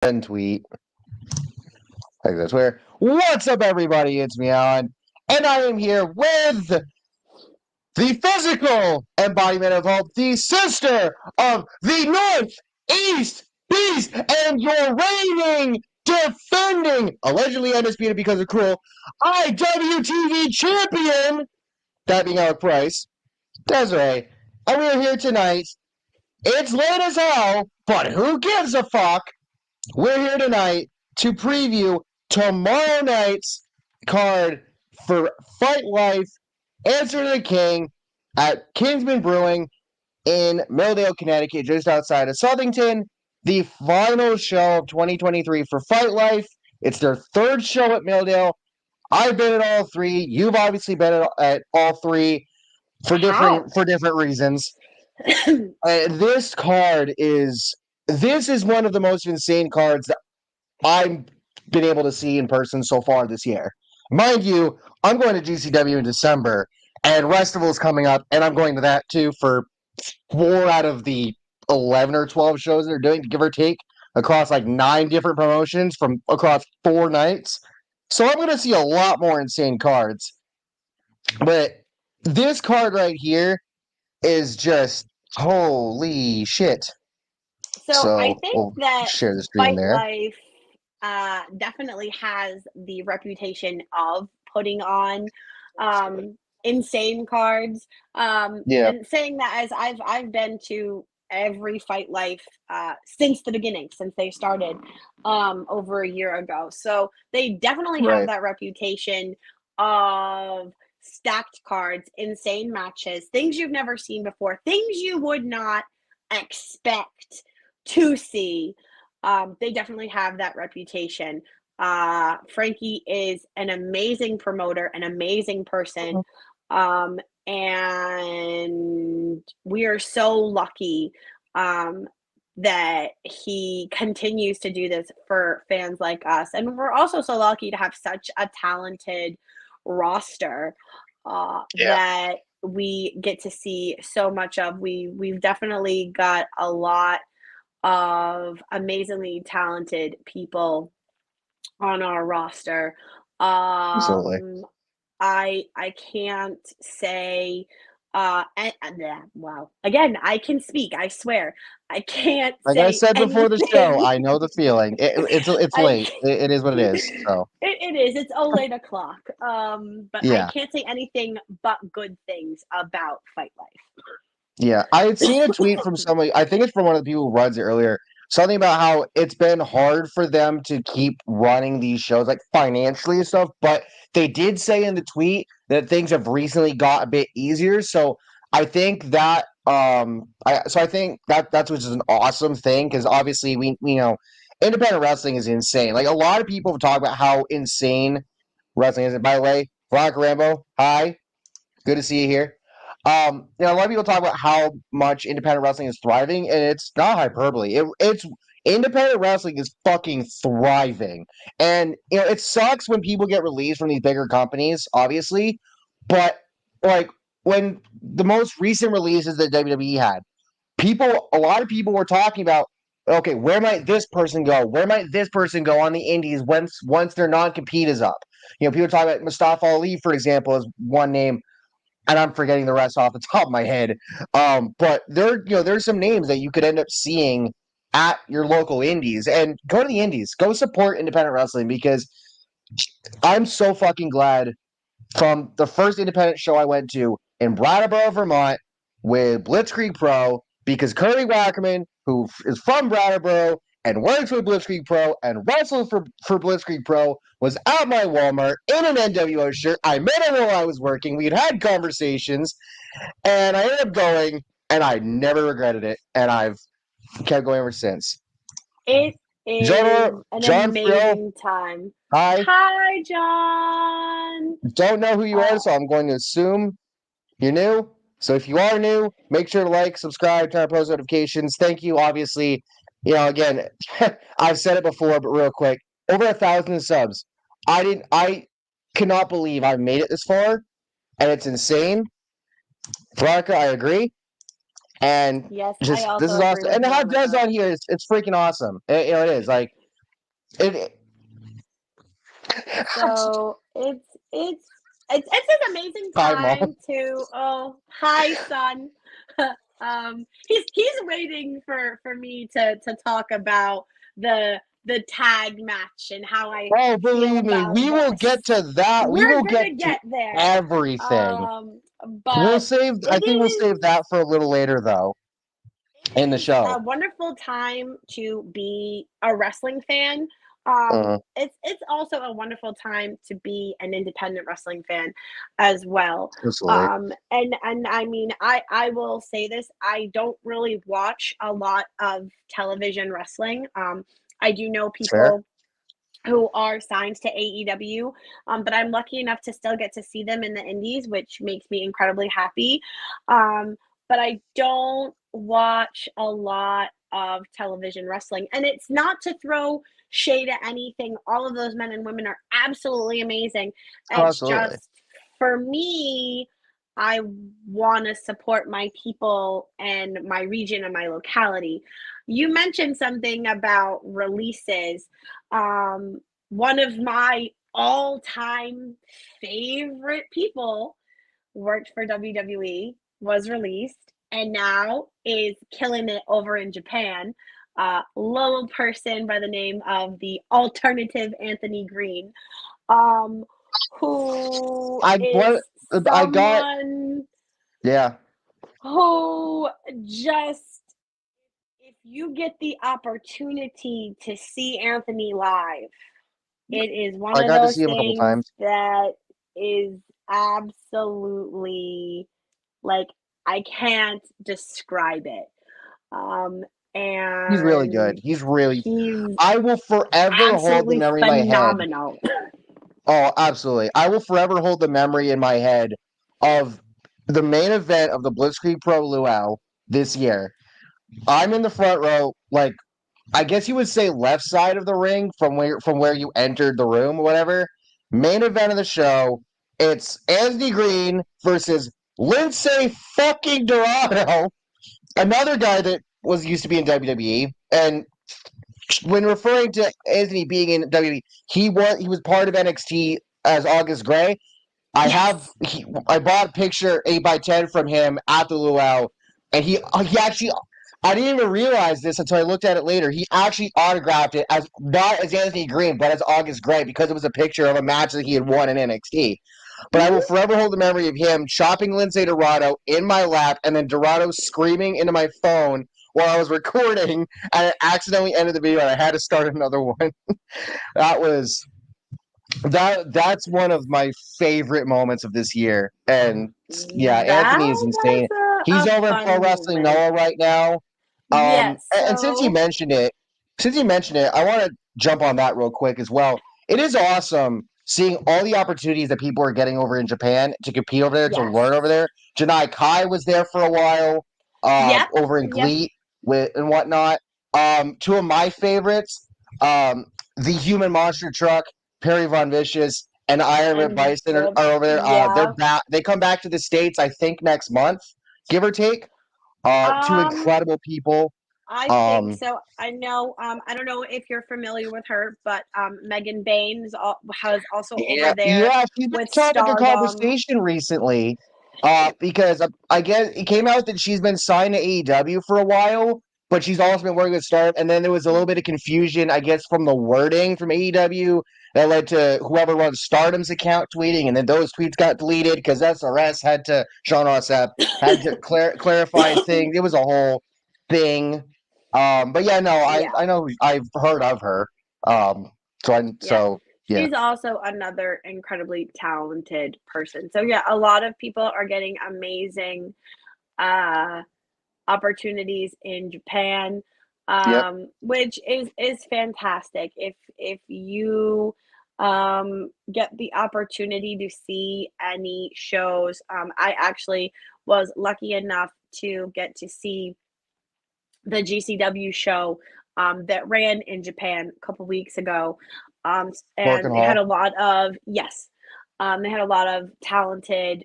and tweet. Like that's where. What's up, everybody? It's me, Alan, and I am here with the physical embodiment of hope, the sister of the Northeast Beast, and your reigning, defending, allegedly undisputed because of cruel, IWTV champion, that being Alec Price, Desiree, and we are here tonight. It's late as hell, but who gives a fuck? We're here tonight to preview tomorrow night's card for Fight Life Answer to the King at Kingsmen Brewing in Milldale, Connecticut, just outside of Southington. The final show of 2023 for Fight Life. It's their third show at Milldale. I've been at all three. You've obviously been at all three for different reasons. This card is one of the most insane cards that I've been able to see in person so far this year. Mind you, I'm going to GCW in December, and Restival is coming up, and I'm going to that too for 4 out of the 11 or 12 shows they're doing, give or take, across like 9 different promotions from across 4 nights. So I'm going to see a lot more insane cards. But this card right here is just holy shit. So I think we'll that share the screen Fight there. Life definitely has the reputation of putting on insane cards. And saying that as I've been to every Fight Life since the beginning, since they started over a year ago. So they definitely have that reputation of stacked cards, insane matches, things you've never seen before, things you would not expect to see. They definitely have that reputation. Frankie is an amazing promoter, an amazing person. And we are so lucky that he continues to do this for fans like us. And we're also so lucky to have such a talented roster that we get to see so much of. We've definitely got a lot of amazingly talented people on our roster. Absolutely. I can't say wow. Again, I can speak. I swear. I can't like say I said before the show, I know the feeling. It's late. It is what it is. So it is. It's 8:00. But I can't say anything but good things about Fight Life. Yeah, I had seen a tweet from somebody. I think it's from one of the people who runs it earlier. Something about how it's been hard for them to keep running these shows, like financially and stuff. But they did say in the tweet that things have recently got a bit easier. So I think that I think that's which is an awesome thing because obviously we know independent wrestling is insane. Like a lot of people talk about how insane wrestling is. And by the way, Veronica Rambo, hi, good to see you here. A lot of people talk about how much independent wrestling is thriving, and it's not hyperbole. It's independent wrestling is fucking thriving, and it sucks when people get released from these bigger companies, obviously, but like when the most recent releases that WWE had, a lot of people were talking about, okay, where might this person go? Where might this person go on the indies once their non-compete is up? People talk about Mustafa Ali, for example, as one name, and I'm forgetting the rest off the top of my head. But there's some names that you could end up seeing at your local indies, and go to the indies, go support independent wrestling because I'm so fucking glad from the first independent show I went to in Brattleboro, Vermont, with Blitzkrieg Pro, because Curly Wackerman, who is from Brattleboro and works with Blitzkrieg Pro and wrestles for Blitzkrieg Pro, was at my Walmart in an NWO shirt. I met him while I was working. We'd had conversations, and I ended up going, and I never regretted it, and I've kept going ever since. It is an amazing time. Hi. Hi, John. Don't know who you are, so I'm going to assume you're new. So if you are new, make sure to like, subscribe, turn on post notifications. Thank you. Obviously, again, I've said it before, but real quick, over 1,000 subs. I cannot believe I made it this far, and it's insane. Veronica, I agree. And yes, this is awesome. And to have Des on here, it's freaking awesome. It is like It, So it's an amazing hi, mom. time to oh hi son. He's waiting for me to talk about the tag match and how I Oh, feel believe me, about we will get this. to that. We We're will get gonna to get there. everything. We'll But save. it I think we'll is save that for a little later, though, in the it is a show. wonderful time to be a wrestling fan. Uh, It's also a wonderful time to be an independent wrestling fan as well. absolutely. And I mean, I will say this: I don't really watch a lot of television wrestling. I do know Fair. people who are signed to AEW, but I'm lucky enough to still get to see them in the indies, which makes me incredibly happy. But I don't watch a lot of television wrestling, and it's not to throw shade at anything. All of those men and women are absolutely amazing. Oh, It's absolutely. just for me, I want to support my people and my region and my locality. You mentioned something about releases. One of my all-time favorite people worked for WWE, was released, and now is killing it over in Japan. Little person by the name of the alternative Anthony Green, um, who I what is I got. someone Yeah, who just if you get the opportunity to see Anthony live, it is one I of got to those see him a couple things times. that is absolutely like I can't describe it. Um, He's really good. and He's really. he's I will forever hold the absolutely memory in my head. phenomenal. Oh, absolutely. I will forever hold the memory in my head of the main event of the Blitzkrieg Pro Luau this year. I'm in the front row, like I guess you would say left side of the ring from where you entered the room or whatever. Main event of the show. It's Anthony Green versus Lindsay fucking Dorado, another guy that was used to be in WWE. And when referring to Anthony being in WWE, he was part of NXT as August Gray. Yes. I bought a picture 8x10 from him at the luau, and he actually I didn't even realize this until I looked at it later. He actually autographed it as not as Anthony Green, but as August Gray because it was a picture of a match that he had won in NXT. But I will Mhm. forever hold the memory of him chopping Lindsay Dorado in my lap and then Dorado screaming into my phone while I was recording, and it accidentally ended the video and I had to start another one. That was that's one of my favorite moments of this year. And yeah, That Anthony is insane. was He's a over in Pro fun Wrestling moment. Noah right now. Yes. And So since you mentioned it, I want to jump on that real quick as well. It is awesome seeing all the opportunities that people are getting over in Japan to compete over there, to yes. learn over there. Janai Kai was there for a while, Yep. over in Yep. GLEAT with and whatnot. Two of my favorites, the Human Monster Truck, Perry Von Vicious, and Iron Rip And Bison are, the are over there. They're yeah. back. They come back to the States, I think, next month, give or take. Two Um, incredible people. I think Um, so. I know. I don't know if you're familiar with her, but Megan Baines has also over yeah, there yeah, she's been with a topic of Stardom. conversation recently. Because I guess it came out that she's been signed to AEW for a while, but she's also been working with Stardom. And then there was a little bit of confusion, I guess, from the wording from AEW that led to whoever runs Stardom's account tweeting, and then those tweets got deleted because SRS had to Sean Rossap had to clarify things. It was a whole thing. But yeah, no, I Yeah, I know I've heard of her. Um, yeah. yeah, She's also another incredibly talented person. So yeah, a lot of people are getting amazing uh opportunities in Japan, yep, which is fantastic. If you get the opportunity to see any shows, I actually was lucky enough to get to see the GCW show that ran in Japan a couple weeks ago, Cork and and they had Hall. a lot of yes, they had a lot of talented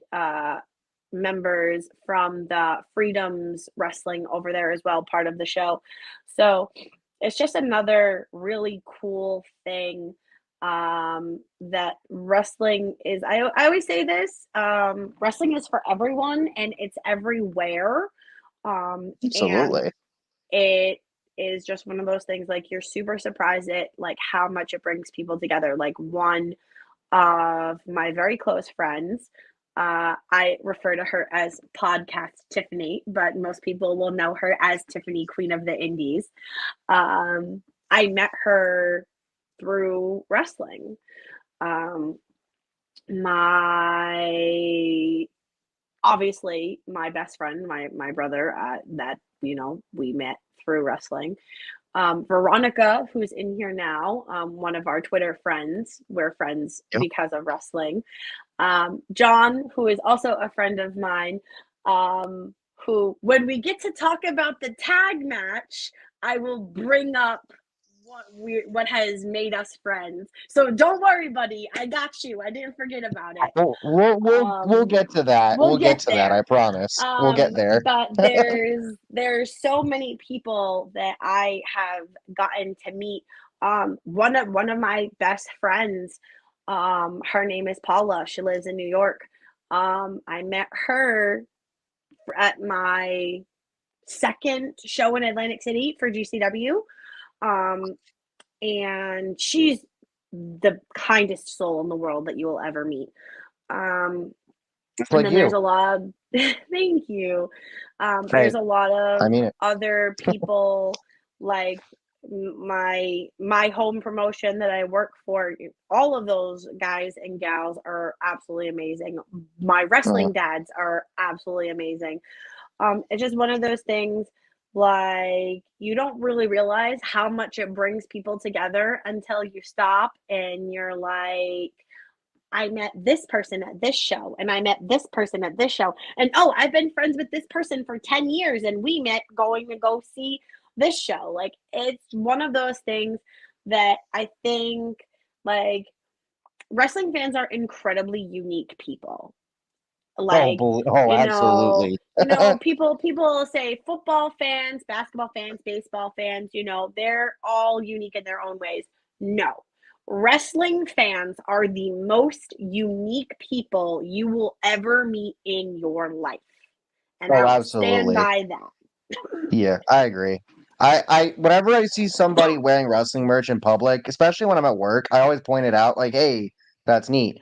members from the Freedoms Wrestling over there as well, part of the show. So it's just another really cool thing that wrestling is. I always say this, wrestling is for everyone and it's everywhere. And Absolutely. it is just one of those things, like, you're super surprised at, like, how much it brings people together. Like, one of my very close friends, I refer to her as Podcast Tiffany, but most people will know her as Tiffany, Queen of the Indies. I met her through wrestling. Um, my obviously my best friend, my brother, that we met through wrestling. Veronica, who's in here now, one of our Twitter friends. We're friends Yep. because of wrestling. John, who is also a friend of mine, who, when we get to talk about the tag match, I will bring up what has made us friends. So don't worry, buddy. I got you. I didn't forget about it. We'll get to that. We'll We'll get get to that. I there. promise. We'll get there. But there's so many people that I have gotten to meet. One of my best friends, her name is Paula. She lives in New York. I met her at my second show in Atlantic City for GCW. Um, and she's the kindest soul in the world that you will ever meet. Just And like then there's you. a lot of thank you. Hey, There's a lot I of mean it. other people, like my home promotion that I work for. All of those guys and gals are absolutely amazing. My Uh, wrestling dads are absolutely amazing. It's just one of those things, like, you don't really realize how much it brings people together until you stop and you're like, I met this person at this show, and I met this person at this show. And oh, I've been friends with this person for 10 years, and we met going to go see this show. Like, it's one of those things that I think, like, wrestling fans are incredibly unique people. Like, oh, absolutely. people say football fans, basketball fans, baseball fans, they're all unique in their own ways. No. Wrestling fans are the most unique people you will ever meet in your life. And I Oh, will stand absolutely. by that. Yeah, I agree. Whenever I see somebody wearing wrestling merch in public, especially when I'm at work, I always point it out, like, hey, that's neat.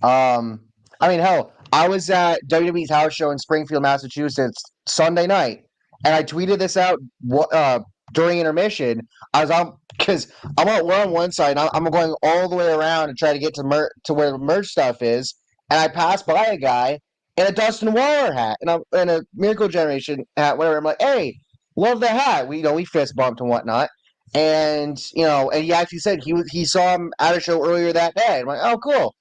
Um, I mean, hell, I was at WWE's house show in Springfield, Massachusetts Sunday night, and I tweeted this out during intermission. I was on because we're on one side, and I'm going all the way around to try to get to where the merch stuff is, and I passed by a guy in a Dustin Waller hat and in a Miracle Generation hat, whatever. I'm like, hey, love the hat. We fist bumped and whatnot. And and he actually said he saw him at a show earlier that day. I'm like, oh, cool.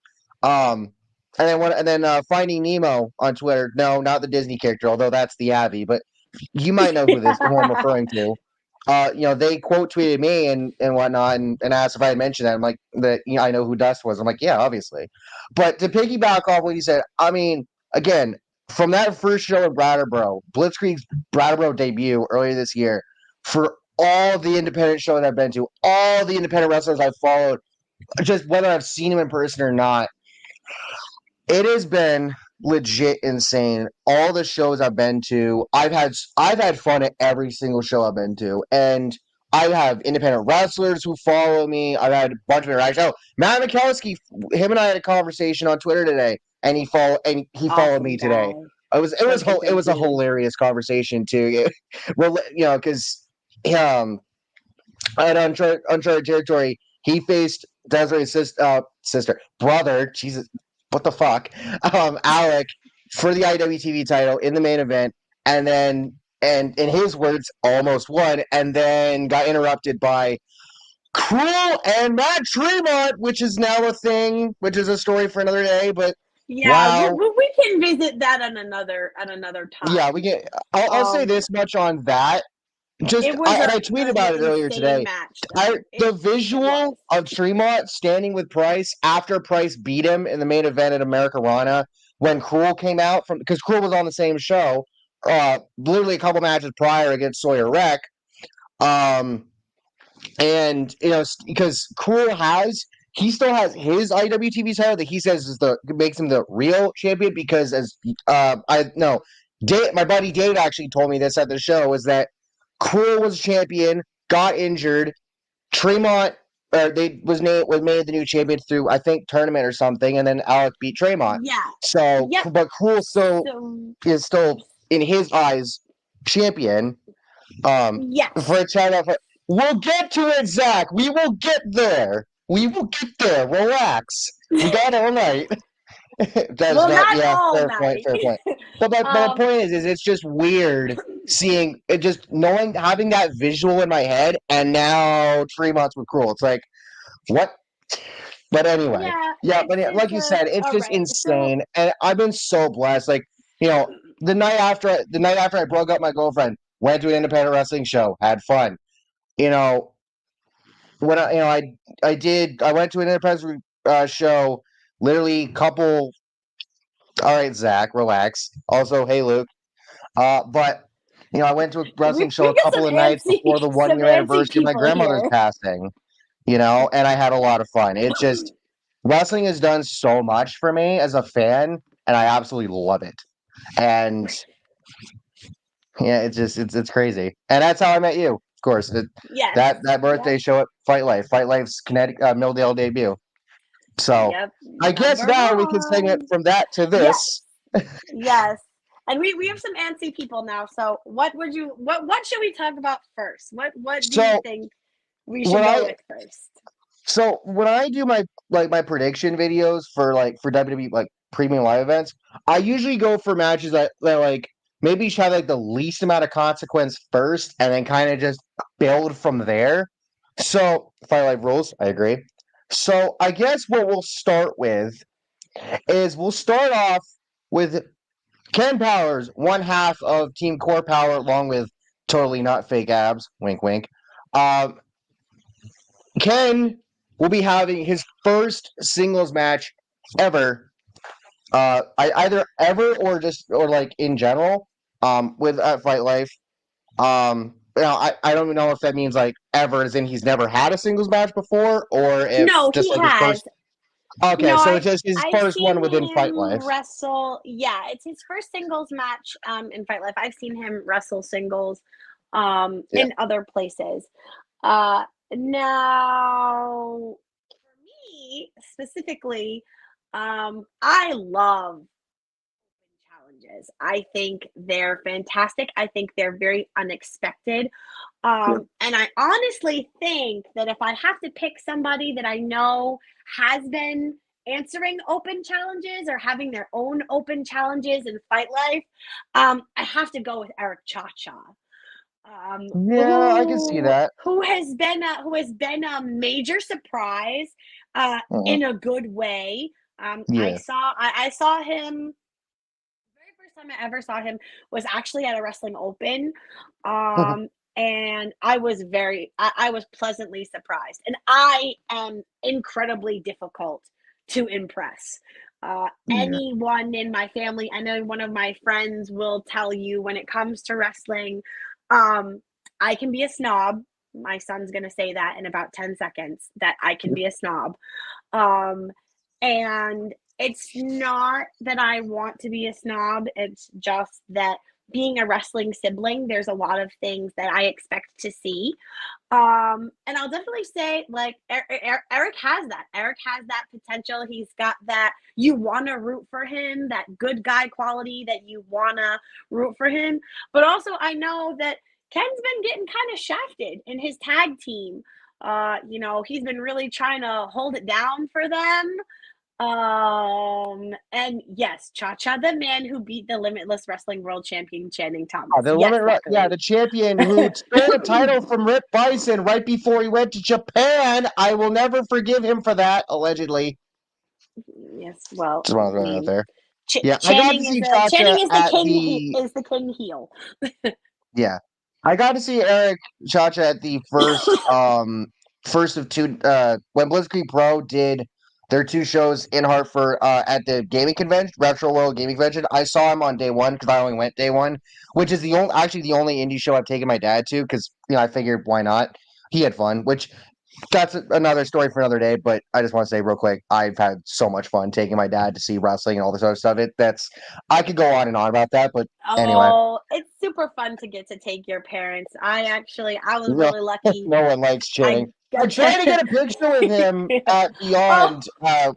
Um, and then Finding Nemo on Twitter. No, not the Disney character, although that's the Abby. But you might know who I'm referring to. They quote tweeted me and whatnot and asked if I had mentioned that. I'm like that. I know who Dust was. I'm like, yeah, obviously. But to piggyback off what you said, I mean, again, from that first show in Brattleboro, Blitzkrieg's Brattleboro debut earlier this year, for all the independent shows I've been to, all the independent wrestlers I've followed, just whether I've seen them in person or not, it has been legit insane. All the shows I've been to, I've had fun at every single show I've been to, and I have independent wrestlers who follow me. I've had a bunch of interactions. Oh, Matt Mikowski, him and I had a conversation on Twitter today, and he followed me Awesome today. guy. It was Such a it good was a dude. hilarious conversation too. Well, because at Uncharted Territory, he faced Desiree's brother. Jesus, what the fuck? Alec for the IWTV title in the main event, and in his words, almost won, and then got interrupted by Cruel and Matt Tremont, which is now a thing, which is a story for another day. But Yeah, wow, we can visit that at another yeah, we time. get. I'll say Um, this much on that. it was And I tweeted an about it earlier insane today. match, though. The It was. visual of Tremont standing with Price after Price beat him in the main event at Americarana when Cruel came out from because Cruel was on the same show, literally a couple matches prior against Sawyer Wreck. Um, And because Cruel he still has his IWTV title that he says is the makes him the real champion because as I no, my buddy Dave actually told me this at the show is that Cruel was champion, got injured, Tremont they was made the new champion through I think tournament or something, and then Alec beat Tremont. Yeah. So, Yep. but Cruel So, is still in his eyes champion. yes. For a title, we'll get to it, Zach. We will get there. We will get there. Relax. We got it all night. Well, not all fair night. Fair point. But the point is it's just weird seeing it, just having that visual in my head, and now 3 months with Cruel. It's like, what? But anyway, but like you said, it's just insane, and I've been so blessed. Like, the night after I broke up my girlfriend, went to an independent wrestling show, had fun. When I went to an independent show, literally couple. All right, Zach, relax. Also, hey, Luke. But I went to a wrestling show a couple of nights before the 1 year anniversary of my grandmother's passing. And I had a lot of fun. It's just wrestling has done so much for me as a fan, and I absolutely love it. And yeah, it's crazy, and that's how I met you, of course. That birthday show at Fight Life, Fight Life's Connecticut Milldale debut. So I guess now we can sing it from that to this. Yes. And we have some antsy people now. So what should we talk about first? What do you think we should go with first? So when I do my prediction videos for WWE like premium live events, I usually go for matches that like maybe have like the least amount of consequence first, and then kind of just build from there. So Fight Live rules, I agree. So I guess what we'll start with is we'll start off with Ken Powers, one half of Team Core Power, along with totally not fake abs. Wink, wink. Ken will be having his first singles match ever. Either ever or like in general. With Fight Life. I don't even know if that means like ever, as in he's never had a singles match before, or if he like has. His first. Okay, so it's just his first one within Fight Life. It's his first singles match in Fight Life. I've seen him wrestle singles in other places. Now, for me specifically, I love challenges. I think they're fantastic. I think they're very unexpected. And I honestly think that if I have to pick somebody that I know has been answering open challenges or having their own open challenges in Fight Life, I have to go with Eric Cha-Cha. I can see that. Who has been a major surprise in a good way. I saw him. The very first time I ever saw him was actually at a wrestling open. And I was pleasantly surprised. And I am incredibly difficult to impress. Anyone in my family, I know one of my friends will tell you when it comes to wrestling, I can be a snob. My son's going to say that in about 10 seconds, that I can be a snob. And it's not that I want to be a snob. It's just that being a wrestling sibling, there's a lot of things that I expect to see. And I'll definitely say, like, Eric has that. Eric has that potential. He's got that you want to root for him, that good guy quality that you want to root for him. But also, I know that Ken's been getting kind of shafted in his tag team. He's been really trying to hold it down for them. And yes, Cha-Cha, the man who beat the Limitless Wrestling World Champion Channing Thomas. The champion who stole the title from Rip Bison right before he went to Japan. I will never forgive him for that, allegedly. Yes, well, just want to throw that out there. Channing is the king heel. Yeah, I got to see Eric Cha-Cha at the first of two when Blitzkrieg Pro did their two shows in Hartford at the gaming convention, Retro World Gaming Convention. I saw him on day one because I only went day one, which is the only indie show I've taken my dad to because I figured why not. he had fun, which that's another story for another day. But I just want to say real quick, I've had so much fun taking my dad to see wrestling and all this other stuff. I could go on and on about that, but anyway, Oh, it's super fun to get to take your parents. I was no, really lucky. no one likes I Channing. I got tried to to. get a picture with him at Oh, Beyond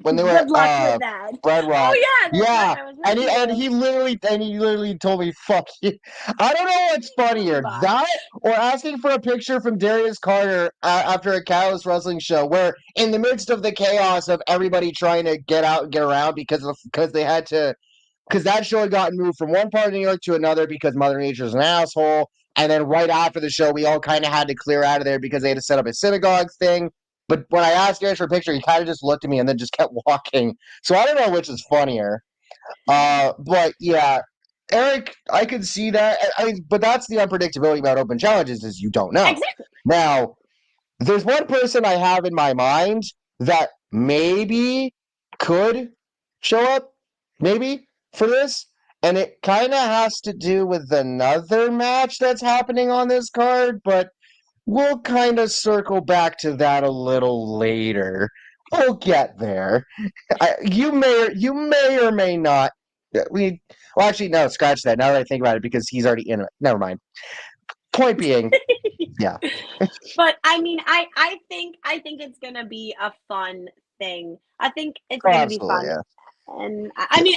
when they were good luck with at that. Red Oh Rock. yeah, that's right. Yeah, I was with and you. he literally told me, "Fuck you." I don't know what's funnier, that Much. or asking for a picture from Darius Carter after a Catalyst wrestling show, where in the midst of the chaos of everybody trying to get out and get around because they had to because that show had gotten moved from one part of New York to another because Mother Nature's an asshole. And then right after the show, we all kind of had to clear out of there because they had to set up a synagogue thing. But when I asked Eric for a picture, he kind of just looked at me and then just kept walking. So I don't know which is funnier. But yeah, Eric, I could see that. But that's the unpredictability about open challenges is you don't know. Exactly. Now, there's one person I have in my mind that maybe could show up, maybe for this, and it kind of has to do with another match that's happening on this card, but we'll kind of circle back to that a little later. We'll get there. You may or may not. Well, actually, no. Scratch that. Now that I think about it, because he's already in it. Never mind. Point being, yeah. But I mean, I think it's gonna be a fun thing. I think it's Oh, gonna be absolutely, fun. yeah. And I mean,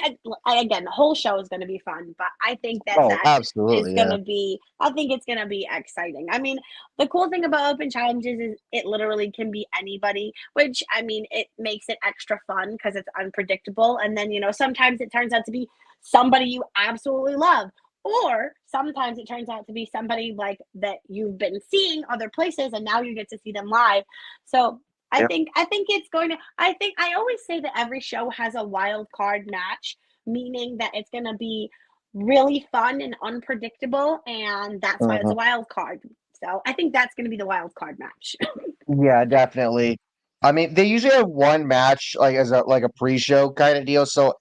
again, the whole show is going to be fun, but I think Oh, that is absolutely, going yeah. to be, I think it's going to be exciting. I mean, the cool thing about open challenges is it literally can be anybody, which I mean, it makes it extra fun because it's unpredictable. And then, sometimes it turns out to be somebody you absolutely love. Or sometimes it turns out to be somebody like that you've been seeing other places and now you get to see them live. So I think it's going to I always say that every show has a wild card match, meaning that it's going to be really fun and unpredictable, and that's why it's Mhm. a wild card. So I think that's going to be the wild card match. Yeah, definitely. I mean, they usually have one match like as a pre-show kind of deal. So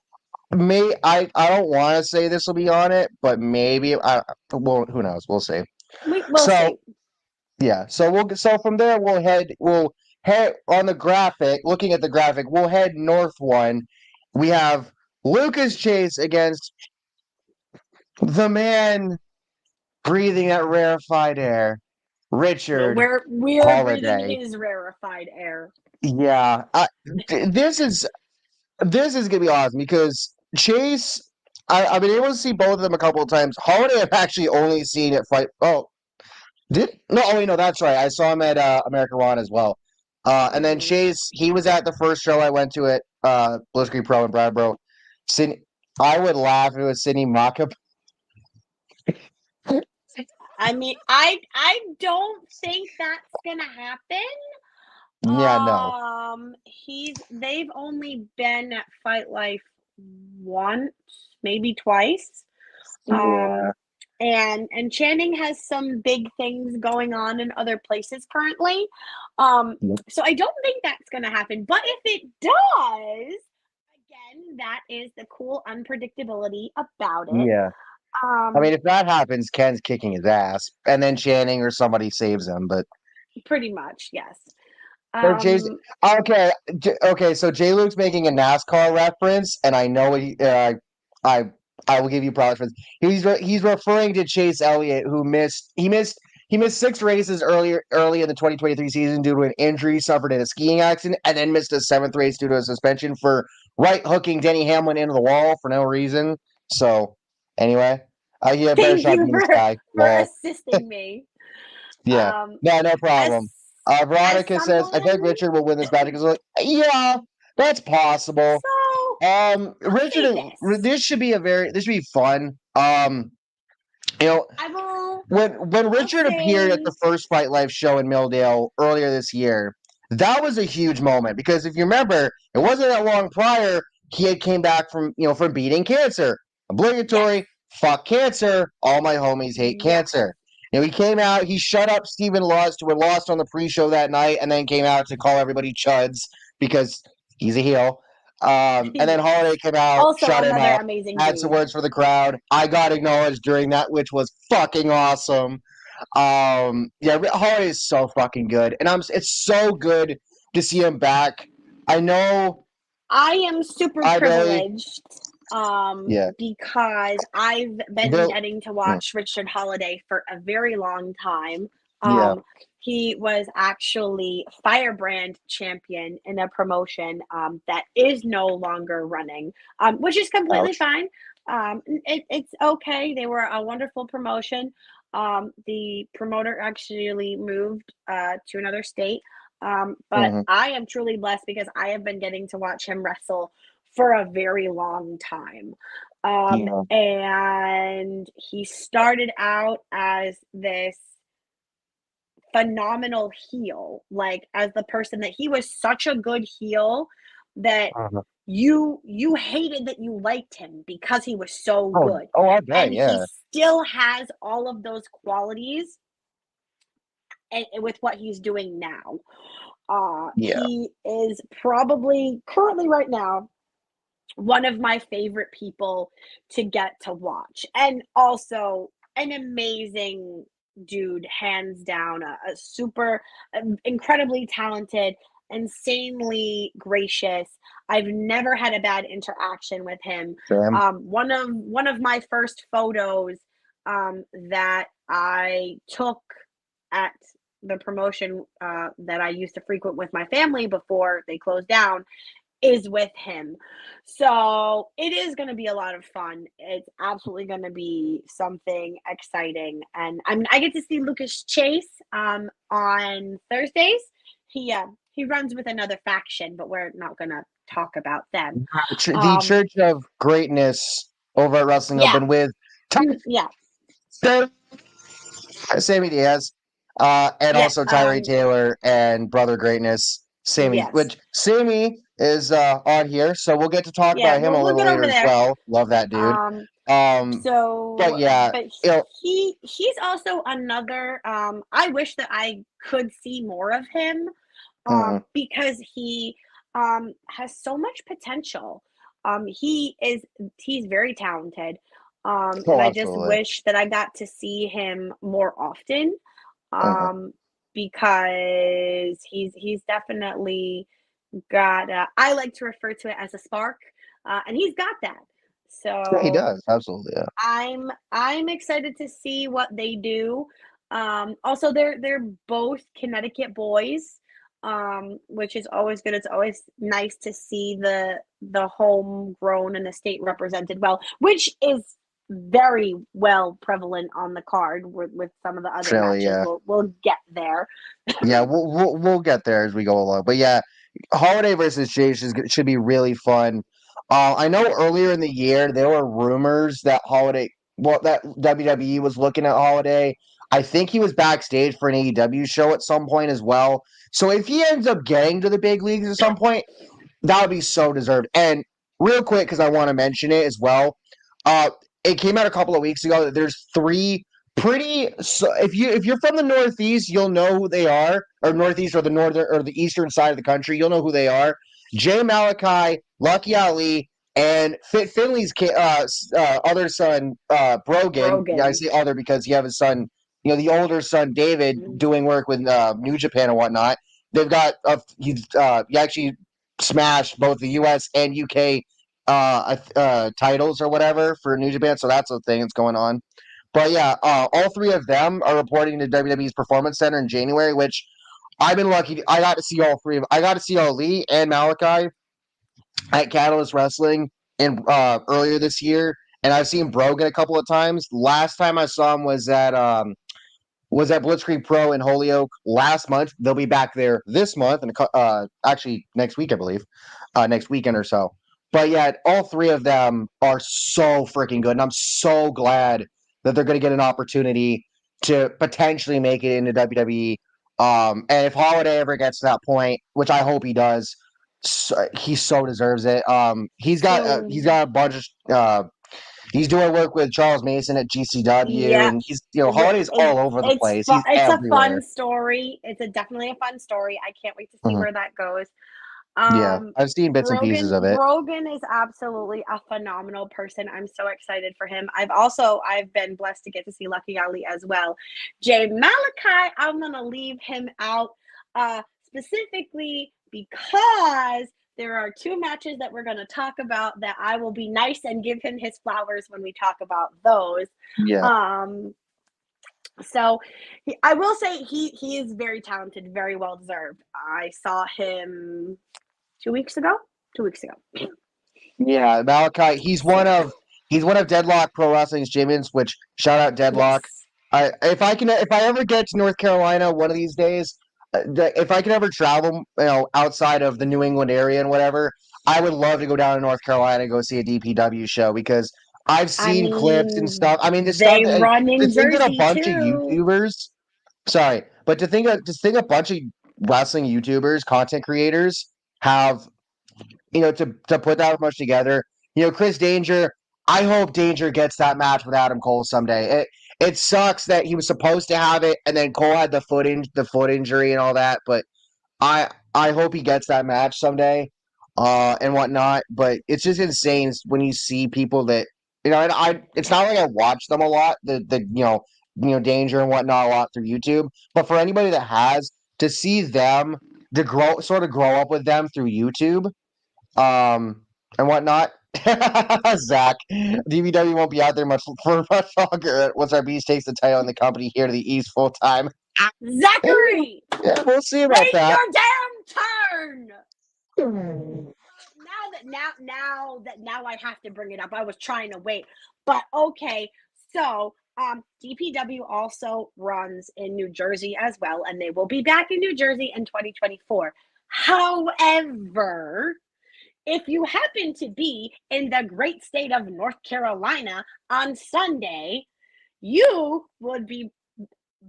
I don't want to say this will be on it, but maybe I well who knows? We'll see. We'll So see. yeah, so from there we'll head on the graphic. Looking at the graphic, we'll head north one. We have Lucas Chase against the man breathing that rarefied air, No, Richard we're breathing Holiday. his rarefied air. Yeah, this is gonna be awesome because Chase. I've been able to see both of them a couple of times. Holiday, I've actually only seen it fight. Oh, did no? Oh, wait, no, that's right. I saw him at American Ron as well. And then Mm-hmm. Chase, he was at the first show I went to at Blitzkrieg Pro in Bradbro. Sydney, I would laugh if it was Sydney Makap. I mean, I don't think that's gonna happen. Yeah, no. They've only been at Fight Life once, maybe twice. Yeah. Um, and Channing has some big things going on in other places currently. So I don't think that's going to happen. But if it does, again, that is the cool unpredictability about it. Yeah. I mean, if that happens, Ken's kicking his ass, and then Channing or somebody saves him. But Pretty much, yes. or Jay's Um, okay. Okay, so J Luke's making a NASCAR reference, and I know what I I will give you props for this. He's referring to Chase Elliott, who missed 6 races early in the 2023 season due to an injury suffered in a skiing accident, and then missed a seventh race due to a suspension for right hooking Denny Hamlin into the wall for no reason. So anyway, he had a better Thank shot you than this guy. for Lol. assisting me. Yeah. Um, No, no as problem. as Veronica says, I think someone, Richard will win this battle because, like, yeah, that's possible. so I'll Richard, say this. this should be fun. You know, I will. when I'll Richard appeared at say the first Fight Life show in Milldale earlier this year, that was a huge moment because if you remember, it wasn't that long prior he had came back from beating cancer. yes, Obligatory, fuck cancer. All my homies hate yes. cancer. He came out, he shut up Stephen Lust, who had lost on the pre-show that night, and then came out to call everybody chuds because he's a heel. And then Yes. Holiday came out, Also, shut him another up, amazing had some dude. words for the crowd. I got acknowledged during that, which was fucking awesome. Yeah, Holiday is so fucking good, and it's so good to see him back. I know. I am super I really. privileged Yeah. because I've been Bill. getting to watch Richard Holiday for a very long time. Yeah. He was actually Firebrand champion in a promotion that is no longer running, which is completely Ouch. fine. It's okay. They were a wonderful promotion. The promoter actually moved to another state. But Hmm. I am truly blessed because I have been getting to watch him wrestle for a very long time. Yeah. And he started out as this phenomenal heel, like as the person that he was such a good heel that Uh-huh. you hated that you liked him because he was so Oh. good. Oh, I bet. And he Yeah. still has all of those qualities with what he's doing now. Yeah. He is probably currently right now one of my favorite people to get to watch, and also an amazing dude, hands down, a super incredibly talented, insanely gracious. I've never had a bad interaction with him. Sam. One of my first photos that I took at the promotion that I used to frequent with my family before they closed down is with him. So it is going to be a lot of fun. It's absolutely going to be something exciting. And I get to see Lucas Chase on Thursdays. He runs with another faction, but we're not going to talk about them. The Um, Church of Greatness over at Wrestling yeah, Open with yeah, Sammy Diaz, and yes, also Tyree Taylor and Brother Greatness, Sammy, yes, which Sammy is on here, so we'll get to talk yeah. about him a We'll little get over later as there. well. Love that dude. Um, Um, but So, yeah, but you know, he's also another. I wish that I could see more of him, mm, because he has so much potential. He's very talented, and oh, I just absolutely. wish that I got to see him more often, Mhm. um, because he's definitely got. I like to refer to it as a spark, and he's got that. Yeah, he So does absolutely. Yeah. I'm excited to see what they do. Also, they're both Connecticut boys, which is always good. It's always nice to see the homegrown and the state represented well, which is very well prevalent on the card with some of the other Surely, matches. yeah, We'll get there. yeah. We'll get there as we go along. But yeah, Holiday versus Chase should be really fun. I know earlier in the year there were rumors that that WWE was looking at Holiday. I think he was backstage for an AEW show at some point as well. So if he ends up getting to the big leagues at some point, that would be so deserved. And real quick, because I want to mention it as well, uh, it came out a couple of weeks ago that there's three pretty. So if you're from the Northeast, you'll know who they are, or Northeast or the northern or the eastern side of the country, you'll know who they are. Jay Malachi, Lucky Ali, and Finley's other son, Brogan. Yeah, I Brogan. say other because you have his son, the older son David Mhm. doing work with New Japan and whatnot. They've got he actually smashed both the U.S. and UK titles or whatever for New Japan, so that's a thing that's going on. But yeah, all three of them are reporting to WWE's Performance Center in January, which I've been lucky. I got to see all three of them. I got to see Ali and Malachi at Catalyst Wrestling in earlier this year, and I've seen Brogan a couple of times. Last time I saw him was at Blitzkrieg Pro in Holyoke last month. They'll be back there this month, and actually next week, I believe, next weekend or so. But yeah, all three of them are so freaking good, and I'm so glad that they're going to get an opportunity to potentially make it into WWE. And if Holiday ever gets to that point, which I hope he does, he so deserves it. He's So got a bunch of he's doing work with Charles Mason at GCW, yeah, and he's Holiday's all over the place. He's it's a fun everywhere. story. It's definitely a fun story. I can't wait to see Mhm. where that goes. Yeah, I've seen bits and pieces of it. Rogan is absolutely a phenomenal person. I'm so excited for him. I've been blessed to get to see Lucky Ali as well. Jay Malachi, I'm gonna leave him out specifically because there are two matches that we're going to talk about that I will be nice and give him his flowers when we talk about those. Yeah. So I will say he is very talented, very well deserved. I saw him 2 weeks ago. 2 weeks ago. Yeah, Malachi. He's one of Deadlock Pro Wrestling's gyms. Which shout out Deadlock. Yes. If I ever get to North Carolina one of these days, if I can ever travel, outside of the New England area and whatever, I would love to go down to North Carolina and go see a DPW show because I've seen clips and stuff. I mean, the stuff they that run to in think that a Jersey bunch of too. YouTubers, sorry, but to think a bunch of wrestling YouTubers, content creators have to put that much together. Chris Danger. I hope Danger gets that match with Adam Cole someday. It sucks that he was supposed to have it, and then Cole had the foot injury and all that. But I hope he gets that match someday, and whatnot. But it's just insane when you see people that And it's not like I watch them a lot. Danger and whatnot a lot through YouTube. But for anybody that has to see them to sort of grow up with them through YouTube and whatnot. Zach, DVW won't be out there for much longer once our beast takes the title in the company here to the East full time. Zachary, yeah, we'll see about wait that. your damn turn. Now I have to bring it up. I was trying to wait, but okay. So DPW also runs in New Jersey as well, and they will be back in New Jersey in 2024. However, if you happen to be in the great state of North Carolina on Sunday, you would be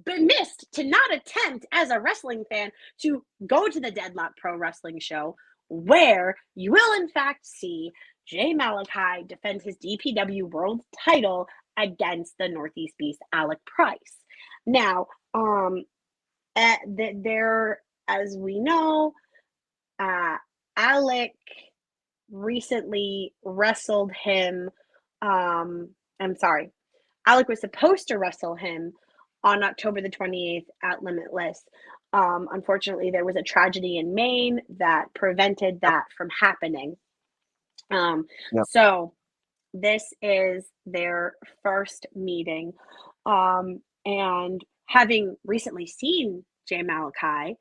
missed to not attempt as a wrestling fan to go to the Deadlock Pro Wrestling show, where you will in fact see Jay Malachi defend his DPW world title against the Northeast Beast Alec Price. Now, there, as we know, Alec recently wrestled him. I'm sorry, Alec was supposed to wrestle him on October the 28th at Limitless. Unfortunately, there was a tragedy in Maine that prevented that from happening. So this is their first meeting. And having recently seen Jay Malachi,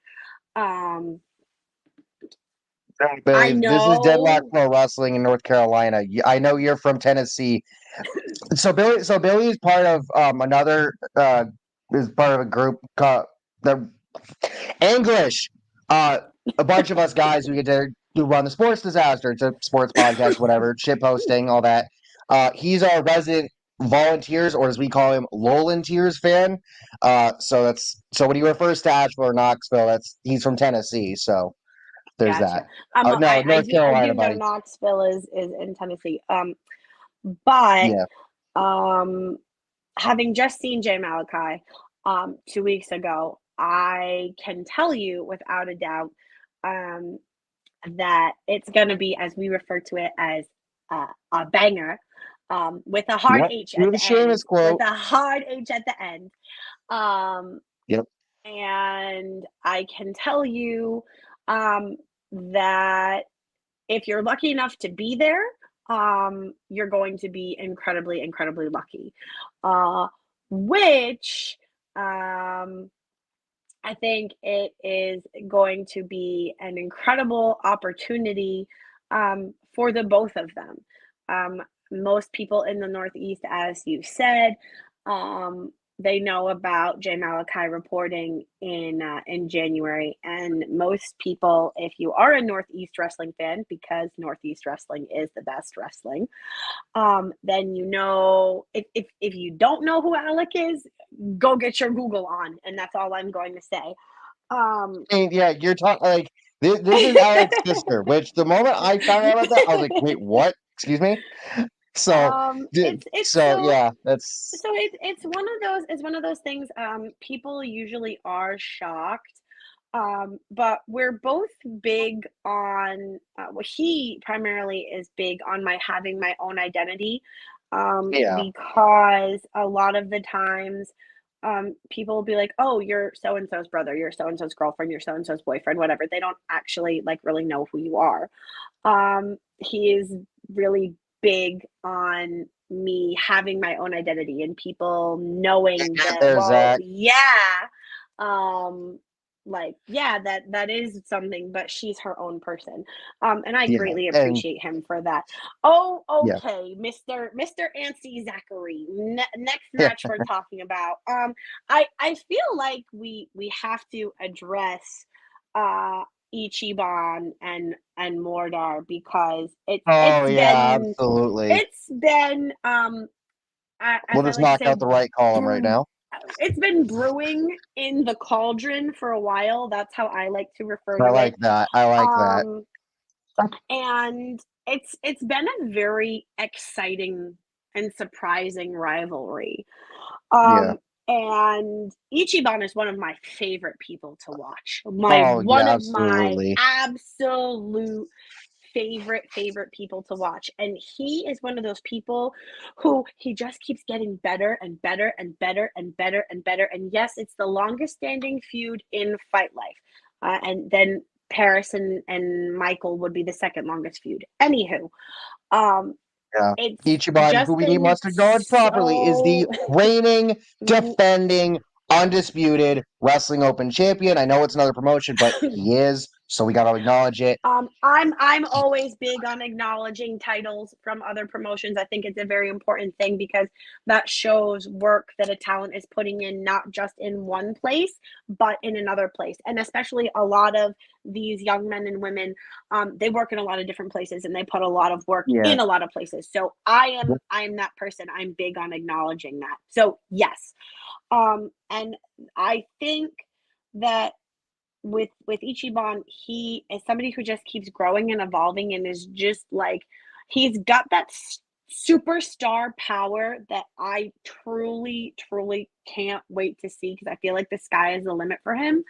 Billy, this is Deadlock Pro Wrestling in North Carolina. I know you're from Tennessee. So Billy is part of another is part of a group called the English. A bunch of us guys who get to run the Sports Disaster. It's a sports podcast, whatever, shit posting, all that. He's our resident volunteers, or as we call him, Lowlantiers fan. So when he refers to Asheville or Knoxville, he's from Tennessee. So there's gotcha. that. No, North Carolina, I do buddy. know Knoxville is in Tennessee. But having just seen Jay Malachi 2 weeks ago, I can tell you without a doubt that it's going to be, as we refer to it, as a banger with a hard H at the end. With a hard H at the end. Yep. And I can tell you that if you're lucky enough to be there, you're going to be incredibly, incredibly lucky. Which I think it is going to be an incredible opportunity for the both of them. Most people in the Northeast, as you said, they know about Jay Malachi reporting in January, and most people, if you are a Northeast wrestling fan, because Northeast wrestling is the best wrestling, then if you don't know who Alec is, go get your Google on, and that's all I'm going to say. Yeah, you're talking like this is Alec's sister. Which the moment I found out about that, I was like, "Wait, what? Excuse me." So, it's one of those things. People usually are shocked But we're both big on, well, he primarily is big on my having my own identity, Yeah. because a lot of the times, people will be like, "Oh, you're so and so's brother, you're so and so's girlfriend, you're so and so's boyfriend," whatever. They don't actually like really know who you are. He is really big on me having my own identity and people knowing that, There's well, that. yeah, um, like, yeah, that is something, but she's her own person. And I Yeah. greatly And appreciate him for that. Oh, yeah. okay, Mr. Anstey Zachary. Next Yeah. match we're talking about. I feel like we have to address uh Ichiban and Mordar because Oh yeah, absolutely. it's been We'll as I just like to knock say, out the right column right brew now. it's been brewing in the cauldron for a while. That's how I like to refer I to it. like that. I like that. Um and it's been a very exciting and surprising rivalry. Yeah. Um, and Ichiban is one of my favorite people to watch. My Oh one yeah, of my absolutely. absolute favorite people to watch. And he is one of those people who he just keeps getting better and better and better and better and better. And yes, it's the longest standing feud in Fight Life. And then Paris and Michael would be the second longest feud. Anywho, um, Yeah. it's Ichiban, who just we been must acknowledge properly, is the so reigning, defending, undisputed wrestling open champion. I know it's another promotion, but he is, so we got to acknowledge it. I'm always big on acknowledging titles from other promotions. I think it's a very important thing because that shows work that a talent is putting in, not just in one place, but in another place. And especially a lot of these young men and women, they work in a lot of different places and they put a lot of work Yeah. in a lot of places. So I am that person. I'm big on acknowledging that. So yes, and I think that with Ichiban, he is somebody who just keeps growing and evolving and is just like he's got that superstar power that I truly can't wait to see because I feel like the sky is the limit for him.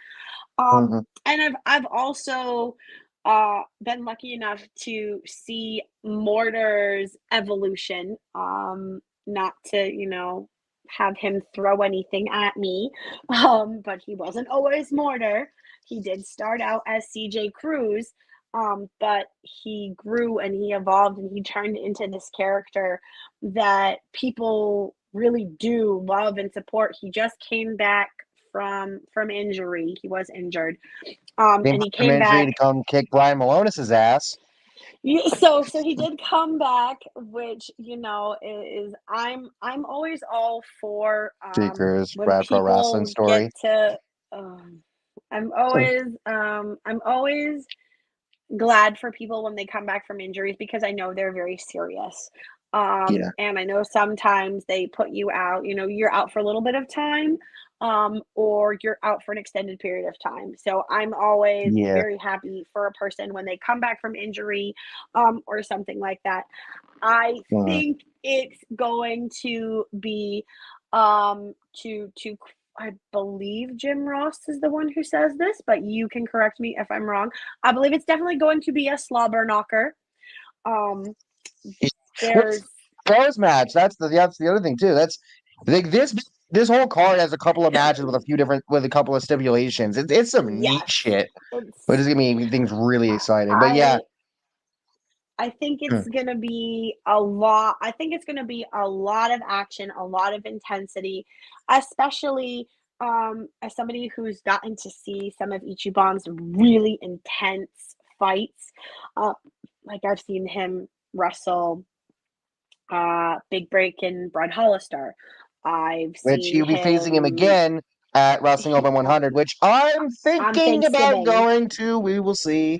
Mhm. And I've also been lucky enough to see Mortar's evolution. Not to, have him throw anything at me. But he wasn't always Mortar. He did start out as CJ Cruz, but he grew and he evolved and he turned into this character that people really do love and support. He just came back from injury. He was injured. Came And back he from came injury back. to come kick Brian Malonis' ass. So he did come back, which is I'm always all for Seekers, when Brad Pro Wrestling people get story. to. I'm always glad for people when they come back from injuries because I know they're very serious. Yeah. And I know sometimes they put you out, you're out for a little bit of time, or you're out for an extended period of time. So I'm always Yeah. very happy for a person when they come back from injury, or something like that. I Uh, think it's going to be to I believe Jim Ross is the one who says this, but you can correct me if I'm wrong. I believe it's definitely going to be a slobber knocker. Um, What's there's Stars match? That's the other thing too. That's like this whole card has a couple of matches with a couple of stipulations. It's some neat yes, shit, but it's it's gonna make things really exciting. But yeah, I I think hmm, it's gonna be a lot. I think it's gonna be a lot of action, a lot of intensity, especially as somebody who's gotten to see some of Ichiban's really intense fights. Uh, like I've seen him wrestle Big Break and Brad Hollister. I've which seen you'll be facing him him again at Wrestling Open 100, which I'm on thinking about Thanksgiving. going to. We will see.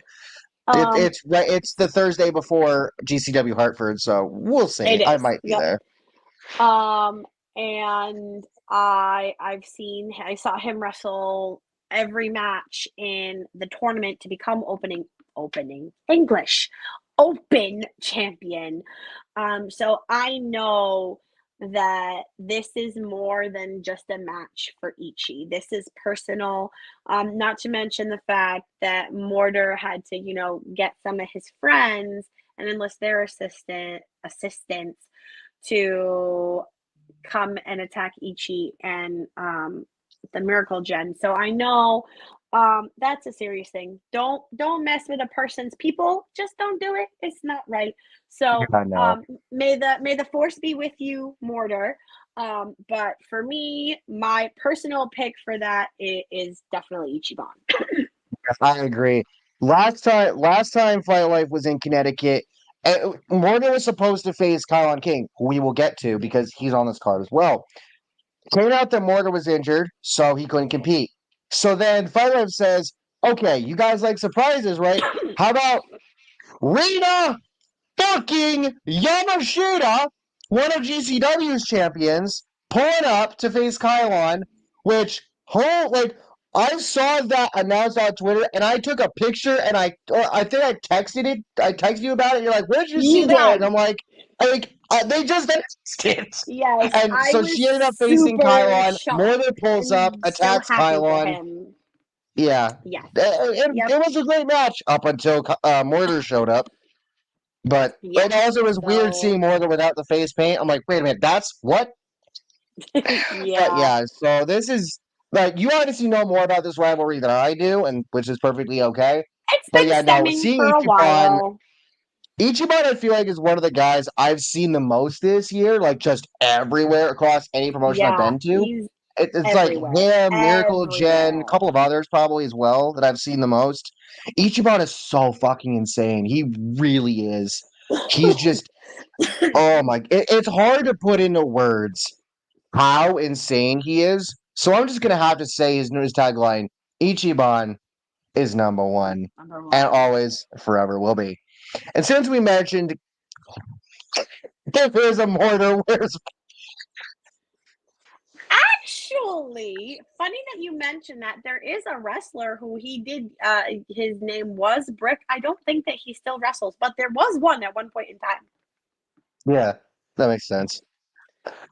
Um, It's right. It's the Thursday before GCW Hartford, so we'll see. it I is. might be Yep. there. And I saw him wrestle every match in the tournament to become opening English open champion. So I know that this is more than just a match for Ichi. This is personal. Not to mention the fact that Mortar had to, get some of his friends and enlist their assistance to come and attack Ichi and the Miracle Gen. So I know that's a serious thing. Don't mess with a person's people. Just don't do it. It's not right. So may the force be with you, Mortar. But for me, my personal pick for that is definitely Ichiban. I agree. Last time Fight Life was in Connecticut, Morgan was supposed to face Kylon King, who we will get to because he's on this card as well. Turned out that Morgan was injured, so he couldn't compete. So then Fight Life says, okay, you guys like surprises, right? How about Rina fucking Yamashita, one of GCW's champions, pulling up to face Kylon, which, I saw that announced on Twitter, and I took a picture, and I think I texted it. I texted you about it. And you're like, "Where did you see that?" And I'm like, they just announced it. Yes, And I so was she ended up facing super Kylon. shocked Morgan pulls up, and so attacks happy for Kylon. him. Yeah, Yes. it was a great match up until Mortar showed up. But it also was weird seeing Morgan without the face paint. I'm like, wait a minute, that's what? But yeah, so this is you obviously know more about this rivalry than I do, and which is perfectly okay. It's been stemming seeing for a while. Ichiban, I feel like is one of the guys I've seen the most this year, like just everywhere across any promotion I've been to. It's like him, Miracle Gen, a couple of others probably as well that I've seen the most. Ichiban is so fucking insane. He really is. He's just oh my! It's hard to put into words how insane he is. So I'm just gonna have to say his news tagline: Ichiban is number one, and always, forever will be. And since we mentioned if there's a mortar, where's Actually, funny that you mentioned that. There is a wrestler who he did. His name was Brick. I don't think that he still wrestles, but there was one at one point in time. Yeah, that makes sense.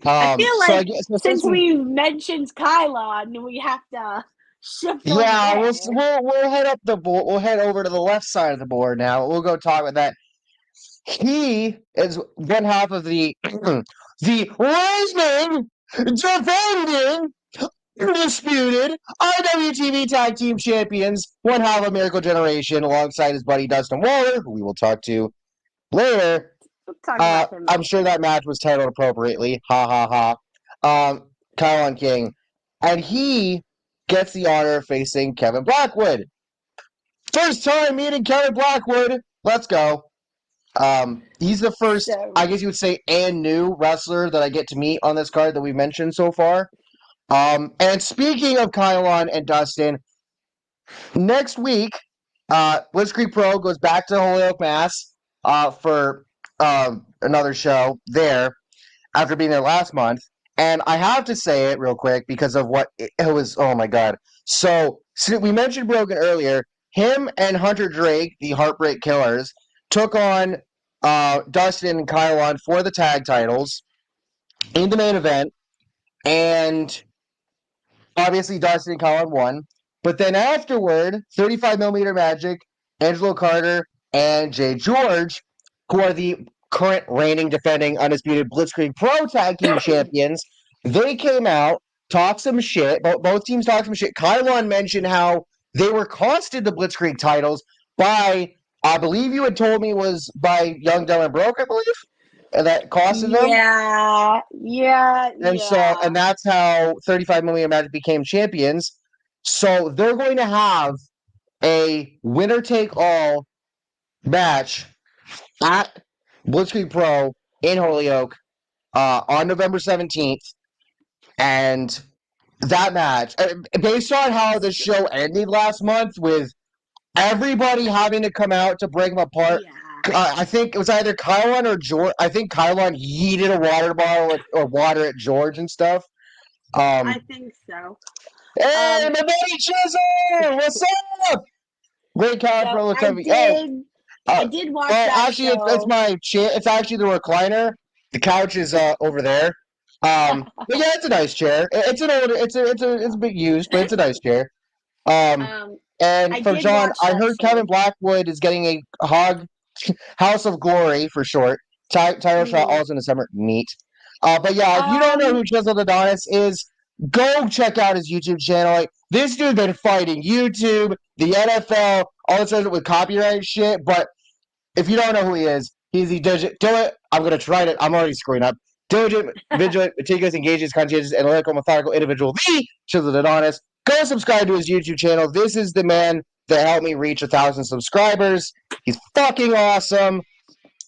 I feel like since we mentioned Kylon, we have to shift over there. We'll head up the board. We'll head over to the left side of the board now. We'll go talk about that. He is one half of the the rising, defending, undisputed IWTV Tag Team Champions, one half of Miracle Generation, alongside his buddy Dustin Waller, who we will talk to later. I'm sure that match was titled appropriately. Ha ha ha. Kylon King. And he gets the honor of facing Kevin Blackwood. First time meeting Kevin Blackwood. Let's go. He's the first, I guess you would say, and new wrestler that I get to meet on this card that we've mentioned so far. And speaking of Kylon and Dustin, next week, Blitzkrieg Pro goes back to Holyoke, Mass. For another show there after being there last month. And I have to say it real quick because of what it was. Oh my God. So we mentioned Brogan earlier. Him and Hunter Drake, the Heartbreak Killers, took on Dustin and Kylon for the tag titles in the main event. And obviously Dustin and Kylon won. But then afterward, 35mm Magic, Angelo Carter, and Jay George, who are the current reigning, defending, undisputed Blitzkrieg Pro Tag Team champions, they came out, talked some shit. Both teams talked some shit. Kylon mentioned how they were costed the Blitzkrieg titles by, I believe you had told me was by Young, Dumb, and Broke, I believe. And that costed them. And that's how 35mm Magic became champions. So they're going to have a winner-take-all match at Blitzkrieg Pro in Holyoke on November 17th. And that match, based on how the show ended last month with everybody having to come out to break them apart, I think it was either Kylon or George. I think Kylon yeeted a water bottle or water at George and stuff. I think so. Hey, my buddy Chisel! What's up? Great couch, bro. I did watch that actually, show. it's my chair. It's actually the recliner. The couch is over there. But yeah, it's a nice chair. It's an old, it's a bit used, but it's a nice chair. Um, and I for did John, watch I that heard Kevin show. Blackwood is getting a House of Glory for short. Title shot Mm. also in December. Neat. But yeah, if you don't know Um, who Chisel Adonis is, go check out his YouTube channel. Like this dude's been fighting YouTube, the NFL, all this other with copyright shit. But if you don't know who he does it. Do it. I'm gonna try it. I'm already screwing up. Diligent, vigilant, meticulous, engaged, conscientious, analytical, methodical, individual. The Chisel Adonis. Go subscribe to his YouTube channel. This is the man that helped me reach 1,000 subscribers. He's fucking awesome,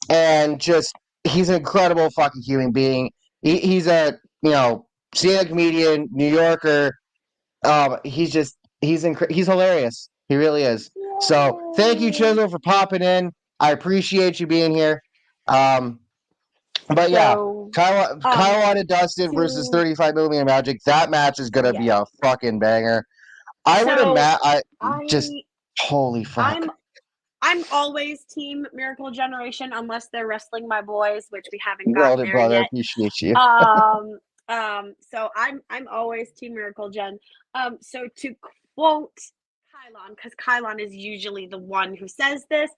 and just he's an incredible fucking human being. He's a stand-up comedian, New Yorker. He's hilarious. He really is. So thank you, Yay. Chisel, for popping in. I appreciate you being here. Um, but yeah, So, Kyle on Dustin versus to 35 millimeter Magic. That match is gonna be yeah. a fucking banger. I would So imagine. I just I holy fuck. I'm always team Miracle Generation unless they're wrestling my boys, which we haven't Well, gotten there brother, I yet. appreciate you. So I'm always team Miracle Gen. So to quote Kylon, because Kylon is usually the one who says this,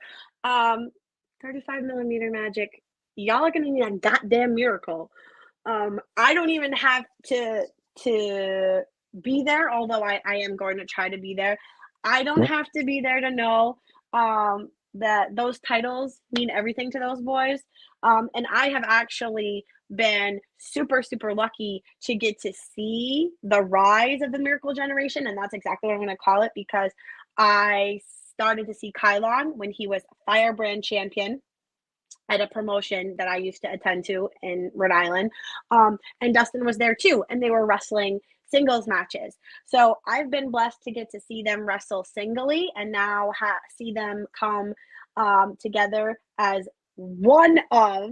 35 millimeter Magic, y'all are gonna need a goddamn miracle. I don't even have to be there, although I am going to try to be there. I don't have to be there to know that those titles mean everything to those boys. And I have actually been super, super lucky to get to see the rise of the Miracle Generation. And that's exactly what I'm going to call it because I started to see Kylon when he was Firebrand champion at a promotion that I used to attend to in Rhode Island. And Dustin was there too, and they were wrestling singles matches. So I've been blessed to get to see them wrestle singly and now see them come together as one of,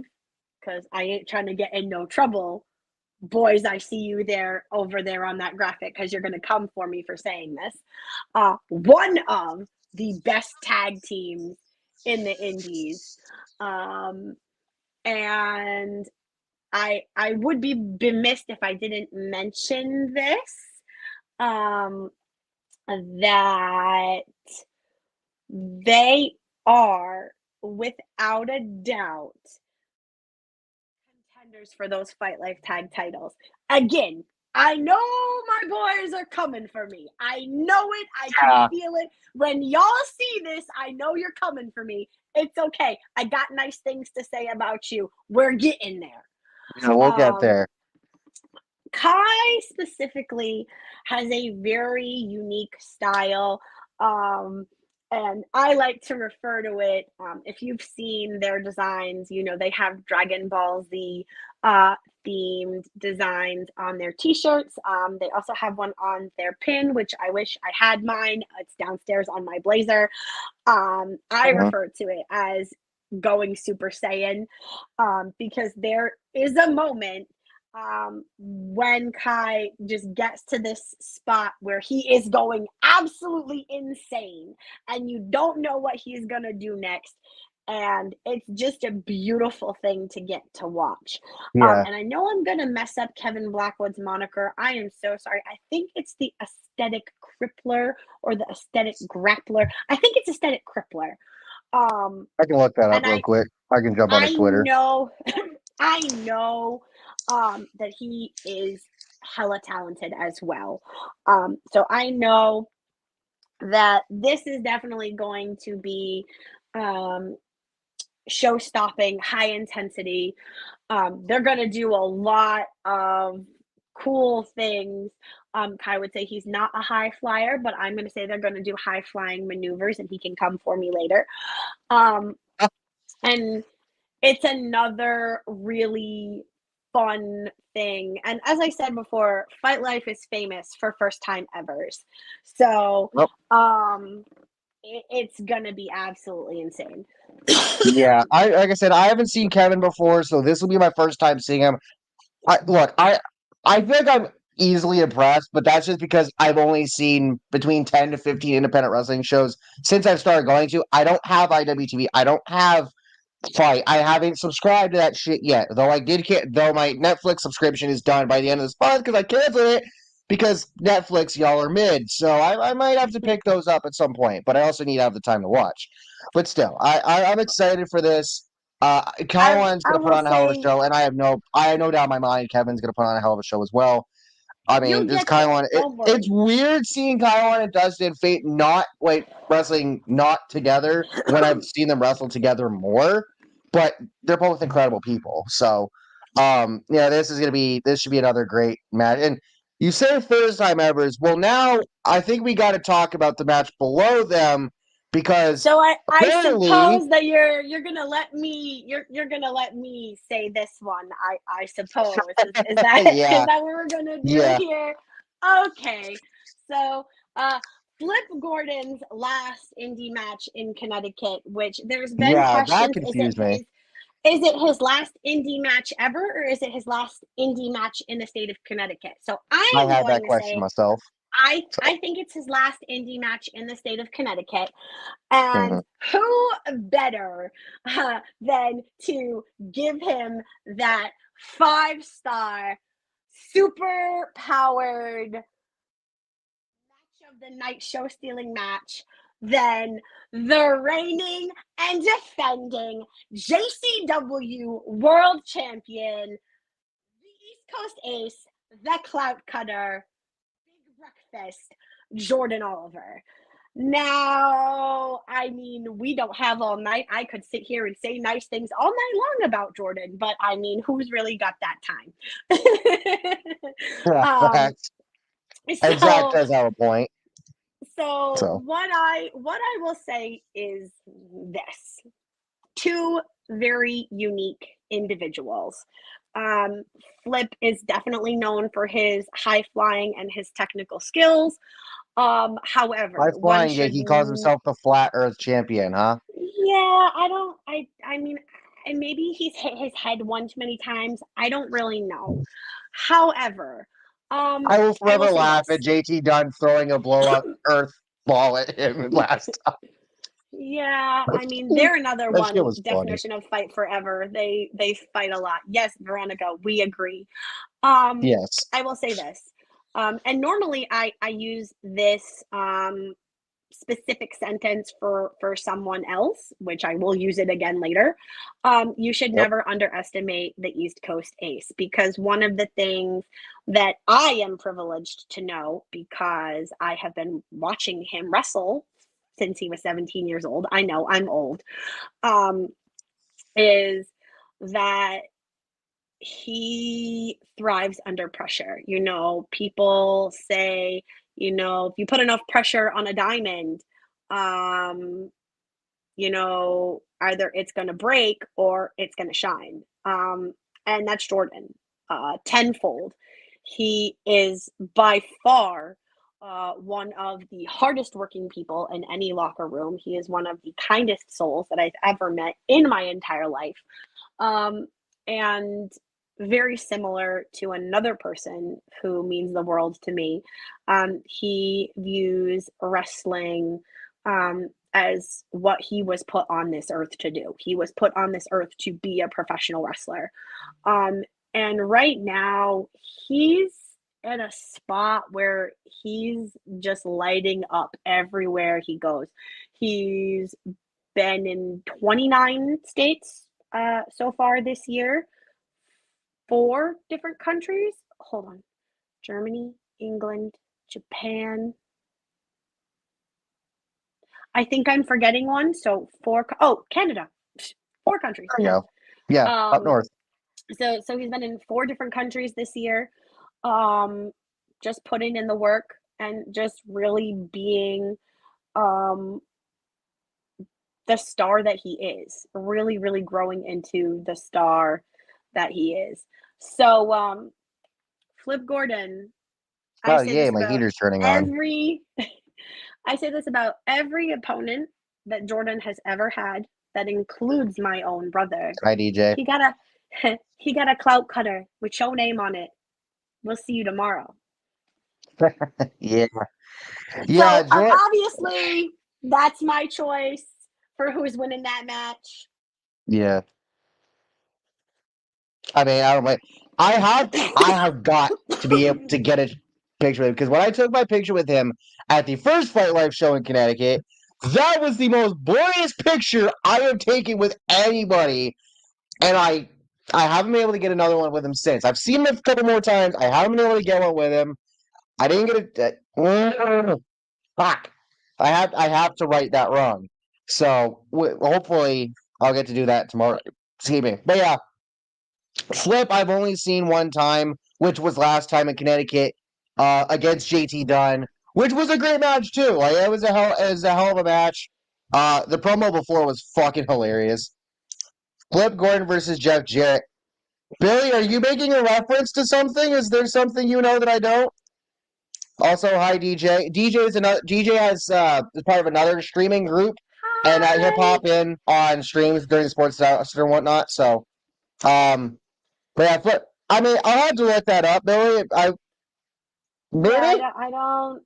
because I ain't trying to get in no trouble. Boys, I see you there over there on that graphic because you're going to come for me for saying this. One of the best tag teams in the indies. And I would be remiss if I didn't mention this. That they are without a doubt contenders for those Fight Life tag titles. Again, I know my boys are coming for me. I know it. I can feel it. When y'all see this, I know you're coming for me. It's okay. I got nice things to say about you. We're getting there. Yeah, we'll get there. Kai specifically has a very unique style. And I like to refer to it, if you've seen their designs, they have Dragon Ball Z themed designs on their t-shirts. They also have one on their pin, which I wish I had mine. It's downstairs on my blazer. I refer to it as going Super Saiyan because there is a moment when Kai just gets to this spot where he is going absolutely insane and you don't know what he's going to do next. And it's just a beautiful thing to get to watch. Yeah. And I know I'm going to mess up Kevin Blackwood's moniker. I am so sorry. I think it's the Aesthetic Crippler or the Aesthetic Grappler. I think it's Aesthetic Crippler. I can look that up real quick. I can jump on his Twitter. I know that he is hella talented as well. So I know that this is definitely going to be show-stopping, high intensity. They're going to do a lot of cool things. Kai would say he's not a high flyer, but I'm going to say they're going to do high flying maneuvers and he can come for me later. And it's another really fun thing. And as I said before, Fight Life is famous for first time evers. So it's gonna be absolutely insane. Yeah, like I said, I haven't seen Kevin before, so this will be my first time seeing him. I think I'm easily impressed, but that's just because I've only seen between 10 to 15 independent wrestling shows since I've started going to. I don't have IWTV. I don't have fight. I haven't subscribed to that shit yet. Though I did though my Netflix subscription is done by the end of this month because I canceled it because Netflix, y'all are mid. So I might have to pick those up at some point. But I also need to have the time to watch. But still, I'm excited for this. Kaiwan's I gonna put will on a hell of a say show, and I have no doubt in my mind Kevin's gonna put on a hell of a show as well. I mean, you'll this get there. Kaiwan, Don't it's worry. weird seeing Kaiwan and Dustin Fate not like wrestling not together when I've seen them wrestle together more, but they're both incredible people. So, yeah, this should be another great match. And you say first time evers. Well, now I think we got to talk about the match below them because So I apparently, suppose that you're gonna let me you're gonna let me say this one. I suppose is that is yeah, that what we're gonna do yeah, here? Okay, so Flip Gordon's last indie match in Connecticut, which there's been yeah, that questions. confused me. Is it his last indie match ever, or is it his last indie match in the state of Connecticut? So I I am had that going to question say myself. I think it's his last indie match in the state of Connecticut. And Mhm. who better than to give him that 5-star, super powered match of the night show stealing match than the reigning and defending JCW World Champion, the East Coast Ace, the Clout Cutter, Big Breakfast, Jordan Oliver. Now, I mean, we don't have all night. I could sit here and say nice things all night long about Jordan, but I mean, who's really got that Yeah, time? facts. And Zach So does have a point. so So what I will say is this. Two very unique individuals. Um, Flip is definitely known for his high flying and his technical skills. high However, one flying, yeah, should, he calls himself the flat Earth champion, huh? yeah, I don't, I mean, and maybe he's hit his head one too many times. I don't really know. However, I will I will forever say laugh at this. JT Dunn throwing a blow up Earth ball at him last time. Yeah, I mean, they're another That shit one was funny. definition of fight forever. They fight a lot. Yes, Veronica, we agree. Yes. I will say this. And normally I use this specific sentence for someone else, which I will use it again later. You should Yep. never underestimate the East Coast Ace, because one of the things that I am privileged to know, because I have been watching him wrestle since he was 17 years old. I know I'm old. Um, is that he thrives under pressure. You know, people say, you know, if you put enough pressure on a diamond, um, you know, either it's going to break or it's going to shine. And that's Jordan, tenfold. He is by far one of the hardest working people in any locker room. He is one of the kindest souls that I've ever met in my entire life. And very similar to another person who means the world to me. He views wrestling as what he was put on this earth to do. He was put on this earth to be a professional wrestler. Um, and right now, he's in a spot where he's just lighting up everywhere he goes. He's been in 29 states so far this year, 4 different countries. Hold on. Germany, England, Japan. I think I'm forgetting one. So oh, Canada. 4 countries. There you Yeah. go. Yeah, up Um, north. so he's been in 4 different countries this year. Um, just putting in the work and just really being um the star that he is. Really, really growing into the star that he is. So Flip Gordon, I Oh say yeah, this my about heater's turning on. every I say this about every opponent that Jordan has ever had. That includes my own brother. Hi DJ. He got a he got a clout cutter with your name on it. We'll see you tomorrow. Yeah. Yeah, So Jordan. obviously that's my choice for who's winning that match. Yeah. I mean, I don't like. I have got to be able to get a picture with him because when I took my picture with him at the first Fight Life show in Connecticut, that was the most glorious picture I have taken with anybody, and I haven't been able to get another one with him since. I've seen him a couple more times. I haven't been able to get one with him. I didn't get a fuck. I have to right that wrong. So hopefully I'll get to do that tomorrow. Excuse me. But yeah, Flip, I've only seen one time, which was last time in Connecticut against JT Dunn, which was a great match too. Like it was a hell of a match. The promo before was fucking hilarious. Flip Gordon versus Jeff Jarrett. Billy, are you making a reference to something? Is there something you know that I don't? Also, hi DJ. DJ is part of another streaming group, and he'll Hi. pop in on streams during sports and whatnot. So, um, but yeah, I mean, I'll have to look that up, Billy. Maybe Yeah, I don't.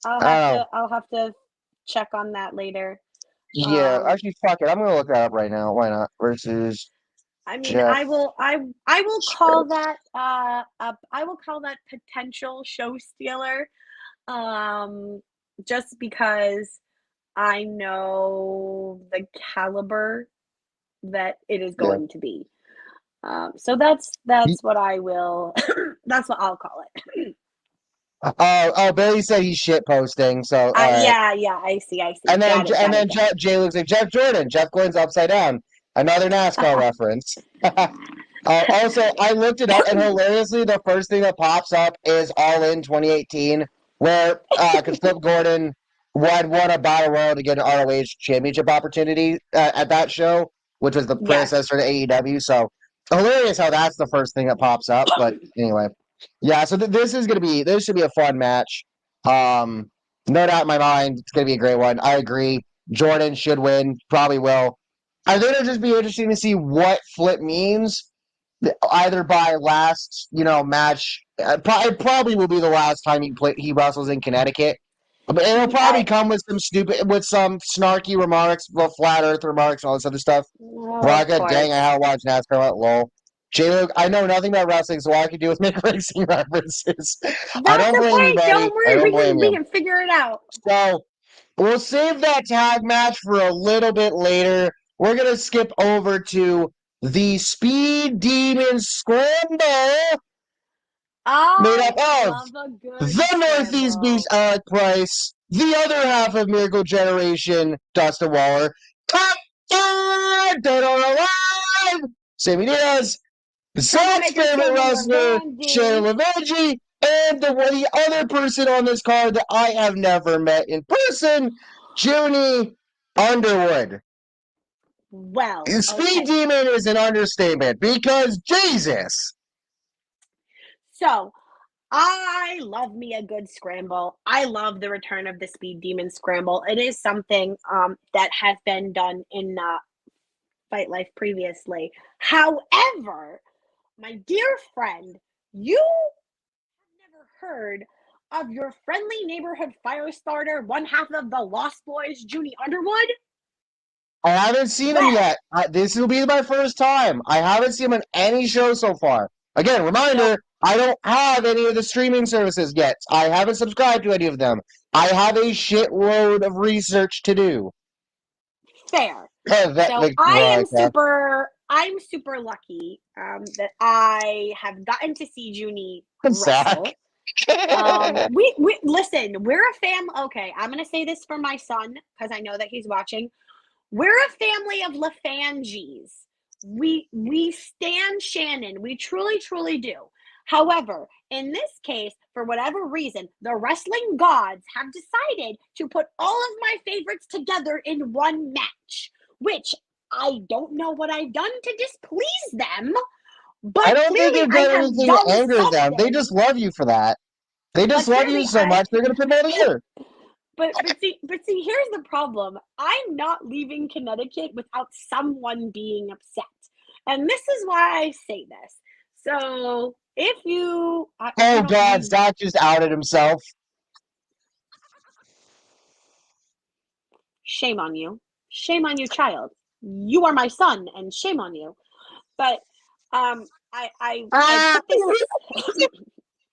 I don't know. I'll have to check on that later. Yeah, actually, fuck it. I'm gonna look that up right now. Why not? Versus I mean, Jeff. I will call that I will call that potential show stealer, just because I know the caliber that it is Yeah. going to be. So that's what I will. That's what I'll call it. Oh, Billy said he's shit posting. So, all right. Yeah, I see. And then Got it. Jay looks like Jeff Jordan. Jeff Gordon's upside down. Another NASCAR reference. Also, I looked it up, and hilariously, the first thing that pops up is All In 2018, where because Flip Gordon won a battle royal to get an ROH championship opportunity at that show, which was the Yes. predecessor to AEW. So hilarious how that's the first thing that pops up. But anyway, yeah. So this should be a fun match. No doubt in my mind, it's gonna be a great one. I agree. Jordan should win, probably will. I think it'll just be interesting to see what Flip means either by last, match. It probably will be the last time he wrestles in Connecticut. But it'll probably come with some snarky remarks, well, flat Earth remarks, and all this other stuff. Of Braga, dang, I course. haven't watched NASCAR. Lol. J Luke, I know nothing about wrestling, so all I can do is make racing references. I That's don't blame you, okay. buddy. Don't I worry. don't blame We you. can figure it out. So we'll save that tag match for a little bit later. We're gonna skip over to the Speed Demon Scramble, made up I of love a good the Northeast Beast scramble. Alec Price, the other half of Miracle Generation Dustin Waller, Dead or Alive, Sammy Diaz, the Sonic's Troublemaker favorite Tony wrestler, Shayla Lavangi. Laveji, and the other person on this card that I have never met in person, Junie Underwood. Well, Speed okay. Demon is an understatement because Jesus. So I love me a good scramble. I love the return of the Speed Demon Scramble. It is something that has been done in Fight Life previously. However, my dear friend, you have never heard of your friendly neighborhood fire starter, one half of the Lost Boys, Junie Underwood? I haven't seen him Well, yet. This will be my first time. I haven't seen him on any show so far. Again, so reminder, I don't have any of the streaming services yet. I haven't subscribed to any of them. I have a shitload of research to do. fair. That, So like, Veronica. I'm super lucky that I have gotten to see Junie Zach. wrestle. We listen. We're a Okay, I'm gonna say this for my son because I know that he's watching. We're a family of LaFanges. We stand Shannon. We truly do. However, in this case, for whatever reason, the wrestling gods have decided to put all of my favorites together in one match, which I don't know what I've done to displease them, I but don't think clearly you've I done have anything to done anger them. They something. just love you for that. They just But love you clearly so much, they're going to put it together. but see, here's the problem. I'm not leaving Connecticut without someone being upset. And this is why I say this. So if you Oh, don't God, mean Zach just outed himself. shame on you. Shame on you, child. you are my son, and shame on you. But I put this.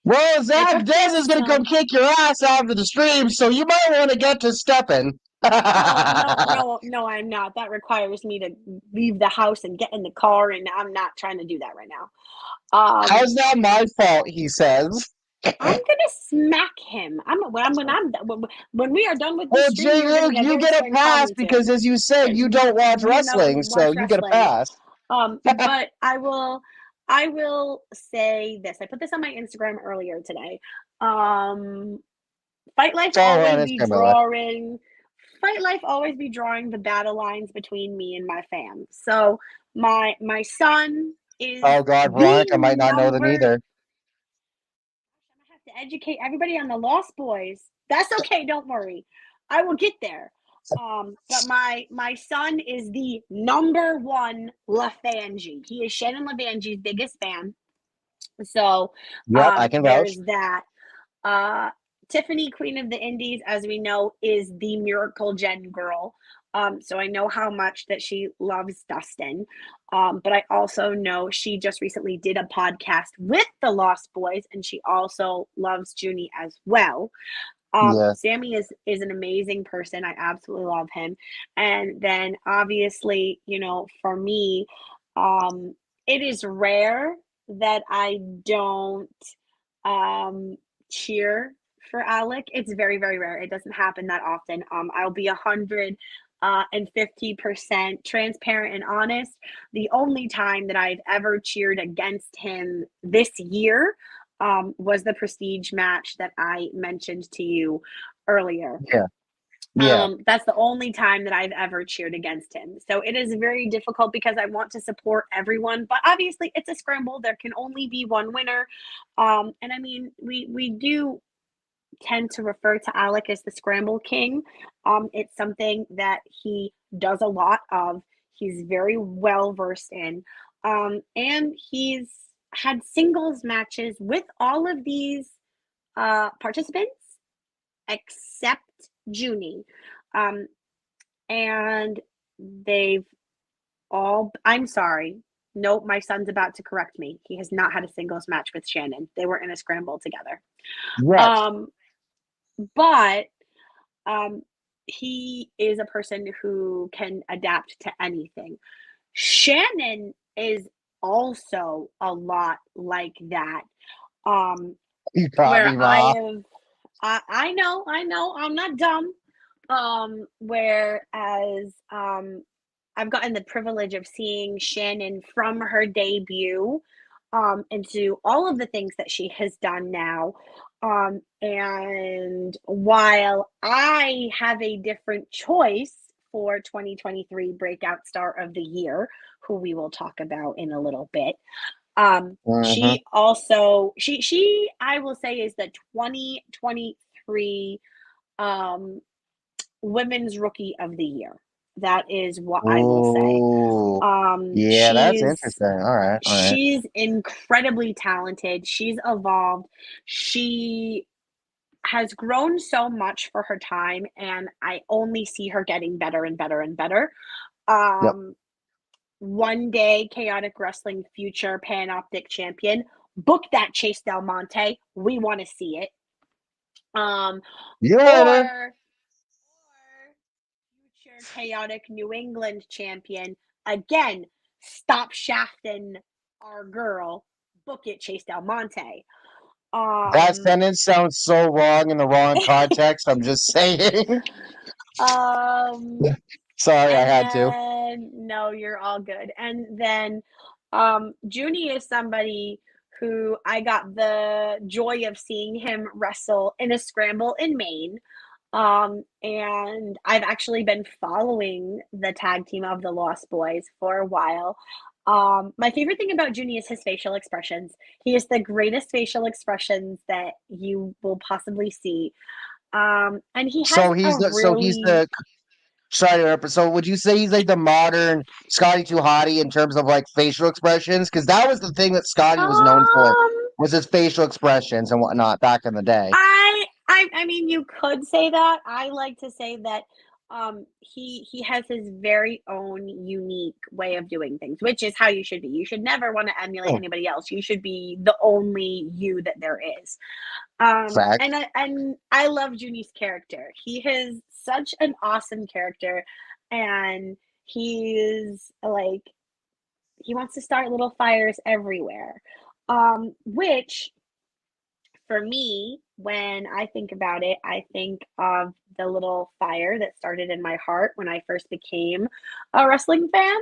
Well, Zach put Des this. is going to come kick your ass after the stream, so you might want to get to stepping. Oh no! I'm not. That requires me to leave the house and get in the car, and I'm not trying to do that right now. How's that my fault? He says. I'm gonna smack him. When we are done with this Well, stream, you're Jay, getting a you very get a stern pass commentary. because, as you said, you don't watch You wrestling, don't so watch you get a wrestling. pass. But I will say this. I put this on my Instagram earlier today. Fight Life always be drawing. Fight Life always be drawing the battle lines between me and my fam. So my son is Oh God, the Veronica might not know them number. either. I'm gonna have to educate everybody on the Lost Boys. That's okay. Don't worry. I will get there. But my son is the number one LaFangie. He is Shannon LaFangie's biggest fan. So Yep, I can vouch. there's that. Tiffany, Queen of the Indies, as we know, is the Miracle Gen girl. So I know how much that she loves Dustin. But I also know she just recently did a podcast with the Lost Boys, and she also loves Junie as well. Yeah. Sammy is an amazing person. I absolutely love him. And then obviously, for me, it is rare that I don't cheer for Alec. It's very, very rare. It doesn't happen that often. I'll be 150% transparent and honest. The only time that I've ever cheered against him this year was the prestige match that I mentioned to you earlier. Yeah. Yeah. That's the only time that I've ever cheered against him. So it is very difficult because I want to support everyone, but obviously it's a scramble. There can only be one winner. And I mean, we do tend to refer to Alec as the Scramble King. It's something that he does a lot of. He's very well versed in. And he's had singles matches with all of these participants except Junie. And they've all, I'm sorry. Nope, my son's about to correct me. He has not had a singles match with Shannon. They were in a scramble together. Yes. But he is a person who can adapt to anything. Shannon is also a lot like that. You caught Where me, Ma. I know, I'm not dumb. Whereas I've gotten the privilege of seeing Shannon from her debut into all of the things that she has done now. And while I have a different choice for 2023 Breakout Star of the Year, who we will talk about in a little bit, she also she I will say is the 2023 Women's Rookie of the Year. That is what I will say. Yeah, that's interesting. All right. She's incredibly talented. She's evolved. She has grown so much for her time, and I only see her getting better and better and better. Yep. One day, Chaotic Wrestling future Panoptic champion. Book that, Chase Del Monte. We want to see it. Yeah. Or future Chaotic New England champion. Again, stop shafting our girl. Book it, Chase Del Monte. That sentence sounds so wrong in the wrong context. I'm just saying. Sorry, I had to. No, you're all good. And then Junie is somebody who I got the joy of seeing him wrestle in a scramble in Maine. And I've actually been following the tag team of the Lost Boys for a while. My favorite thing about Junie is his facial expressions. He has the greatest facial expressions that you will possibly see. And he has sorry to interrupt. So would you say he's like the modern Scotty Too Hottie in terms of like facial expressions? Because that was the thing that Scotty was known for, was his facial expressions and whatnot back in the day. I mean, you could say that. I like to say that He has his very own unique way of doing things, which is how you should be. You should never want to emulate Oh, anybody else. You should be the only you that there is. fact. And I love Junie's character. He is such an awesome character, and he's like he wants to start little fires everywhere. Which for me, when I think about it, I think of the little fire that started in my heart when I first became a wrestling fan.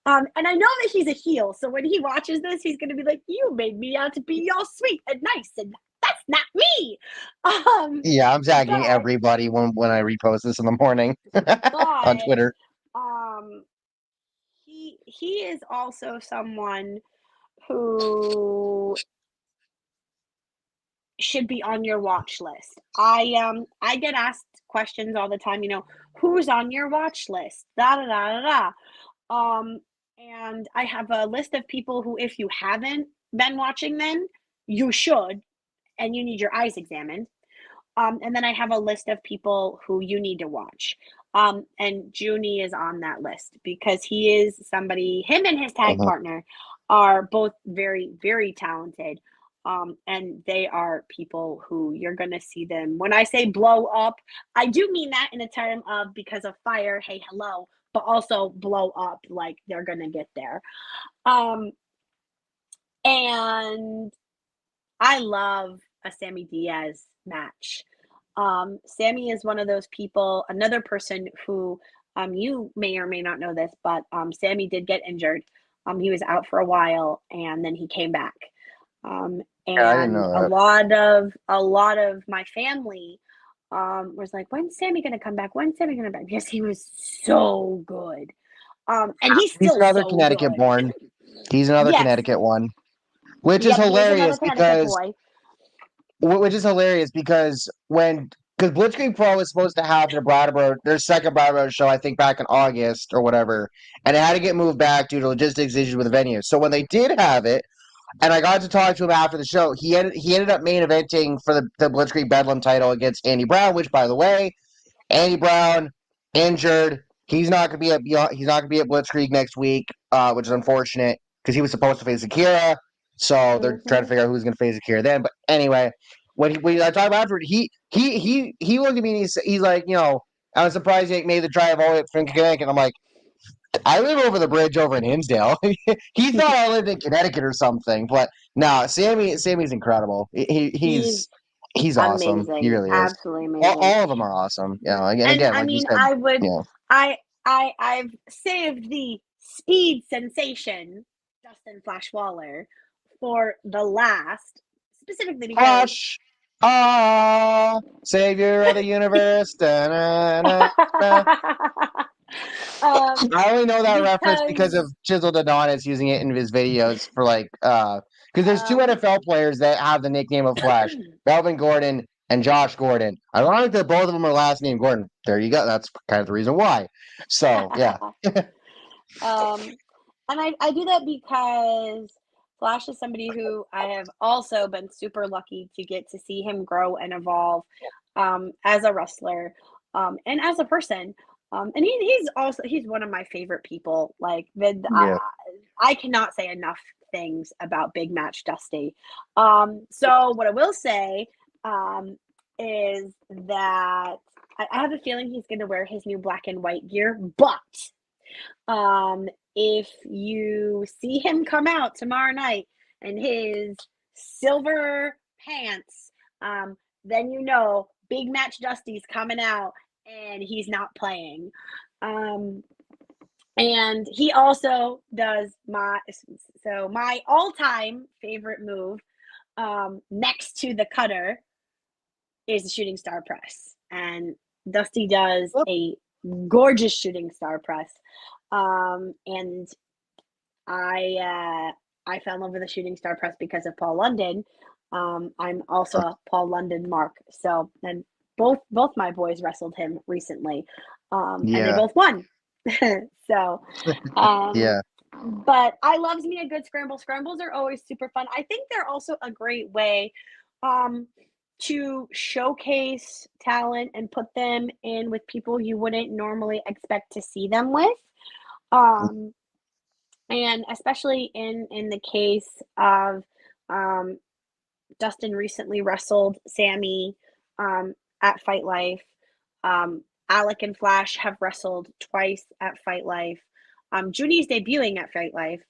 And I know that he's a heel, so when he watches this, he's going to be like, "You made me out to be all sweet and nice, and that's not me." Um, Yeah, I'm tagging but everybody when I repost this in the morning on but Twitter. um, he is also someone who should be on your watch list. I get asked questions all the time, who's on your watch list? Da da da da da. And I have a list of people who, if you haven't been watching them, you should, and you need your eyes examined. And then I have a list of people who you need to watch. And Junie is on that list because he is somebody, him and his tag Mhm. partner are both very, very talented. And they are people who you're going to see them. When I say blow up, I do mean that in a term of because of fire, hey, hello, but also blow up, like they're going to get there. Um, and I love a Sammy Diaz match. Sammy is one of those people, another person who you may or may not know this, but Sammy did get injured. He was out for a while and then he came back. Yeah, I didn't And know a that. lot of my family was like, "When's Sammy gonna come back? When's Sammy gonna come back?" Because he was so good. And he's He's still another so Connecticut good. born. He's another Yes. Connecticut one, which is Yep, he is another hilarious Connecticut boy. because Blitzkrieg Pro was supposed to have their second Brattleboro show, I think back in August or whatever, and it had to get moved back due to logistics issues with the venue. So when they did have it, and I got to talk to him after the show, he ended up main eventing for the Blitzkrieg Bedlam title against Andy Brown, which by the way, Andy Brown injured. He's not gonna be at Blitzkrieg next week, which is unfortunate because he was supposed to face Akira. So they're trying to Hmm. figure out who's gonna face Akira then. But anyway, when I talked about afterward, he looked at me and he's like, I was surprised he made the drive all the way up from Connecticut. And I'm like, I live over the bridge over in Hinsdale. He thought I lived in Connecticut or something. But no, Sammy's incredible. He's He's awesome. He amazing, really is. absolutely All, amazing. all of them are awesome. And And again, I like you mean, said, I would, you know, I've saved the speed sensation, Dustin Flash Waller, for the last, specifically because Flash, savior of the universe. Da-na-na-na. um, I only know that reference because because of Chisel Adonis using it in his videos for because there's two um, NFL players that have the nickname of Flash, Melvin Gordon and Josh Gordon. Ironic that both of them are last name Gordon. There you go. That's kind of the reason why. So yeah, Um, and I do that because Flash is somebody who I have also been super lucky to get to see him grow and evolve as a wrestler and as a person. And he's one of my favorite people. Like yeah. I cannot say enough things about Big Match Dusty. So what I will say um, is that I have a feeling he's going to wear his new black and white gear, but if you see him come out tomorrow night in his silver pants, then you know Big Match Dusty's coming out and he's not playing. Um, and he also does my all-time favorite move next to the cutter is the shooting star press. And Dusty does a gorgeous shooting star press. And I fell in love with the shooting star press because of Paul London. I'm also a Paul London mark. So and both my boys wrestled him recently. And they Yeah, both won. So um yeah. but I loves me a good scramble. Scrambles are always super fun. I think they're also a great way um to showcase talent and put them in with people you wouldn't normally expect to see them with. Um, and especially in the case of um, Dustin recently wrestled Sammy at Fight Life. Alec and Flash have wrestled twice at Fight Life. Junie's debuting at Fight Life.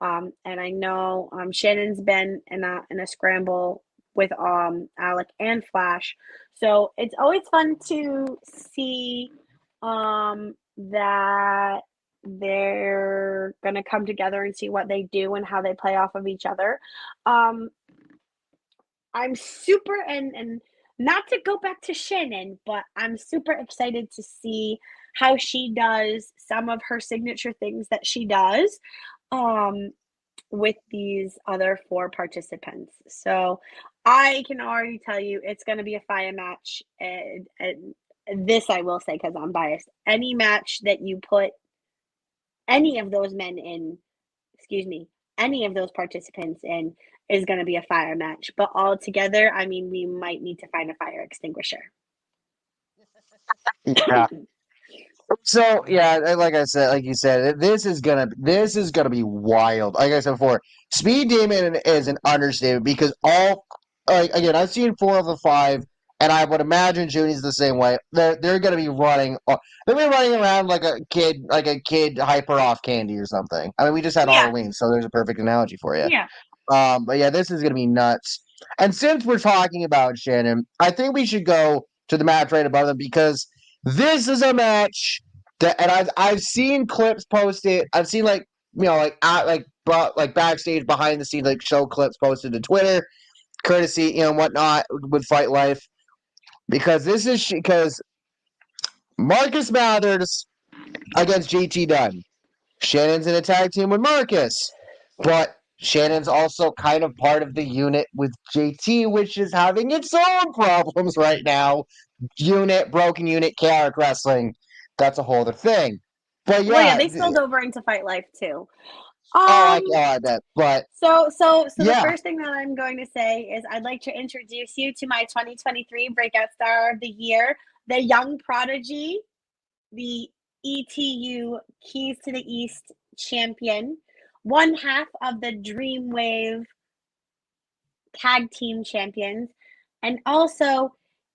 And I know Shannon's been in a scramble with Alec and Flash. So it's always fun to see that they're going to come together and see what they do and how they play off of each other. I'm super and not to go back to Shannon, but I'm super excited to see how she does some of her signature things that she does with these other 4 participants. So I can already tell you it's going to be a fire match. And this I will say because I'm biased. Any match that you put any of those men in, any of those participants in is going to be a fire match. But all together, I mean, we might need to find a fire extinguisher. Yeah. So yeah, like I said, like you said, this is gonna be wild. Like I said before, Speed Demon is an understatement because all like again, I've seen 4 of the 5, and I would imagine Junie's the same way. They're gonna be running. They're gonna be running around like a kid hyper off candy or something. I mean, we just had Yeah. Halloween, so there's a perfect analogy for you. Yeah. But yeah, this is gonna be nuts. And since we're talking about Shannon, I think we should go to the match right above them because this is a match that, and I've seen clips posted. I've seen like backstage behind the scenes like show clips posted to Twitter, courtesy whatnot with Fight Life, because because Marcus Mathers against JT Dunn. Shannon's in a tag team with Marcus, but Shannon's also kind of part of the unit with JT, which is having its own problems right now. Broken unit, chaotic wrestling. That's a whole other thing. But yeah, Well, yeah, they spilled over into Fight Life too. I bet. But so the yeah, first thing that I'm going to say is I'd like to introduce you to my 2023 Breakout Star of the Year, the young prodigy, the ETU Keys to the East champion, one half of the Dreamwave tag team champions, and also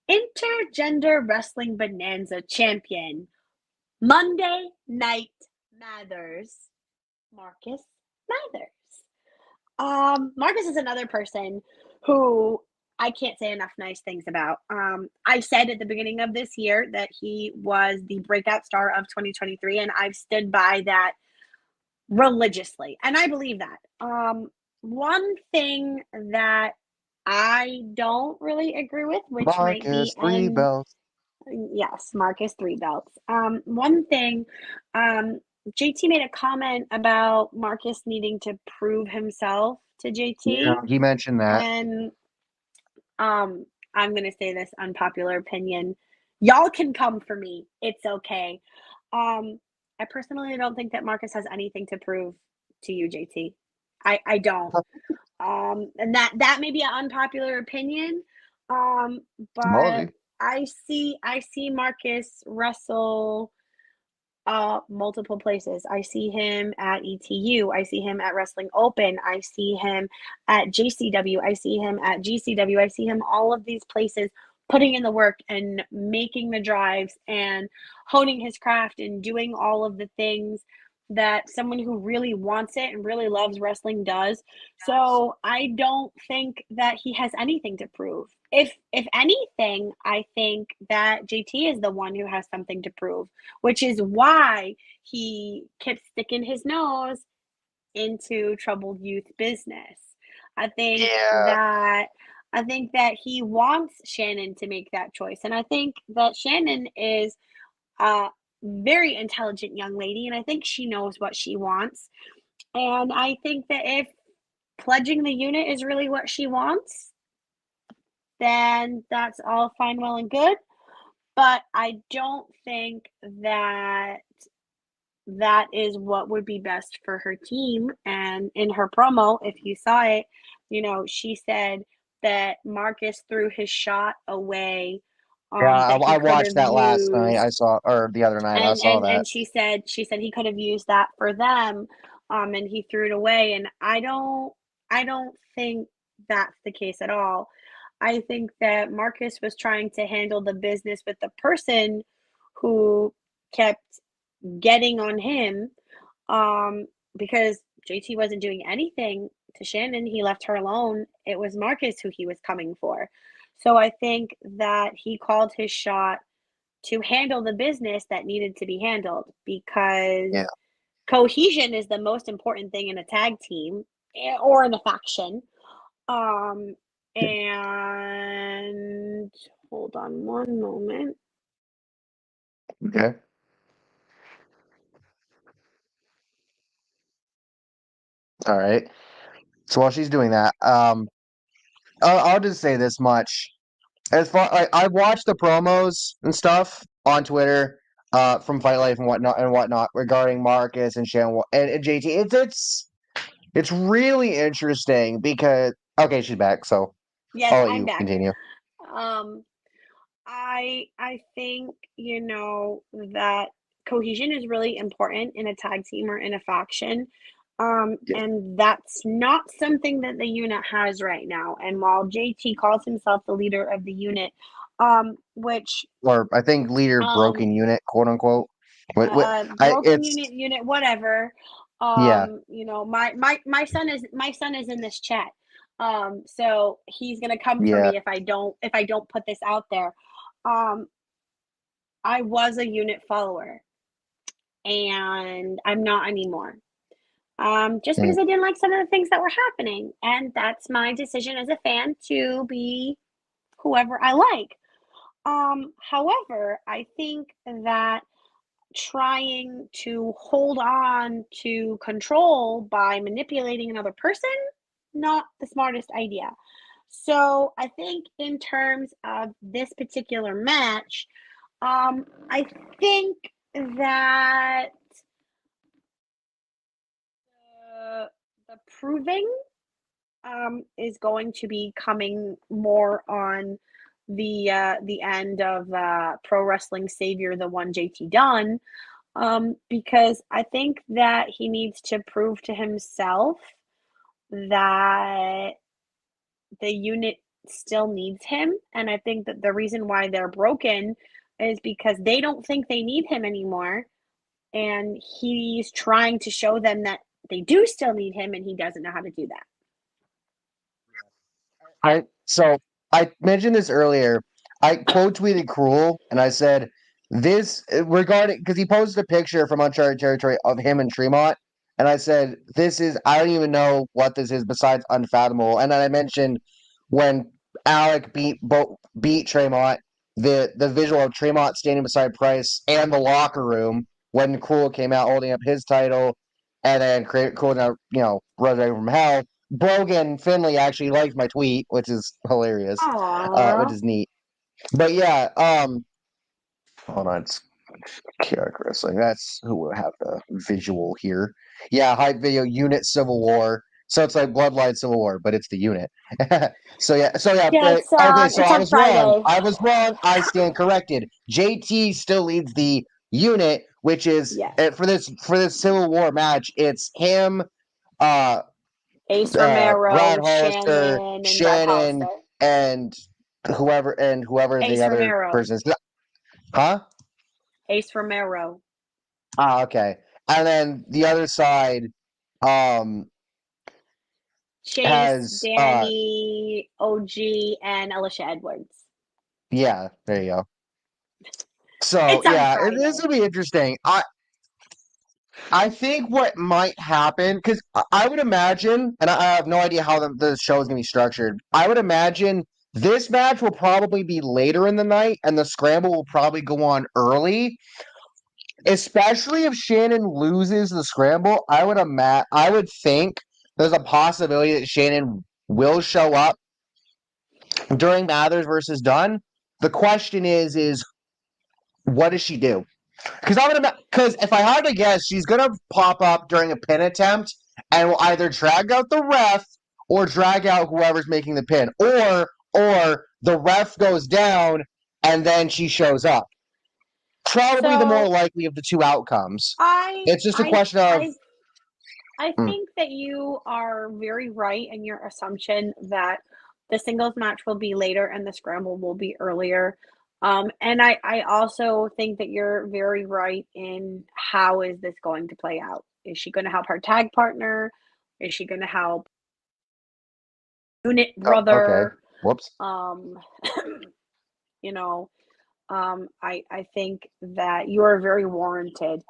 intergender wrestling bonanza champion, Monday Night Mathers, Marcus Mathers. Marcus is another person who I can't say enough nice things about. I said at the beginning of this year that he was the breakout star of 2023, and I've stood by that religiously, and I believe that. One thing that I don't really agree with, which might be Marcus 3 belts. yes, Marcus 3 belts. One thing, JT made a comment about Marcus needing to prove himself to Yeah, JT, he mentioned that. and I'm gonna say this unpopular opinion. Y'all can come for me. It's okay. I personally don't think that Marcus has anything to prove to you, JT. I don't. And that may be an unpopular opinion. But Maybe. I see Marcus wrestle multiple places. I see him at ETU. I see him at Wrestling Open. I see him at JCW. I see him at GCW. I see him all of these places putting in the work and making the drives and honing his craft and doing all of the things that someone who really wants it and really loves wrestling does. So I don't think that he has anything to prove. If anything, I think that JT is the one who has something to prove, which is why he kept sticking his nose into troubled youth business. I think Yeah. that I think that he wants Shannon to make that choice, and I think that Shannon is a very intelligent young lady, and I think she knows what she wants. And I think that if pledging the unit is really what she wants, then that's all fine, well, and good. But I don't think that that is what would be best for her team. And in her promo, if you saw it, she said that Marcus threw his shot away, Yeah, that he I could watched have that last night. I used, saw, or the other night, I saw that. and she said he could have used that for them, and he threw it away. And I don't think that's the case at all. I think that Marcus was trying to handle the business with the person who kept getting on him, um, because JT wasn't doing anything to Shannon. He left her alone. It was Marcus who he was coming for. So I think that he called his shot to handle the business that needed to be handled, because Yeah. cohesion is the most important thing in a tag team, or in a faction. Um, and hold on one moment. Okay. All right. So while she's doing that, I'll just say this much. As far like I watched the promos and stuff on Twitter, from Fight Life and whatnot regarding Marcus and Shannon and JT. It's really interesting because okay, she's back, so Yes, I'll let I'm you back. continue. Um, I think, that cohesion is really important in a tag team or in a faction. Yeah. And that's not something that the unit has right now. And while JT calls himself the leader of the unit, which Or I think leader um broken unit, quote unquote. What I broken it's unit, whatever. yeah, My son is in this chat. So he's gonna come for yeah. me if I don't put this out there. Um, I was a unit follower, and I'm not anymore. Just Mm. because I didn't like some of the things that were happening, and that's my decision as a fan to be whoever I like. However, I think that trying to hold on to control by manipulating another person, not the smartest idea. So I think in terms of this particular match, I think that the, the proving, is going to be coming more on the end of Pro Wrestling Savior, the one JT Dunn, because I think that he needs to prove to himself that the unit still needs him. And I think that the reason why they're broken is because they don't think they need him anymore. And he's trying to show them that they do still need him, and he doesn't know how to do that. I mentioned this earlier. I quote tweeted Cruel and I said this regarding because he posted a picture from Uncharted Territory of him and Tremont, and I said this is I don't even know what this is besides unfathomable. And then I mentioned when Alec beat Tremont, the visual of Tremont standing beside Price and the locker room when Cruel came out holding up his title, and then Cruel now resurrected from hell. Brogan Finley actually liked my tweet, which is hilarious, which Aww. is neat. But yeah, hold on, it's Chaotic Wrestling. That's who will have the visual here. Yeah, hype video unit Civil War. So it's like Bloodline Civil War, but it's the unit. So yeah. Yeah, Okay, so it's I on was wrong. Friday. I was wrong. I stand corrected. JT still leads the unit, which is Yes. for this Civil War match. It's him, uh, Ace Brad Romero, Hollister, Shannon, and Brad Shannon, Hollister. and whoever the Ace other Romero. person is. Huh? Ace Romero. Ah, okay. And then the other side um Chase, has Danny, OG, and Alicia Edwards. yeah, there you go. So It's on yeah, this Friday. will be interesting. I think what might happen because I would imagine, and I have no idea how the show is going to be structured. I would imagine this match will probably be later in the night, and the scramble will probably go on early. Especially if Shannon loses the scramble, I would think there's a possibility that Shannon will show up during Mathers versus Dunn. The question is what does she do? Because if I had to guess, she's gonna pop up during a pin attempt and will either drag out the ref or drag out whoever's making the pin, or the ref goes down and then she shows up. Probably the more So likely of the two outcomes. I It's just a I question of. I think that you are very right in your assumption that the singles match will be later and the scramble will be earlier. And I also think that you're very right in how is this going to play out? Is she going to help her tag partner? Is she going to help unit Oh, okay. brother? Whoops. Um, you know, I think that you are very warranted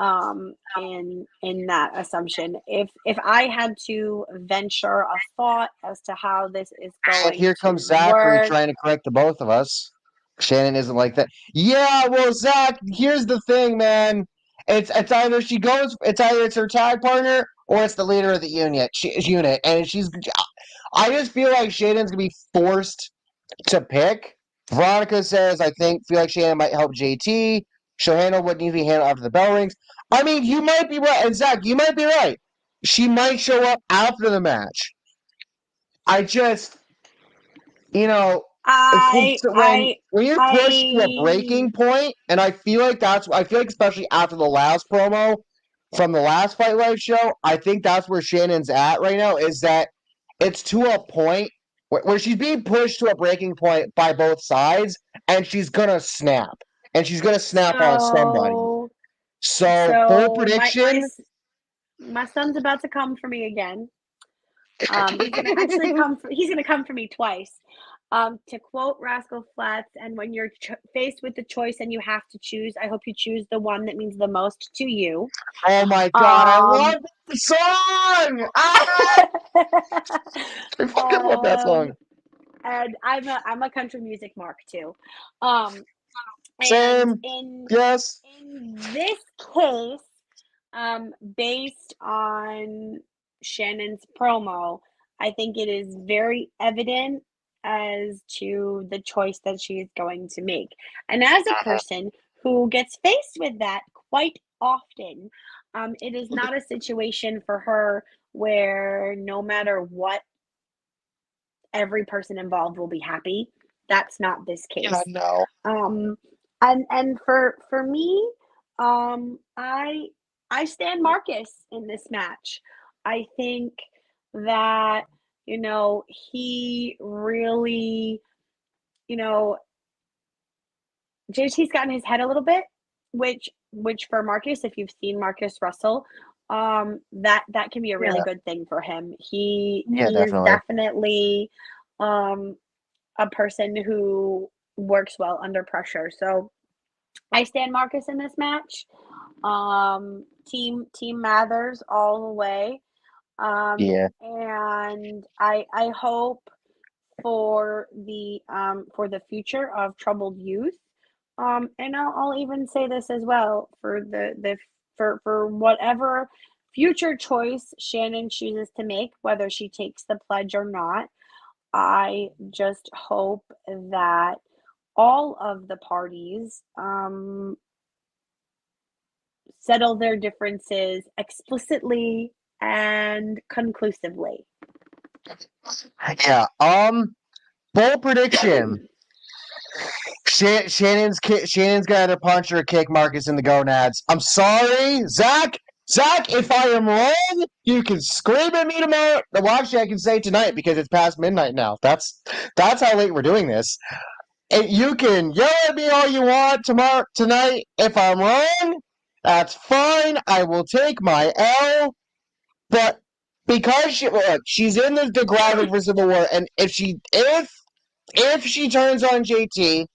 in that assumption. If I had to venture a thought as to how this is And going here to comes Zachary work, trying to correct the both of us. Shannon isn't like that. Yeah, well, Zach, here's the thing, man. It's either she goes, it's either it's her tag partner or it's the leader of the unit, and she's. I just feel like Shannon's gonna be forced to pick. Veronica says, I feel like Shannon might help JT. She'll handle what needs to be handled after the bell rings. I mean, you might be right, and Zach, you might be right. She might show up after the match. I just, you know, I I when you're pushed to a I breaking point, and I feel like especially after the last promo from the last Fight Life show, I think that's where Shannon's at right now. Is that it's to a point where she's being pushed to a breaking point by both sides, and she's gonna snap, and she's gonna snap on somebody. so So, bold so prediction. my son's about to come for me again. He's gonna actually he's gonna come for me twice. To quote Rascal Flatts, and when you're faced with the choice and you have to choose, I hope you choose the one that means the most to you. Oh my god, I Um, love the song! Ah! I fucking love that um, song. and I'm a country music mark too. Um, and Same. Yes. in this case, based on Shannon's promo, I think it is very evident as to the choice that she is going to make. And as a person who gets faced with that quite often, it is not a situation for her where no matter what, every person involved will be happy. That's not this Yeah, case. no. And for me, I stand Marcus in this match. I think that he really, you know, JT's gotten his head a little bit, which for Marcus, if you've seen Marcus Russell, that can be a really Yeah. good thing for him. He Yeah, he is definitely. definitely um a person who works well under pressure. So I stand Marcus in this match. Team Mathers all the way. Yeah. And I hope for the future of troubled youth. And I'll even say this as well for for whatever future choice Shannon chooses to make, whether she takes the pledge or not. I just hope that all of the parties settle their differences explicitly and conclusively. Yeah. Bold prediction. Shannon's gonna either punch or kick Marcus in the gonads. I'm sorry, Zach. Zach, if I am wrong, you can scream at me tomorrow. Well, actually, I can say tonight because it's past midnight now. That's how late we're doing this. And you can yell at me all you want tonight. If I'm wrong, that's fine. I will take my L. But because she's in the graphic for Civil War, and if she turns on JT,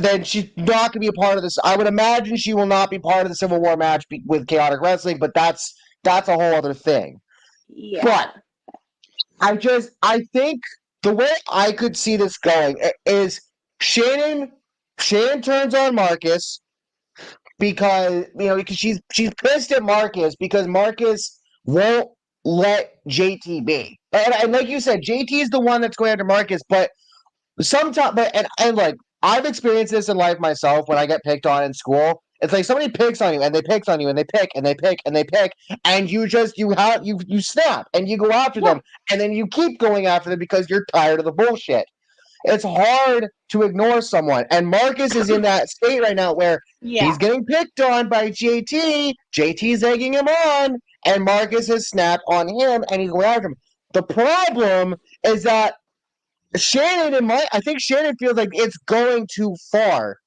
then she's not going to be a part of this. I would imagine she will not be part of the Civil War match with Chaotic Wrestling, but that's a whole other thing. Yeah. But I think the way I could see this going is Shannon. Shannon turns on Marcus because she's pissed at Marcus because Marcus won't let JT be. And like you said, JT is the one that's going after Marcus, but sometimes, and like I've experienced this in life myself when I get picked on in school. It's like somebody picks on you and they pick on you and they pick and they pick and they pick, and you snap and you go after them, and then you keep going after them because you're tired of the bullshit. It's hard to ignore someone. And Marcus is in that state right now where he's getting picked on by JT. JT's egging him on, and Marcus has snapped on him, and he's going after him. The problem is that I think Shannon feels like it's going too far.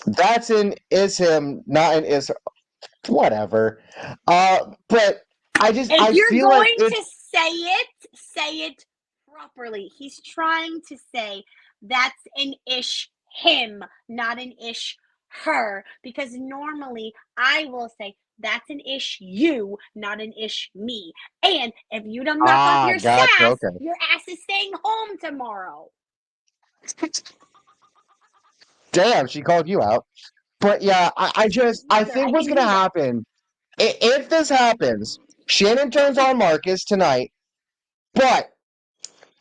That's an is him, not an is her. Whatever. But if you're going to say it properly. He's trying to say that's an ish him, not an ish her. Because normally I will say that's an ish you, not an ish me. And if you don't knock off your sass, your ass is staying home tomorrow. Damn, she called you out. But yeah, I think what's going to happen, if this happens, Shannon turns on Marcus tonight. But,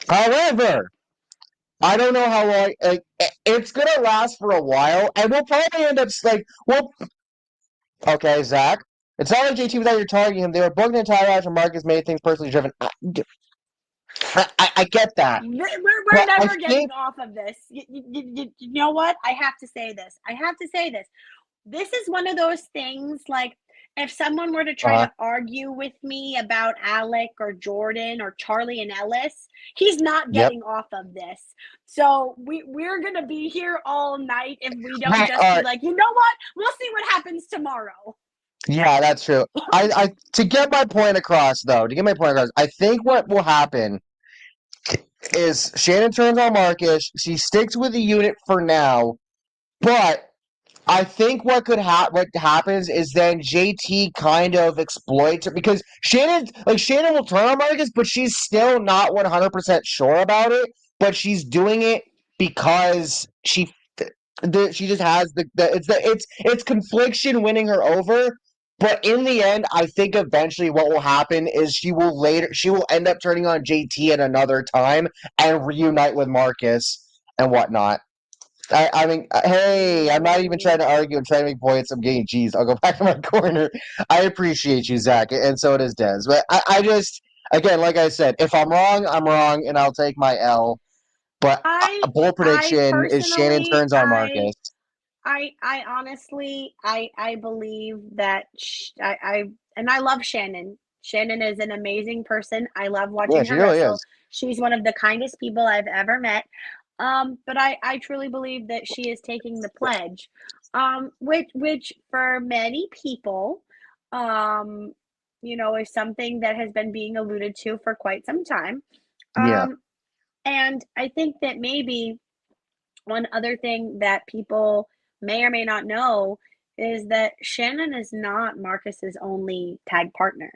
however, I don't know how long. It's going to last for a while, and we'll probably end up okay, Zach. It's not like JT was out here targeting him. They were booked an entire match, and Marcus made things personally driven. I get that. We're never getting off of this. You know what? I have to say this. This is one of those things, like, if someone were to try to argue with me about Alec or Jordan or Charlie and Ellis, he's not getting off of this. So we're going to be here all night if we don't just be like, you know what? We'll see what happens tomorrow. Yeah, that's true. To get my point across, I think what will happen is Shannon turns on Marcus. She sticks with the unit for now, but I think what happens is then JT kind of exploits her, because Shannon will turn on Marcus, but she's still not 100% sure about it. But she's doing it because she just has it's confliction winning her over. But in the end, I think eventually what will happen is she will end up turning on JT at another time and reunite with Marcus and whatnot. I mean, hey, I'm not even trying to argue. I'm trying to make points. I'm getting cheese. I'll go back to my corner. I appreciate you, Zach, and so does Des. But I just, again, like I said, if I'm wrong, I'm wrong, and I'll take my L. But a bold prediction is Shannon turns on Marcus. I honestly, I believe that and I love Shannon. Shannon is an amazing person. I love watching her wrestle. She's one of the kindest people I've ever met. But I truly believe that she is taking the pledge, which for many people, is something that has been being alluded to for quite some time. And I think that maybe one other thing that people may or may not know is that Shannon is not Marcus's only tag partner.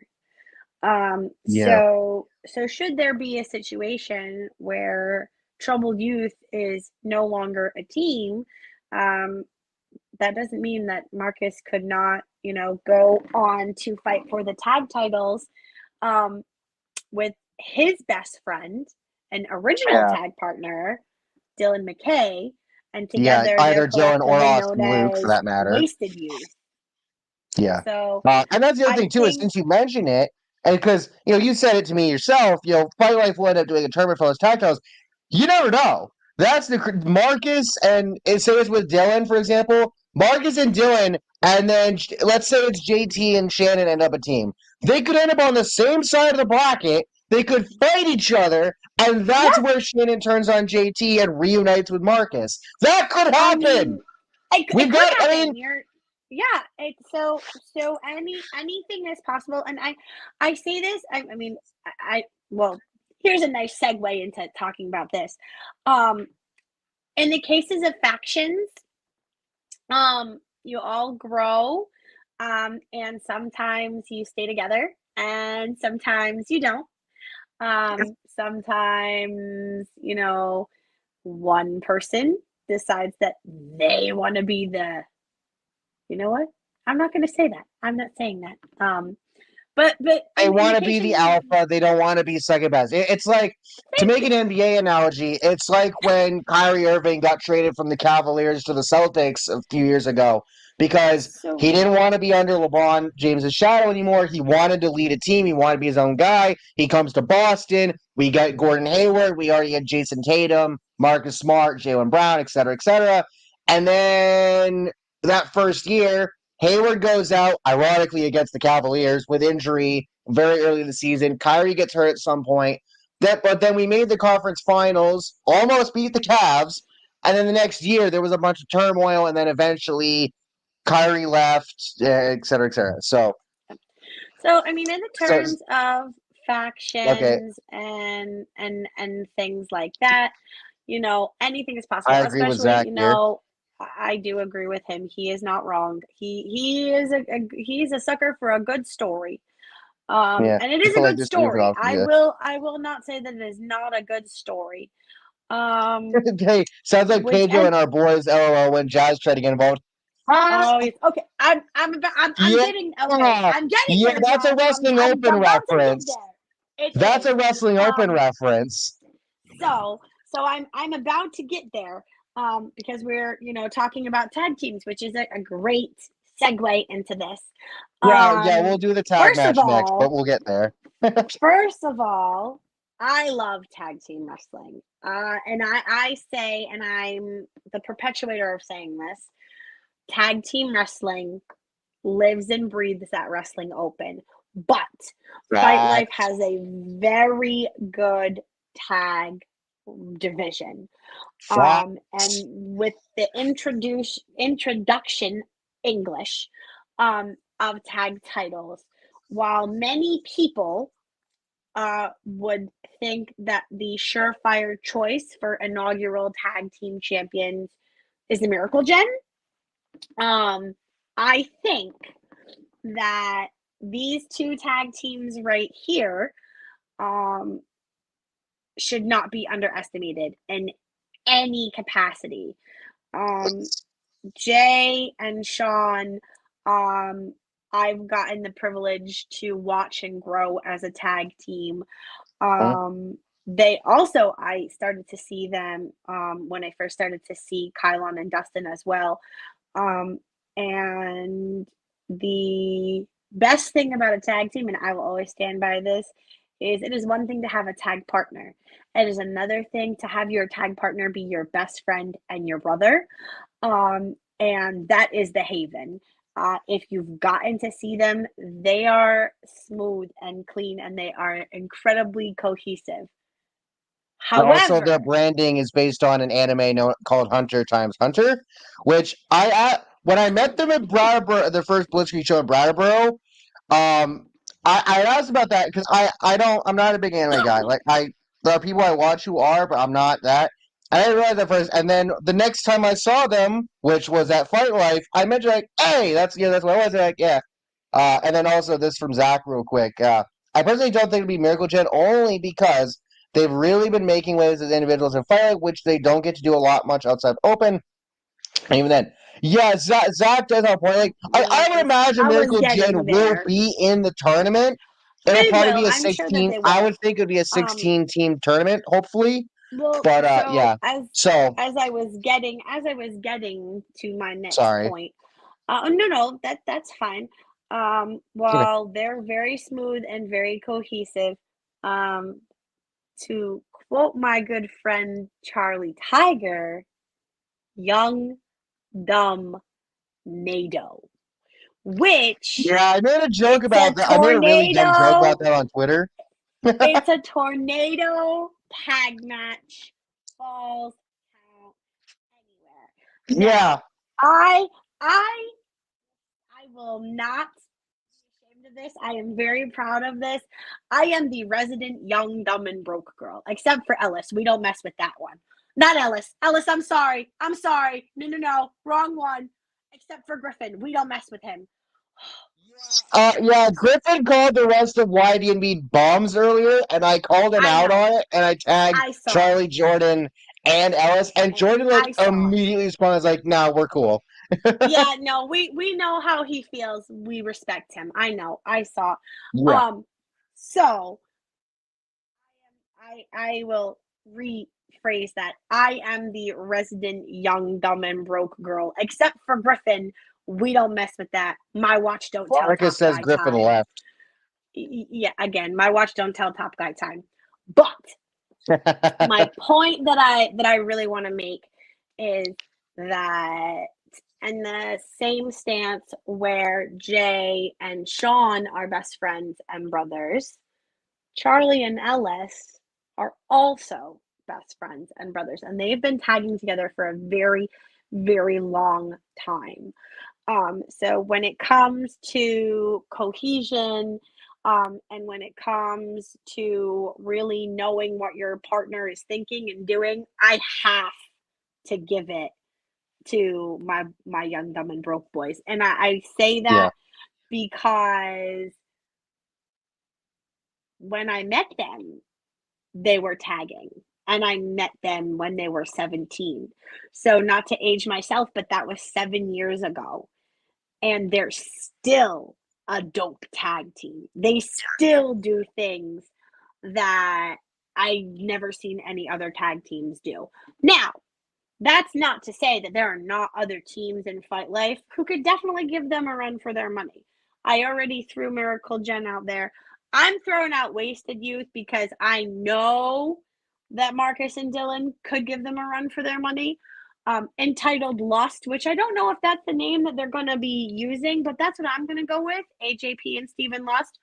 So should there be a situation where Troubled Youth is no longer a team, that doesn't mean that Marcus could not, go on to fight for the tag titles with his best friend and original tag partner, Dylan McKay, and together either Dylan or Austin Luke, for that matter. Wasted Youth. Yeah. So, and that's the other thing too, is since you mention it, and because you said it to me yourself, Fight Life will end up doing a tournament for those tag titles. You never know. That's the Marcus, and say it's with Dylan, for example. Marcus and Dylan, and then let's say it's JT and Shannon end up a team. They could end up on the same side of the bracket. They could fight each other, and that's where Shannon turns on JT and reunites with Marcus. That could happen. So anything is possible, and I say this. Here's a nice segue into talking about this. In the cases of factions, you all grow, and sometimes you stay together, and sometimes you don't. Sometimes, one person decides that they want to be you know what? I'm not going to say that. I'm not saying that. But they want to be the alpha. They don't want to be second best. It's like, to make an NBA analogy, it's like when Kyrie Irving got traded from the Cavaliers to the Celtics a few years ago. because So he didn't want to be under LeBron James's shadow anymore. He wanted to lead a team. He wanted to be his own guy. He comes to Boston. We got Gordon Hayward. We already had Jason Tatum, Marcus Smart, Jaylen Brown, et cetera, et cetera. And then that first year, Hayward goes out, ironically, against the Cavaliers with injury very early in the season. Kyrie gets hurt at some point. But then we made the conference finals, almost beat the Cavs. And then the next year, there was a bunch of turmoil. And then eventually, Kyrie left, et cetera, et cetera. So I mean, in the terms of factions and things like that, anything is possible. I agree with Especially, Zach here. I do agree with him. He is not wrong. He's a sucker for a good story. And it is a good story. I will not say that it is not a good story. Okay, sounds like Pedro and our boys. LOL when Jazz tried to get involved. Oh, okay. I'm getting there. That's a Wrestling Open reference. That's a Wrestling Open reference. So I'm about to get there, because we're talking about tag teams, which is a great segue into this. Yeah, we'll do the tag match next, but we'll get there. First of all, I love tag team wrestling, and I say, and I'm the perpetuator of saying this. Tag team wrestling lives and breathes at Wrestling Open, but Fight Life has a very good tag division. And with the introduction English of tag titles, while many people would think that the surefire choice for inaugural tag team champions is the Miracle Gen, I think that these two tag teams right here should not be underestimated in any capacity. Jay and Sean, I've gotten the privilege to watch and grow as a tag team. They also, I started to see them when I first started to see Kylon and Dustin as well. And the best thing about a tag team, and I will always stand by this, is it is one thing to have a tag partner. It is another thing to have your tag partner be your best friend and your brother. And that is the Haven. If you've gotten to see them, they are smooth and clean, and they are incredibly cohesive. However, also, their branding is based on an anime called Hunter x Hunter, which when I met them at Brattleboro, the first Blitzkrieg show in Brattleboro, I asked about that because I'm not a big anime guy. Like there are people I watch who are, but I'm not that. I didn't realize that first, and then the next time I saw them, which was at Fight Life, I mentioned like, "Hey, that's what I was." They're like, "Yeah." And then also this from Zach, real quick. I personally don't think it'd be Miracle Gen only because they've really been making waves as individuals in Fight Life, which they don't get to do a lot much outside Open. And even then, yeah, Zach does have a point. Like, I would imagine Miracle Gen will be in the tournament. It'll probably be a 16. Sure, I would think it would be a 16-team tournament, hopefully. Well, but yeah. As I was getting to my next point. No, that's fine. While they're very smooth and very cohesive, to quote my good friend Charlie Tiger, young, dumb, NATO. Which I made a joke about that. I made a really dumb joke about that on Twitter. It's a tornado tag match. Falls count anywhere. Yeah. Now, I will not be ashamed of this. I am very proud of this. I am the resident young, dumb, and broke girl. Except for Ellis. We don't mess with that one. Not Ellis. Ellis, I'm sorry. No. Wrong one. Except for Griffin. We don't mess with him. Yeah, Griffin called the rest of YDNB bombs earlier, and I called him out on it, and I tagged Charlie, Jordan, and Ellis, and Jordan immediately responded like, "No, we're cool." Yeah, no, we know how he feels. We respect him. I know. I saw. Yeah. So I will rephrase that. I am the resident young, dumb, and broke girl, except for Griffin, We don't mess with that. My watch don't tell Monica top says guy Griffin time. left. Yeah, again, my watch don't tell top guy time. But my point that I really want to make is that in the same stance where Jay and Sean are best friends and brothers, Charlie and Ellis are also best friends and brothers, and they've been tagging together for a very, very long time. So when it comes to cohesion, and when it comes to really knowing what your partner is thinking and doing, I have to give it to my young, dumb, and broke boys. And I say Yeah. that because when I met them, they were tagging. And I met them when they were 17. So not to age myself, but that was 7 years ago. And they're still a dope tag team. They still do things that I've never seen any other tag teams do. Now, that's not to say that there are not other teams in Fight Life who could definitely give them a run for their money. I already threw Miracle Jen out there. I'm throwing out Wasted Youth because I know that Marcus and Dylan could give them a run for their money. Entitled Lust, which I don't know if that's the name that they're going to be using, but that's what I'm going to go with. AJP and Steven Lust.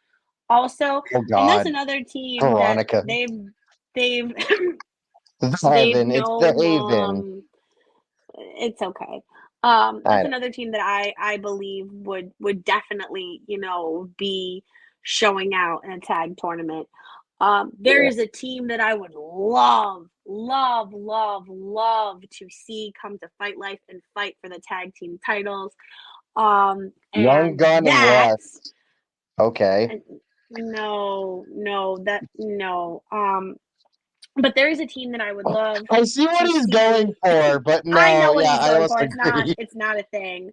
Also, Oh and that's God, another team Veronica. that they've The they've Haven. It's the Haven. it's okay. I That's know. another team that I believe would definitely, be showing out in a tag tournament. There Yeah. is a team that I would love, love, love, love to see come to Fight Life and fight for the tag team titles. Young And Gun and that West. Okay. no, no, that no. But there is a team that I would love I see what to he's going see. for, but I no, know what yeah, he's I going almost for. agree. It's not a thing.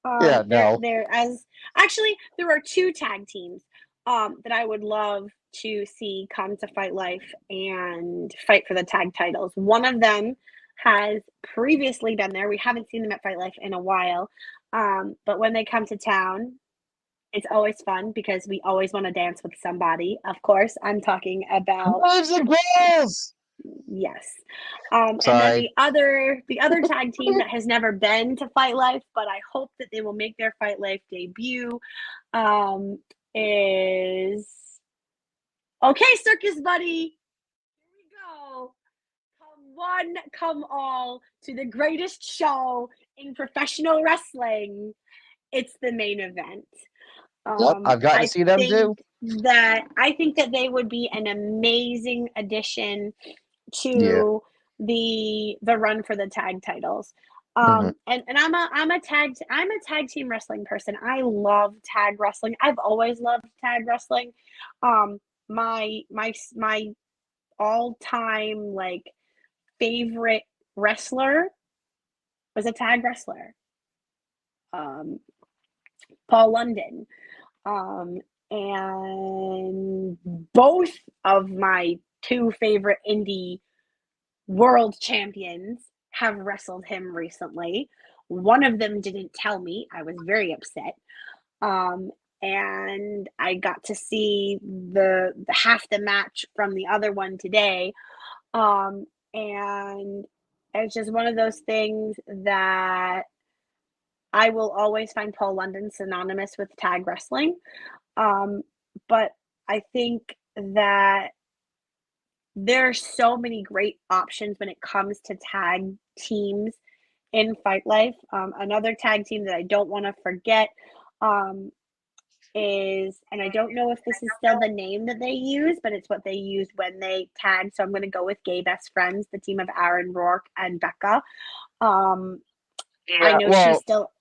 Yeah, There no. there as actually there are two tag teams that I would love to see come to Fight Life and fight for the tag titles. One of them has previously been there. We haven't seen them at Fight Life in a while. But when they come to town, it's always fun because we always want to dance with somebody. Of course, I'm talking about Boys and girls. yes. And then Sorry. the other tag team that has never been to Fight Life, but I hope that they will make their Fight Life debut, is okay, Circus Buddy. Here we go. Come one, come all to the greatest show in professional wrestling. It's the main event. Yep, I've gotten to I see them think too. I think that they would be an amazing addition Yeah. to the run for the tag titles. Mhm. And I'm a tag team wrestling person. I love tag wrestling. I've always loved tag wrestling. Um, my all time like favorite wrestler was a tag wrestler. Um, Paul London. Um, and both of my two favorite indie world champions have wrestled him recently. One of them didn't tell me. I was very upset. Um, and I got to see the half the match from the other one today. And it's just one of those things that I will always find Paul London synonymous with tag wrestling. Um, but I think that there are so many great options when it comes to tag teams in Fight Life. Another tag team that I don't want to forget um, is, and I don't know if this is still the name that they use, but it's what they used when they tagged. So I'm going to go with Gay Best Friends, the team of Aaron Rourke and Becca. Yeah.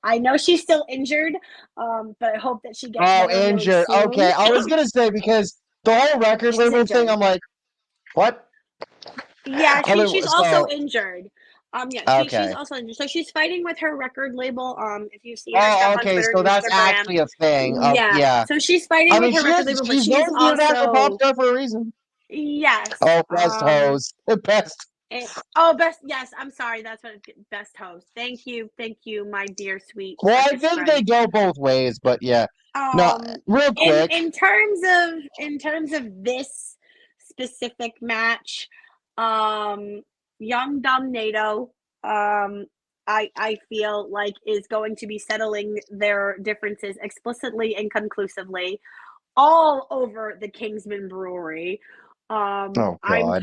I know she's still injured, but I hope that she gets Oh, better really injured. soon. Okay, I was gonna say because the whole record She's label thing. injured. I'm like, what? Yeah, I mean, she's also so injured. Yeah, she's okay. also injured. So she's fighting with her record label. If you see her stuff Oh, on okay. Twitter and So that's Instagram, actually a thing. yeah. Yeah. So she's fighting I with mean, her record label, but she's known she's to be a national pop also star for a reason. yes. Oh, best host. Best. Best. Yes, I'm sorry. That's what best host. Thank you, my dear sweet Well, I circus think they friend. go both ways, but yeah. No, real quick. In terms of this specific match, young dumb NATO, I feel like is going to be settling their differences explicitly and conclusively all over the Kingsmen Brewery. Oh God. I'm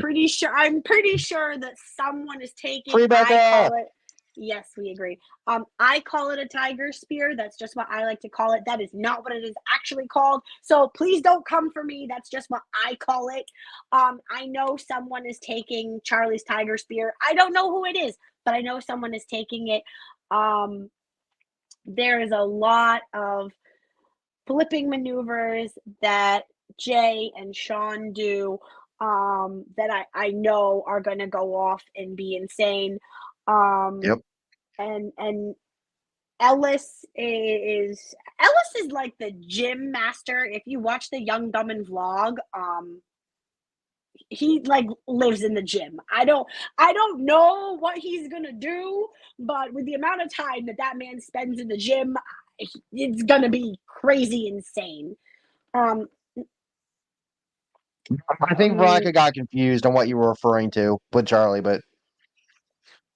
pretty sure that someone is taking, Free I Becca. call it, yes, we agree. I call it a tiger spear. That's just what I like to call it. That is not what it is actually called. So please don't come for me. That's just what I call it. I know someone is taking Charlie's tiger spear. I don't know who it is, but I know someone is taking it. There is a lot of flipping maneuvers that Jay and Sean do that I know are going to go off and be insane. Yep. And Ellis is like the gym master. If you watch the Young Dumb and vlog, he like lives in the gym. I don't know what he's gonna do, but with the amount of time that man spends in the gym, it's gonna be crazy insane. Um, I think Veronica got confused on what you were referring to with Charlie, but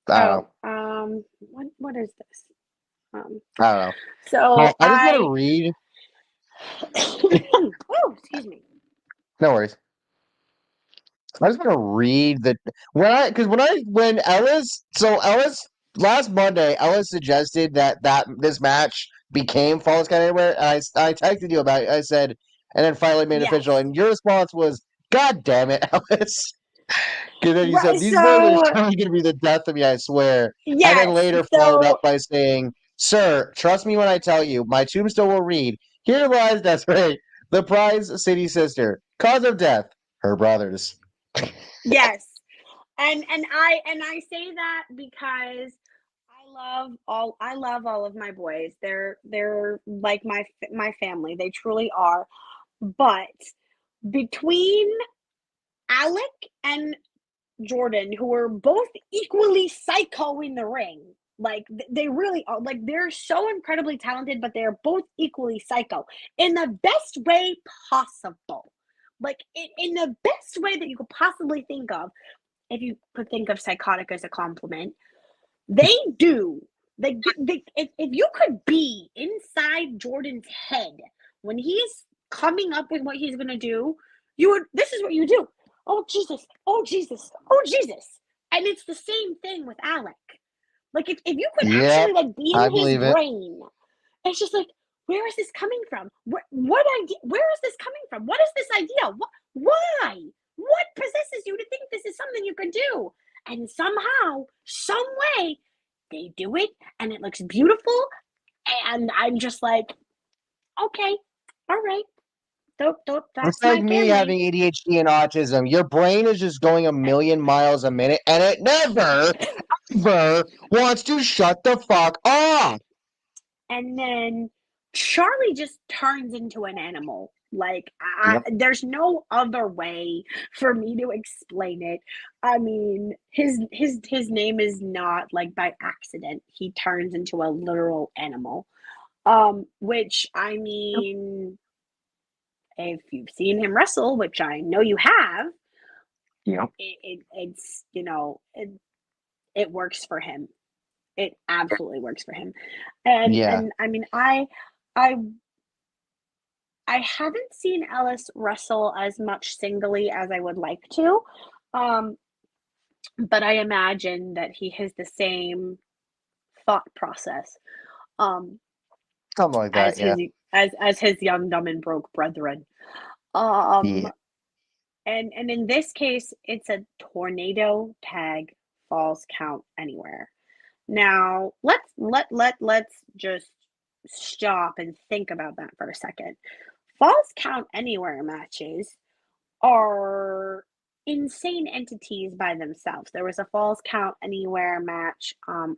I don't know. what is this? I don't know. So I just want to read. oh, excuse me. No worries. I just want to read the when Ellis last Monday Ellis suggested that this match became Falls Count Anywhere, and I texted you about it. I said, and then finally made it Yes. official, and your response was, "God damn it, Ellis!" Because then you said Right, these boys are so trying to be the death of me, I swear. And then yes, later followed up so by saying, "Sir, trust me when I tell you, my tombstone will read. Here lies Desiree, the prize city sister, cause of death, her brothers." yes. And I say that because I love all of my boys. They're like my family. They truly are. But between Alec and Jordan, who are both equally psycho in the ring, like they really are, like they're so incredibly talented, but they're both equally psycho in the best way possible. Like in the best way that you could possibly think of, if you could think of psychotic as a compliment. They do. If you could be inside Jordan's head when he's coming up with what he's going to do, this is what you do. Oh, Jesus. Oh, Jesus. Oh, Jesus. And it's the same thing with Alec. Like, if you could Yep, actually, like, be I in his believe it. brain, it's just like, where is this coming from? What idea? Where is this coming from? What is this idea? Why? What possesses you to think this is something you can do? And somehow, some way, they do it, and it looks beautiful. And I'm just like, okay, all right, It's that's like my me family. having ADHD and autism. Your brain is just going a million miles a minute, and it never, ever wants to shut the fuck off. And then Charlie just turns into an animal. Like Yep. there's no other way for me to explain it. I mean, his name is not like by accident. He turns into a literal animal. Which I mean, if you've seen him wrestle, which I know you have, Yep. it's it works for him. It absolutely works for him. Yeah. And I mean, I I haven't seen Ellis wrestle as much singly as I would like to. Um, but I imagine that he has the same thought process Something like that. as Yeah. his young dumb and broke brethren. Um, Yeah. and in this case, it's a tornado tag falls count anywhere. Now let's just stop and think about that for a second. Falls count anywhere matches are insane entities by themselves. There was a Falls Count Anywhere match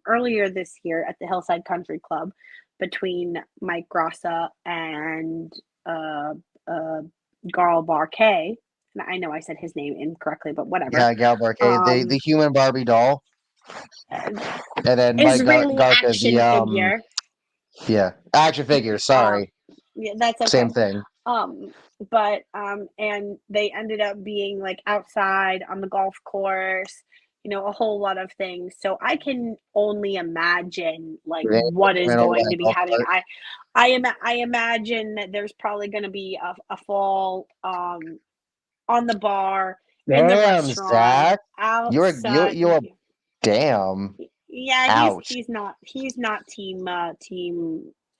earlier this year at the Hillside Country Club between Mike Grassa and uh, Garl Barquet. I know I said his name incorrectly, but whatever. Yeah, Gal Barkay, the human Barbie doll. And then Mike Israeli Garka, action figure. Yeah, action figure. Sorry. Yeah, that's okay. Same thing. But and they ended up being like outside on the golf course, a whole lot of things. So I can only imagine like what is going to be happening. I imagine that there's probably going to be a fall on the bar, in the restaurant, Zach, outside. you're damn. Yeah, Ouch. he's not team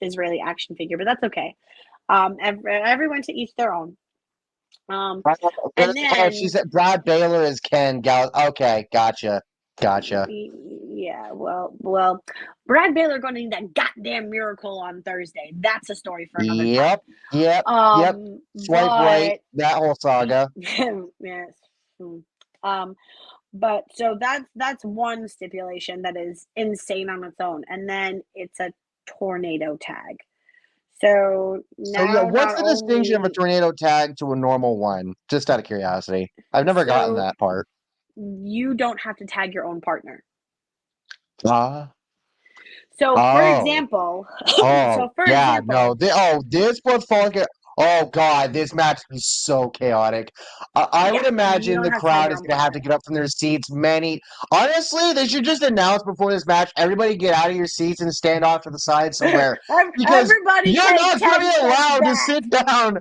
Israeli action figure, but that's okay. Everyone to each their own. And then she said Brad Baylor is Ken Gal. Okay, gotcha. Yeah, well, Brad Baylor going to need that goddamn miracle on Thursday. That's a story for another time. Yep. Swipe right. That whole saga. Yes. But so that's one stipulation that is insane on its own, and then it's a tornado tag. So now, what's the distinction of a tornado tag to a normal one? Just out of curiosity, I've never gotten that part. You don't have to tag your own partner. So for example, this was fucking. Oh God, this match is so chaotic. I would imagine the crowd is going to have to get up from their seats. Honestly, they should just announce before this match, everybody get out of your seats and stand off to the side somewhere. Because everybody you're not going to be allowed to sit down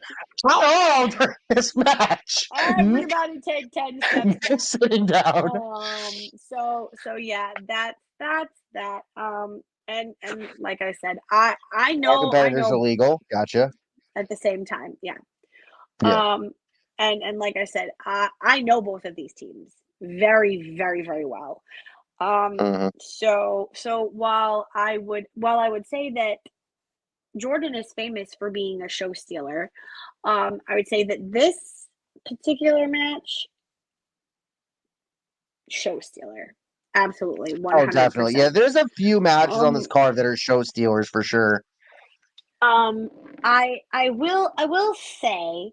during this match. Everybody take 10 steps back. Just sitting down. So yeah, that's that. And like I said, I know competitors illegal. Gotcha. At the same time, yeah. And like I said, I know both of these teams very, very, very well. So while I would say that Jordan is famous for being a show stealer, I would say that this particular match, show stealer. Absolutely, 100%. Oh, definitely. Yeah, there's a few matches on this card that are show stealers for sure. I will say,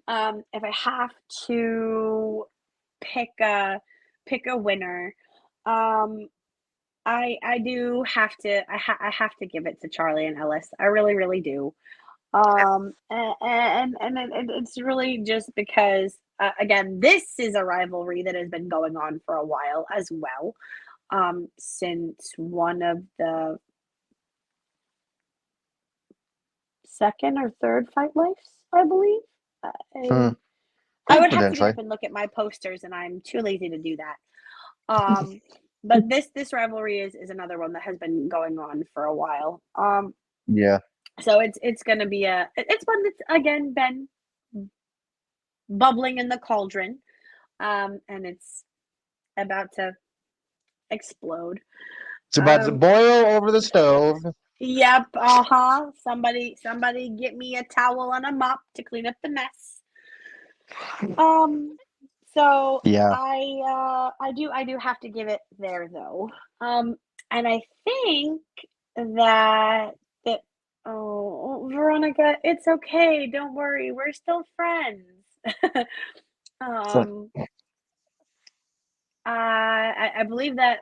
if I have to pick a winner, I do have to I have to give it to Charlie and Ellis. I really, really do. And it's really just because again, this is a rivalry that has been going on for a while as well. Since one of the second or third Fight Lives, I believe. I would have to get up and look at my posters, and I'm too lazy to do that. But this rivalry is another one that has been going on for a while. Yeah. So it's going to be it's one that's again been bubbling in the cauldron, and it's about to explode. It's about to boil over the stove. Yep. Somebody get me a towel and a mop to clean up the mess. So yeah, I do have to give it there though. And I think that Veronica, it's okay. Don't worry. We're still friends. I believe that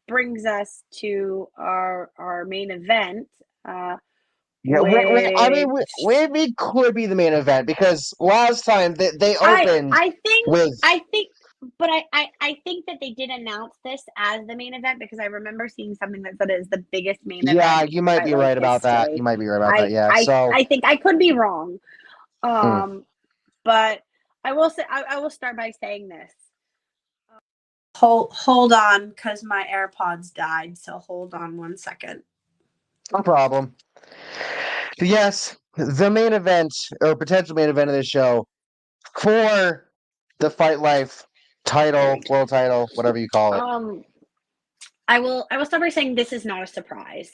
brings us to our main event. Yeah, I mean, we could be the main event because last time they opened. I think that they did announce this as the main event because I remember seeing something that said it is the biggest main event. Yeah, you might be right about that. You might be right about that. Yeah, I think I could be wrong. But I will say I will start by saying this. Hold on, because my AirPods died. So hold on 1 second. No problem. Yes, the main event or potential main event of this show for the Fight Life title, world title, whatever you call it. I will start by saying this is not a surprise.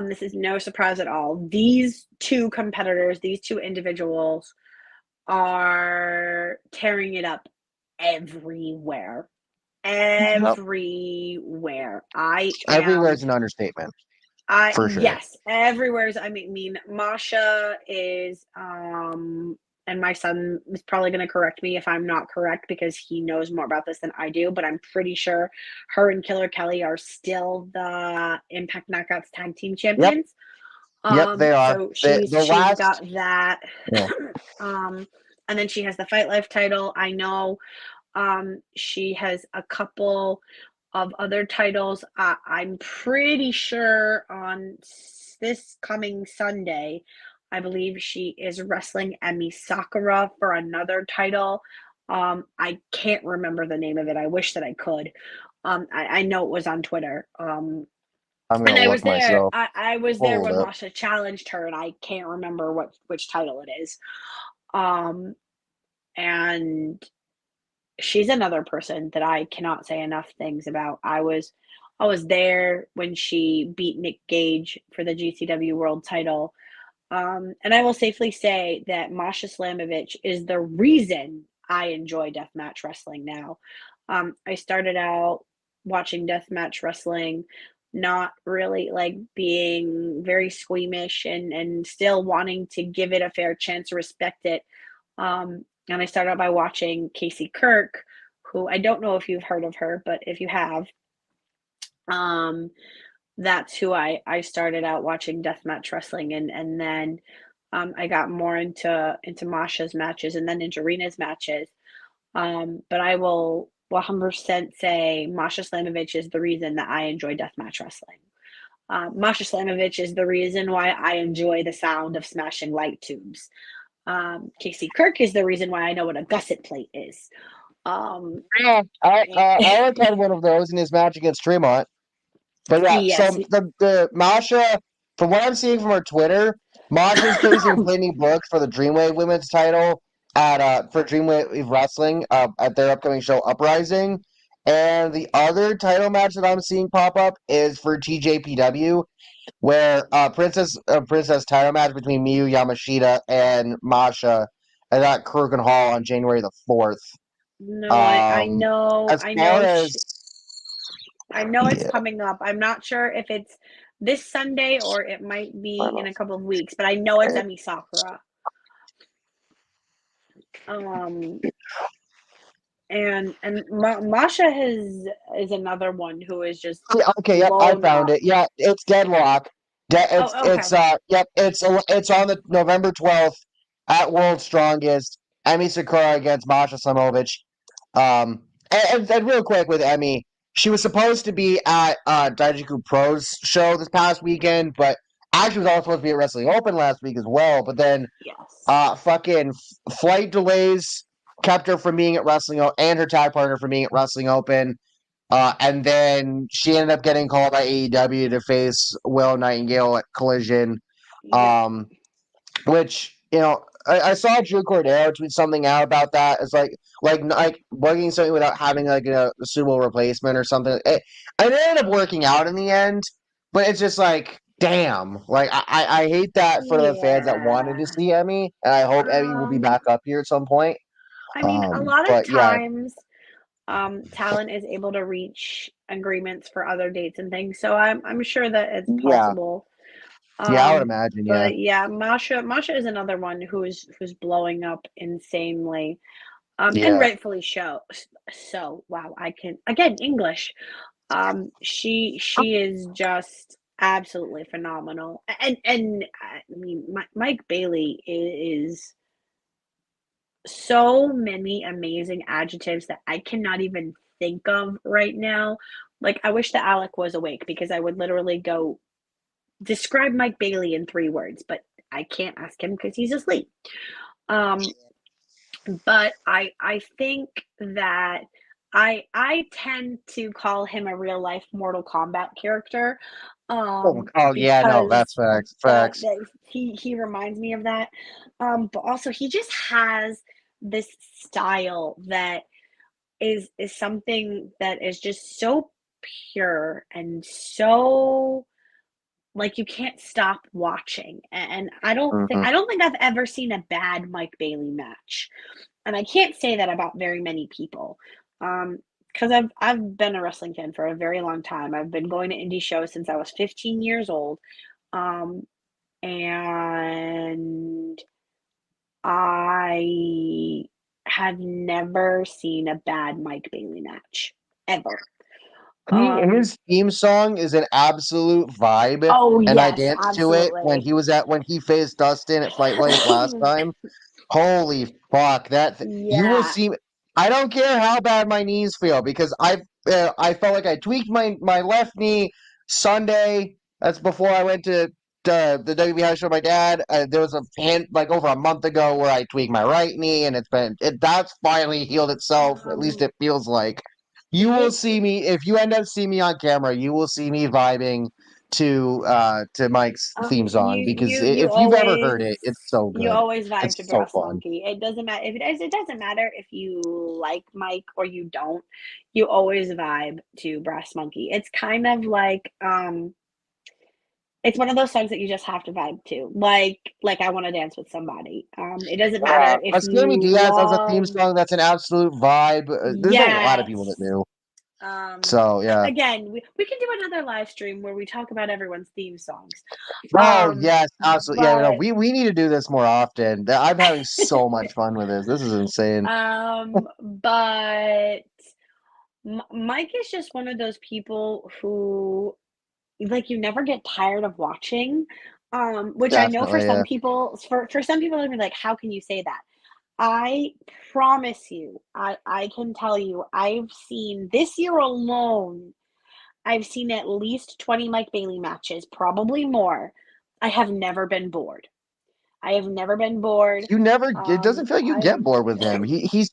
This is no surprise at all. These two competitors, these two individuals, are tearing it up everywhere. Everywhere. Everywhere is an understatement. For sure. Yes, everywhere is. I mean, Masha is and my son is probably going to correct me if I'm not correct because he knows more about this than I do, but I'm pretty sure her and Killer Kelly are still the Impact Knockouts Tag Team Yep. Champions. Yep, they are. So The she's got last. that. Yeah. And then she has the Fight Life title. I know she has a couple of other titles. I'm pretty sure on this coming Sunday, I believe she is wrestling Emi Sakura for another title. I can't remember the name of it. I wish that I could. I know it was on Twitter. I'm And gonna I was look there. myself. I was there Hold when up. Masha challenged her, and I can't remember which title it is. Um, and she's another person that I cannot say enough things about. I was there when she beat Nick Gage for the GCW World Title. And I will safely say that Masha Slamovich is the reason I enjoy deathmatch wrestling now. I started out watching deathmatch wrestling, not really like being very squeamish and still wanting to give it a fair chance, respect it. And I started out by watching Casey Kirk, who I don't know if you've heard of her, but if you have, um, that's who I started out watching deathmatch wrestling, and then I got more into Masha's matches and then into Rena's matches. But I will 100% say Masha Slamovich is the reason that I enjoy deathmatch wrestling. Masha Slamovich is the reason why I enjoy the sound of smashing light tubes. Casey Kirk is the reason why I know what a gusset plate is. Um, Yeah, Alec had one of those in his match against Tremont. But yeah, so yes. the Masha, from what I'm seeing from her Twitter, Masha's facing Brittany Brooks for the Dreamwave Women's title at for Dreamwave Wrestling at their upcoming show Uprising. And the other title match that I'm seeing pop up is for TJPW, where Princess title match between Miyu Yamashita and Masha at Kurgan Hall on January the 4th. No, Um, as I far know as I know it's yeah, coming up. I'm not sure if it's this Sunday or it might I be in don't a couple of weeks, but I know it's know. Emi Sakura. Um, and Masha is another one who is just Yeah, okay, yep, I blown found up. it. Yeah, it's Deadlock. Oh, It's okay. yep, it's on the November 12th at World's Strongest. Emi Sakura against Masha Slamovich. And real quick with Emmy, she was supposed to be at Daijiku Pro's show this past weekend, but actually was also supposed to be at Wrestling Open last week as well. But then Yes. fucking flight delays kept her from being at and her tag partner from being at Wrestling Open. And then she ended up getting called by AEW to face Will Nightingale at Collision. Yep. Um, which I saw Drew Cordero tweet something out about that. It's like working something without having like a suitable replacement or something. It ended up working out in the end, but it's just like damn. Like I hate that for the fans that wanted to Yeah. see Emmy, and I hope Emmy will be Um, back up here at some point. I mean, a lot of But yeah, times, talent is able to reach agreements for other dates and things, so I'm sure that it's yeah, possible. yeah, I would imagine, yeah, But yeah, Masha is another one who's blowing up insanely, and yeah. rightfully so. Wow, I can again English. She is just absolutely phenomenal, and I mean, Mike Bailey is so many amazing adjectives that I cannot even think of right now. Like, I wish that Alec was awake because I would literally go describe Mike Bailey in 3 words, but I can't ask him because he's asleep. Um, but I think that I tend to call him a real life Mortal Kombat character, Oh yeah, no, because that's facts, facts. he reminds me of that. But also he just has this style that is something that is just so pure and so like you can't stop watching. And Hmm. I don't think I've ever seen a bad Mike Bailey match. And I can't say that about very many people. Because I've been a wrestling fan for a very long time. I've been going to indie shows since I was 15 years old. Um, and I have never seen a bad Mike Bailey match ever. His theme song is an absolute vibe, Oh and I yes, danced to it when absolutely. when he faced Dustin at Fight Life last time. Holy fuck! You will Yeah. see. I don't care how bad my knees feel because I felt like I tweaked my left knee Sunday. That's before I went to the WB house show with my dad. There was a like over a month ago where I tweaked my right knee, and that's finally healed itself. At least Um, it feels like. You will his see me if you end up seeing me on camera. You will see me vibing to Mike's theme song because you if you've ever heard it, it's so good. vibe to It's so Brass fun. Monkey. It doesn't matter if it is. It doesn't matter if you like Mike or you don't. You always vibe to Brass Monkey. It's kind of like it's one of those songs that you just have to vibe to. Like I want to dance with somebody. It doesn't Yeah, matter if a Sammy you Diaz has a theme love. song that's an absolute vibe. There's a lot of people that Yes. do. So yeah. Again, we can do another live stream where we talk about everyone's theme songs. Oh Um, yes, absolutely. Yeah, no, but we need to do this more often. I'm having so much fun with this. This is insane. but Mike is just one of those people who, like, you never get tired of watching. Which I know for Definitely, some yeah. people, for some people, they're gonna be like, "How can you say that?" I promise you, I can tell you, I've seen this year alone. I've seen at least 20 Mike Bailey matches, probably more. I have never been bored. I have never been bored. You never. It doesn't feel like you I've get bored with him. He's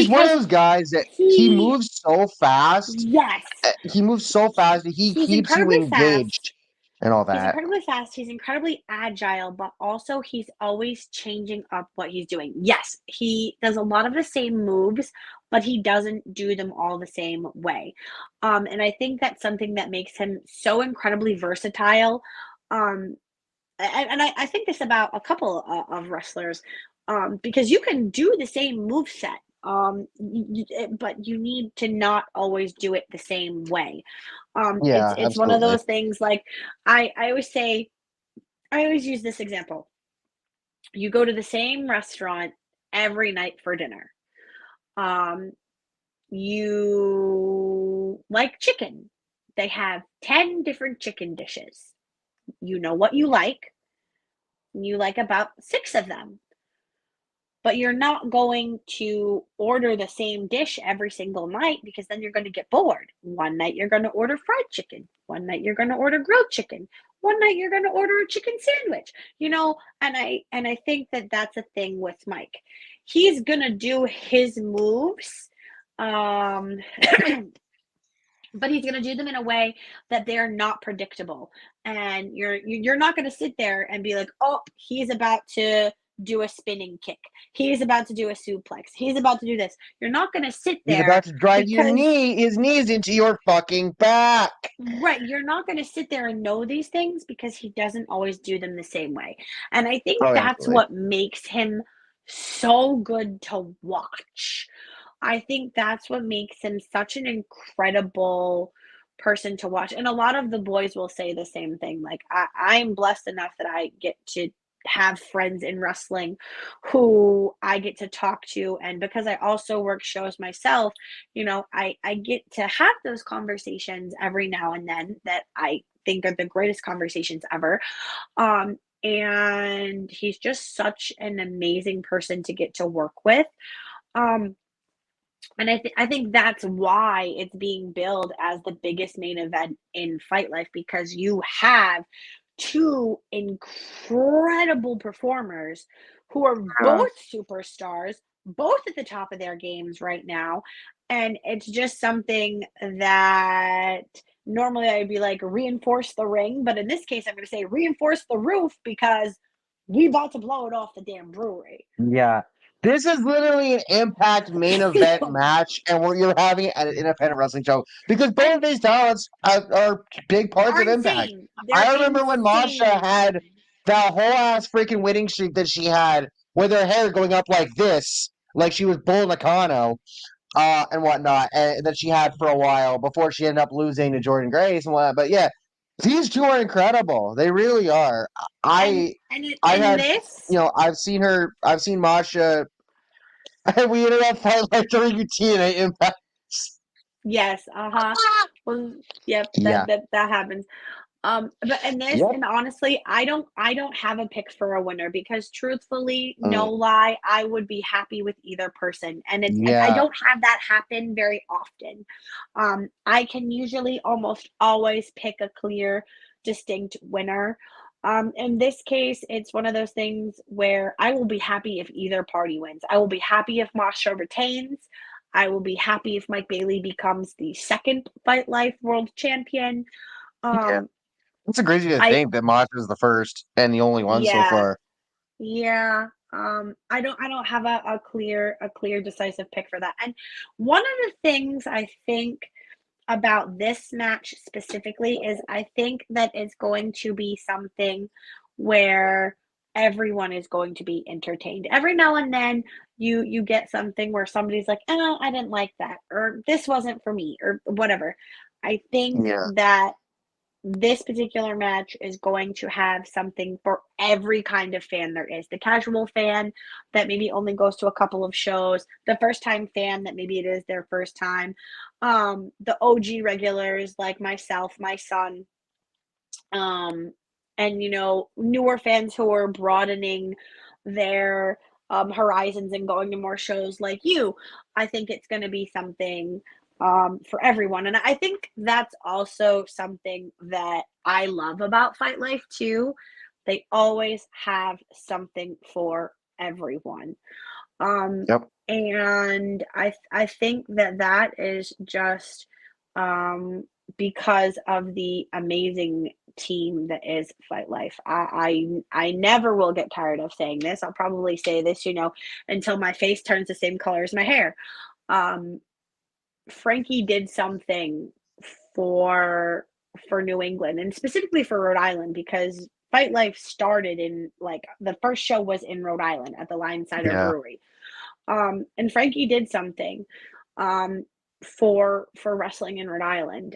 one of because those guys that he he moves so fast. yes, He moves so fast that he he's keeps you incredibly engaged fast. and all He's that. incredibly fast, he's incredibly agile, but also he's always changing up what he's doing. Yes, he does a lot of the same moves, but he doesn't do them all the same way. And I think that's something that makes him so incredibly versatile. Um, I think this about a couple of wrestlers, because you can do the same move set, but you need to not always do it the same way. Yeah, It's one of absolutely. those things. Like I always say, I always use this example. You go to the same restaurant every night for dinner. Um, you like chicken. They have 10 different chicken dishes. You know what you like. You like about 6 of them. But you're not going to order the same dish every single night because then you're going to get bored. One night you're going to order fried chicken. One night you're going to order grilled chicken. One night you're going to order a chicken sandwich. And I think that that's a thing with Mike. He's going to do his moves, um but he's going to do them in a way that they're not predictable, and you're not going to sit there and be like, oh, he's about to do a spinning kick, he's about to do a suplex, he's about to do this. You're not going to sit He's about there to drive because his knees into your fucking back. right, you're not going to sit there and know these things because he doesn't always do them the same way. And I think Oh, that's absolutely. what makes him so good to watch. I think that's what makes him such an incredible person to watch. And a lot of the boys will say the same thing. Like, I'm blessed enough that I get to have friends in wrestling who I get to talk to. And because I also work shows myself, I get to have those conversations every now and then that I think are the greatest conversations ever. And he's just such an amazing person to get to work with. Um, and I think that's why it's being billed as the biggest main event in Fight Life, because you have two incredible performers who are Yeah. both superstars, both at the top of their games right now. And it's just something that normally I'd be like, reinforce the ring. But in this case, I'm going to say reinforce the roof because we about to blow it off the damn brewery. Yeah. This is literally an Impact main event match, and you're having it at an independent wrestling show because both And of these talents are big parts are of Impact. insane. They're I remember when Masha insane. had that whole ass freaking winning streak that she had with her hair going up like this, like she was Bull Nakano, and whatnot, and that she had for a while before she ended up losing to Jordan Grace and whatnot. But yeah, These two are incredible. They really are. And I I in had this, I've seen Masha, and we ended up fighting like during your TNA Impact. yes, well, yep, Yeah. that happens. But in this, Yep. and honestly, I don't have a pick for a winner because truthfully, no Mm, lie, I would be happy with either person. And I yeah. don't have that happen very often. I can usually almost always pick a clear, distinct winner. In this case, it's one of those things where I will be happy if either party wins. I will be happy if Masha retains. I will be happy if Mike Bailey becomes the second Fight Life World Champion. Yeah. Um, It's crazy to I think that Masha is the first and the only one so yeah, far. yeah. I don't have a clear decisive pick for that. And one of the things I think about this match specifically is I think that it's going to be something where everyone is going to be entertained. Every now and then you get something where somebody's like, "Oh, I didn't like that," or "This wasn't for me," or whatever. I think Yeah. that this particular match is going to have something for every kind of fan there is. The casual fan that maybe only goes to a couple of shows, the first time fan that maybe it is their first time, the OG regulars like myself, my son, um, and newer fans who are broadening their horizons and going to more shows like you. I think it's going to be something for everyone, and I think that's also something that I love about Fight Life too. They always have something for everyone. Um, Yep. and I think that is just um, because of the amazing team that is Fight Life. I never will get tired of saying this. I'll probably say this, until my face turns the same color as my hair. Um, Frankie did something for New England and specifically for Rhode Island because Fight Life started in like the first show was in Rhode Island at the Linesider Yeah. Brewery. And Frankie did something um, for wrestling in Rhode Island.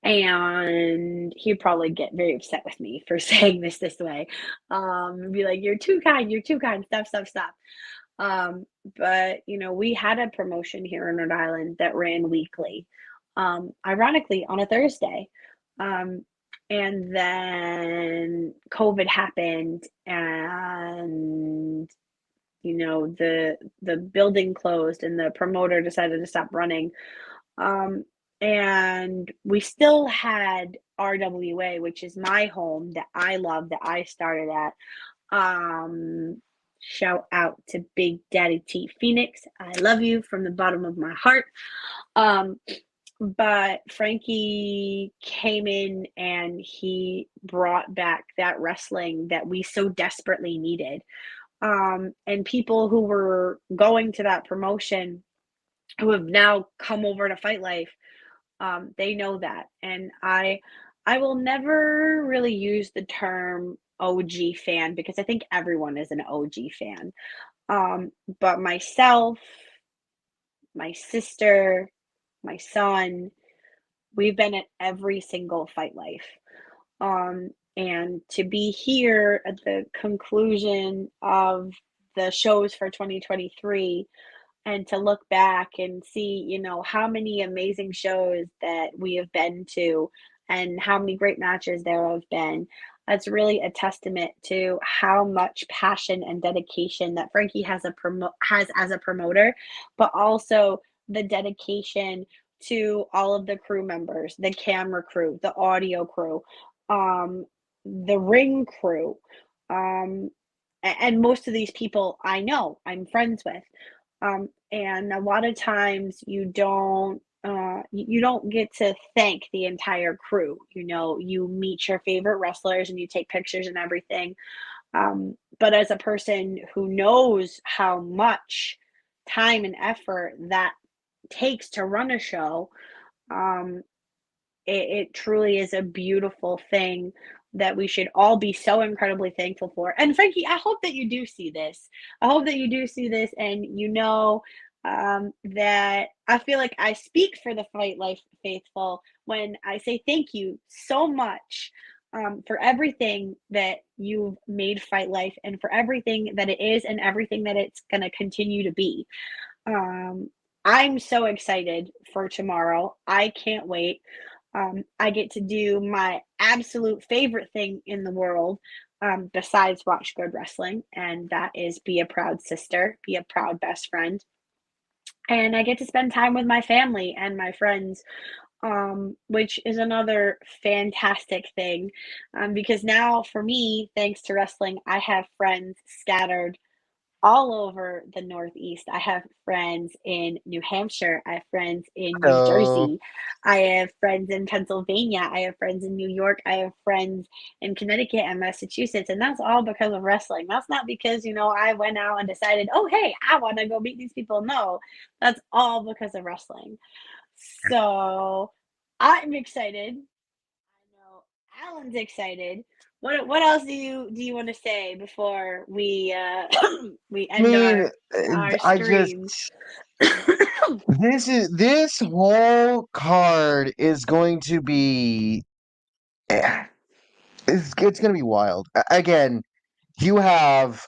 And he'd probably get very upset with me for saying this way. Be like, you're too kind, stop. Um, but we had a promotion here in Rhode Island that ran weekly, ironically on a Thursday. Um, and then COVID happened and the building closed and the promoter decided to stop running. Um, and we still had RWA, which is my home that I love, that I started at. Shout out to Big Daddy T Phoenix. I love you from the bottom of my heart. Um, but Frankie came in and he brought back that wrestling that we so desperately needed. And people who were going to that promotion who have now come over to Fight Life, they know that. And I will never really use the term OG fan because I think everyone is an OG fan. But myself, my sister, my son, we've been at every single Fight Life. And to be here at the conclusion of the shows for 2023 and to look back and see, how many amazing shows that we have been to and how many great matches there have been. That's really a testament to how much passion and dedication that Frankie has as a promoter, but also the dedication to all of the crew members, the camera crew, the audio crew, um, the ring crew, um, and most of these people I know, I'm friends with. And a lot of times you don't get to thank the entire crew. You meet your favorite wrestlers and you take pictures and everything. But as a person who knows how much time and effort that takes to run a show, um, it truly is a beautiful thing that we should all be so incredibly thankful for. And Frankie, I hope that you do see this. I hope that you do see this and that I feel like I speak for the Fight Life faithful when I say thank you so much for everything that you've made Fight Life and for everything that it is and everything that it's going to continue to be. Um, I'm so excited for tomorrow. I can't wait. I get to do my absolute favorite thing in the world besides watch good wrestling, and that is be a proud sister, be a proud best friend. And I get to spend time with my family and my friends, which is another fantastic thing. Because now, for me, thanks to wrestling, I have friends scattered all over the Northeast. I have friends in New Hampshire. I have friends in New So Jersey. I have friends in Pennsylvania. I have friends in New York. I have friends in Connecticut and Massachusetts. And that's all because of wrestling. That's not because, I went out and decided, oh, hey, I want to go meet these people. No, that's all because of wrestling. So I'm excited. I know Alan's excited. What else do you want to say before we we I end mean, our I just stream? this whole card is going to be it's going to be wild. Again, you have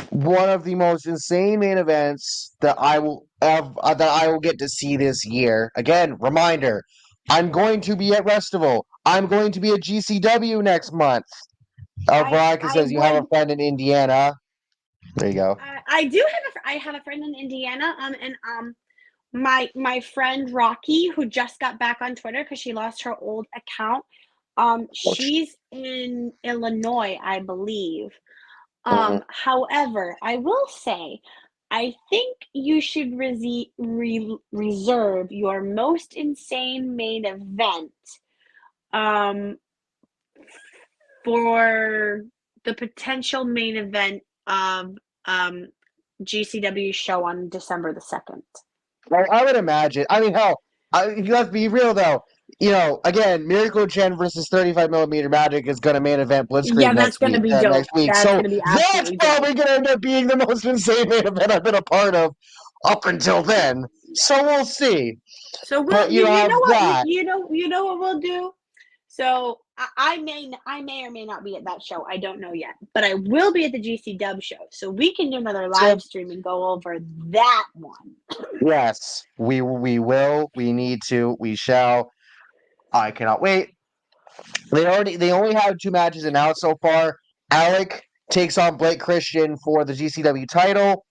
one of the most insane main events that I will get to see this year. Again, reminder: I'm going to be at Restival. I'm going to be at GCW next month. Veronica I says you have a would. friend in Indiana. There you go. I do have I have a friend in Indiana. And my friend Rocky, who just got back on Twitter because she lost her old account. She's in Illinois, I believe. Mhm. However, I will say, I think you should reserve your most insane main event um, for the potential main event of GCW show on December the 2nd. I would imagine. I mean, hell, you have to be real though. Again, Miracle Chen versus 35 millimeter Magic is going to main event Blitzkrieg Yeah, that's next gonna week. be dope. Next week, That's so gonna be that's absolutely dope. probably going to end up being the most insane main event I've been a part of up until then. So we'll see. So But you have know what that. you know what we'll do. So I may or may not be at that show. I don't know yet, but I will be at the GC Dub show. So we can do another live stream and go over that one. Yes, we will. We need to. We shall. I cannot wait. They only have two matches announced so far. Alec takes on Blake Christian for the GCW title.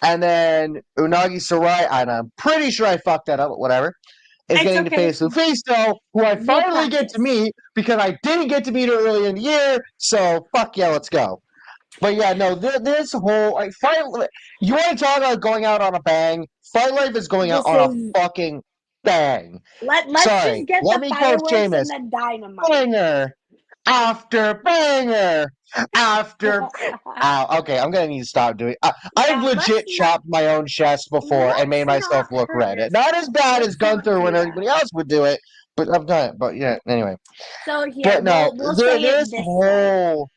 And then Unagi Sarai, and I'm pretty sure I fucked that up, but whatever, is It's getting to okay. face Lufisto, who I We'll finally get to practice. meet because I didn't get to meet her early in the year. So fuck yeah, let's go. But yeah, no, this whole fight. You want to talk about going out on a bang? Fight Life is going out This on a is fucking bang. let's Sorry, just get let the me quote fireworks and Sheamus. the dynamite. Banger after banger after. Ow, okay, I'm gonna need to stop doing. I've Yeah, legit chopped my own chest before and made let's myself not look hurt red. Not as yourself. bad as Let's not Gunther do when that. everybody else would do it, but I've done it. But yeah, anyway. So here But no, we'll say this it this way. whole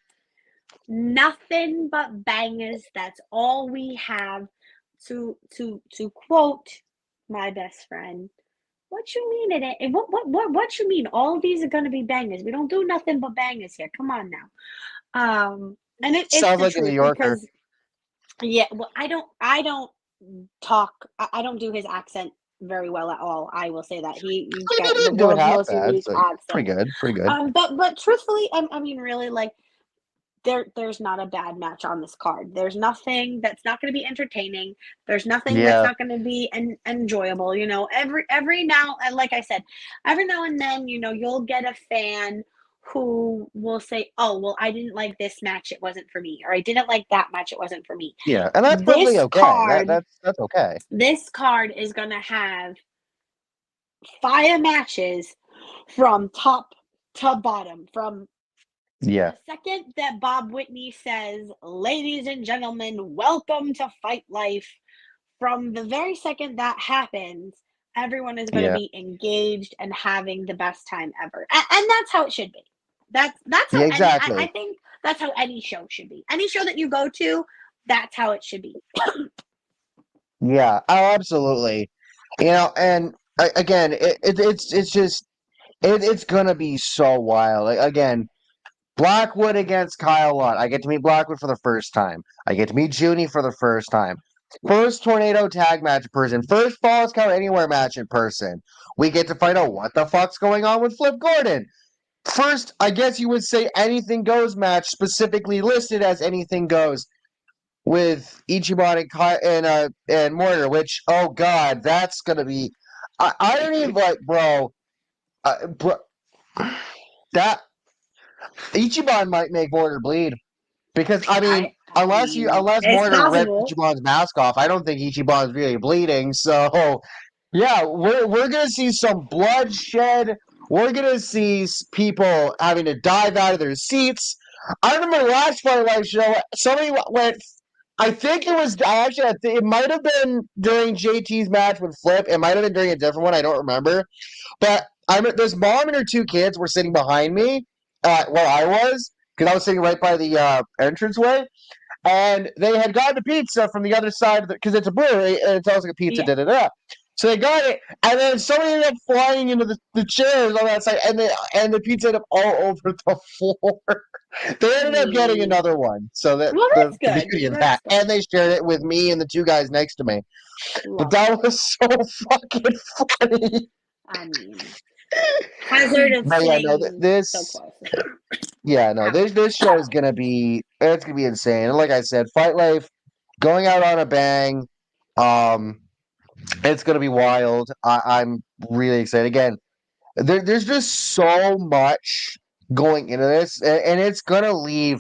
Nothing but bangers. That's all we have. To quote my best friend, what you mean it ain't? What you mean? All these are gonna be bangers. We don't do nothing but bangers here. Come on now. And it's sounds the like a New truth Yorker. because yeah, well, I don't talk. I don't do his accent very well at all. I will say that he's I mean, got they the didn't do it world's half most bad. unique So accent. pretty good, pretty good. But truthfully, I mean, really, like there's not a bad match on this card. There's nothing that's not going to be entertaining. There's nothing that's Yeah, not going to be enjoyable. Every now and like I said, every now and then, you'll get a fan who will say, "Oh, well, I didn't like this match. It wasn't for me," or "I didn't like that match. It wasn't for me." yeah, and that's perfectly This okay. card, That's okay. this card is going to have fire matches from top to bottom, from Yeah, the second that Bob Whitney says, "Ladies and gentlemen, welcome to Fight Life," from the very second that happens, everyone is going to yeah, be engaged and having the best time ever. And that's how it should be. That's how yeah, I exactly. think that's how any show should be. Any show that you go to, that's how it should be. Yeah, oh, absolutely. And again, it's just it's gonna be so wild. Like, again, Blackwood against Kyle Lott. I get to meet Blackwood for the first time. I get to meet Junie for the first time. First tornado tag match in person. First Falls Count Anywhere match in person. We get to find out what the fuck's going on with Flip Gordon. First, I guess you would say anything goes match, specifically listed as anything goes, with Ichiban and Mortar. Which, oh god, that's gonna be. I don't even like, bro. That Ichiban might make Mortar bleed. Because I mean, I mean, unless it's Mortar ripped possible. Ichiban's mask off, I don't think Ichiban's really bleeding. So yeah, we're gonna see some bloodshed. We're gonna see people having to dive out of their seats. I remember last Fight Life show, somebody went. I think it was actually. I think it might have been during JT's match with Flip. It might have been during a different one. I don't remember. But this mom and her two kids were sitting behind me where I was because I was sitting right by the entranceway, and they had gotten the pizza from the other side because it's a brewery and it tells like a pizza, Yeah. da da da. So they got it, and then somebody ended up flying into the chairs on that side, and the pizza ended up all over the floor. They ended up getting another one, so that Well, the that's the good. beauty of That's that, good. and they shared it with me and the two guys next to me. But Love that it. was so fucking funny. I mean, hazard of But yeah, no, sitting so this close. yeah, no, this show is gonna be it's gonna be insane. And like I said, Fight Life going out on a bang. Um, it's gonna be wild. I'm really excited. Again, there's just so much going into this, and it's gonna leave.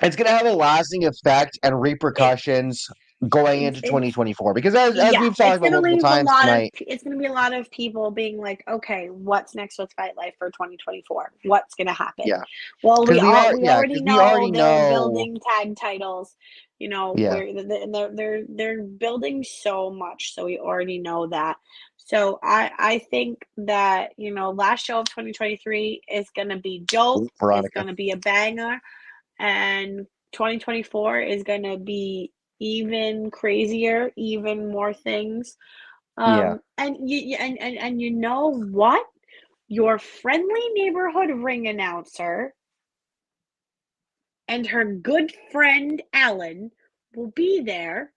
It's gonna have a lasting effect and It, repercussions going into it's 2024. Because as yeah, we've talked it's about gonna multiple leave a times lot of. tonight, It's gonna be a lot of people being like, okay, what's next with Fight Life for 2024? What's gonna happen? yeah, Well, we already because we know already they're know, building tag titles. You know, yeah, where they're building so much, so we already know that. So I think that last show of 2023 is gonna be dope. Is Veronica, gonna be a banger, and 2024 is going to be even crazier, even more things. yeah, And you know what? Your friendly neighborhood ring announcer and her good friend Alan will be there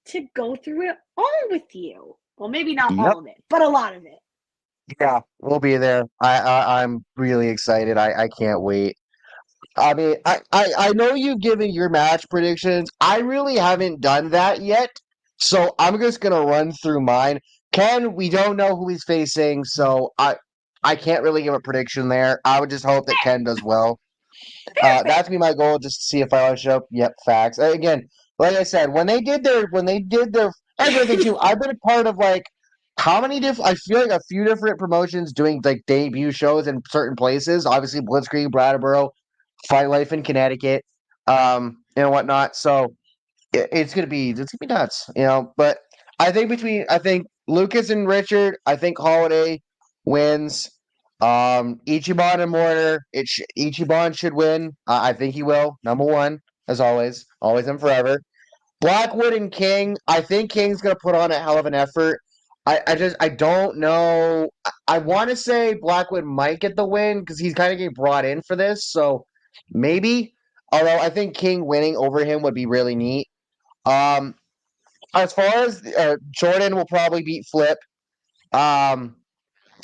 to go through it all with you. Well, maybe not yep. all of it, but a lot of it. Yeah, we'll be there. I'm really excited. I can't wait. I mean, I know you've given your match predictions. I really haven't done that yet. So I'm just gonna run through mine. Ken, we don't know who he's facing, so I can't really give a prediction there. I would just hope that Ken does well. Fair, That's be my goal, just to see if I show up. Yep, facts. Again, like I said, when they did their that's the thing fair. too. I've been a part of like how many different? I feel like a few different promotions doing like debut shows in certain places. Obviously, Blitzkrieg, Brattleboro, Fight Life in Connecticut, and whatnot. So it's gonna be nuts, But I think Lucas and Richard, I think Holiday wins. Ichiban and Mortar, Ichiban should win. I think he will. Number one, as always and forever. Blackwood and King, I think King's gonna put on a hell of an effort. I don't know. I want to say Blackwood might get the win because he's kind of getting brought in for this, so maybe. Although I think King winning over him would be really neat. Um, as far as Jordan will probably beat Flip. Um,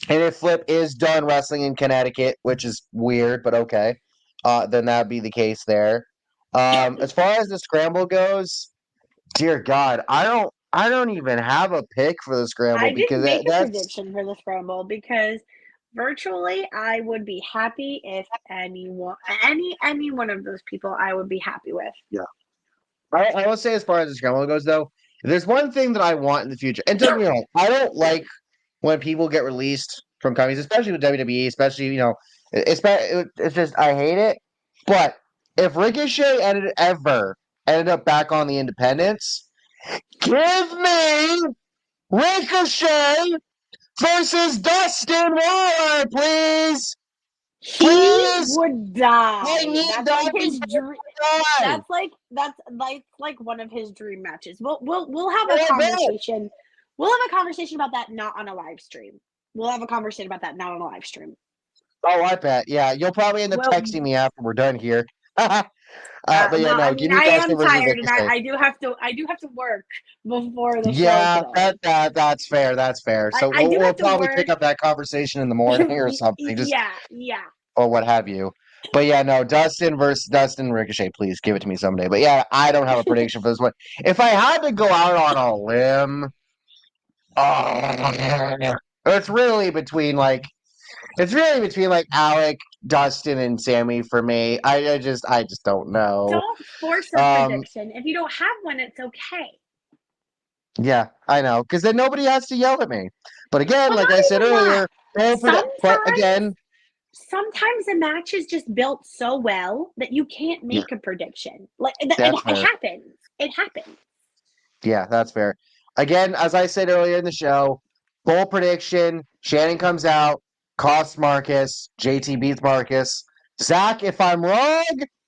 and if Flip is done wrestling in Connecticut, which is weird, but okay, then that'd be the case there. As far as the scramble goes, dear God, I don't even have a pick for the scramble I didn't because make a that's prediction for the Scramble because virtually I would be happy if any one of those people I would be happy with. yeah. I will say as far as the scramble goes though, there's one thing that I want in the future, and don't get me wrong, I don't like when people get released from companies, especially with WWE, especially it's just I hate it. But if Ricochet ended up back on the Independents, give me Ricochet versus Dustin Waller, please. He Please, would die. I need That's that like his dream. die. That's like one of his dream matches. We'll have a I bet. conversation. We'll have a conversation about that not on a live stream. We'll have a conversation about that not on a live stream. Oh, I bet. Yeah, you'll probably end up texting me after we're done here. But yeah, Well, no, I give mean, me I Dustin am versus tired, and Ricochet. I do have to work before the show Yeah, today. that's fair. That's fair. So I do we'll have to probably pick work. up that conversation in the morning or something, just Yeah. or what have you. But yeah, no, Dustin versus Dustin Ricochet. Please give it to me someday. But yeah, I don't have a prediction for this one. If I had to go out on a limb, it's really between like Alec, Dustin, and Sammy for me. I just don't know. Don't force a prediction. If you don't have one, it's okay. Yeah, I know, because then nobody has to yell at me. But again, Well, like not I said even earlier, sometimes a match is just built so well that you can't make a prediction. Like it happens. It happens. Yeah, that's fair. Again, as I said earlier in the show, bold prediction: Shannon comes out, costs Marcus, JT beats Marcus. Zach, if I'm wrong,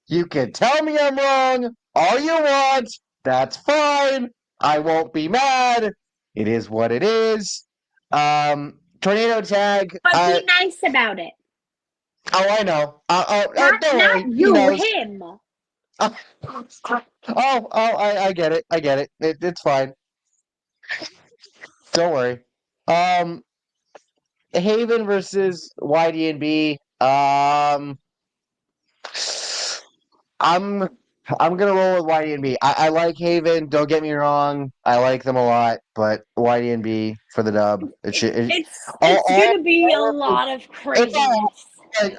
you can tell me I'm wrong all you want. That's fine. I won't be mad. It is what it is. Tornado tag. But be nice about it. Oh, I know. Not you, him. I get it. I get it. It's fine. Don't worry. Haven versus YD&B. I'm gonna roll with YD&B. I like Haven. Don't get me wrong. I like them a lot, but YD&B for the dub. It's gonna be a lot of craziness.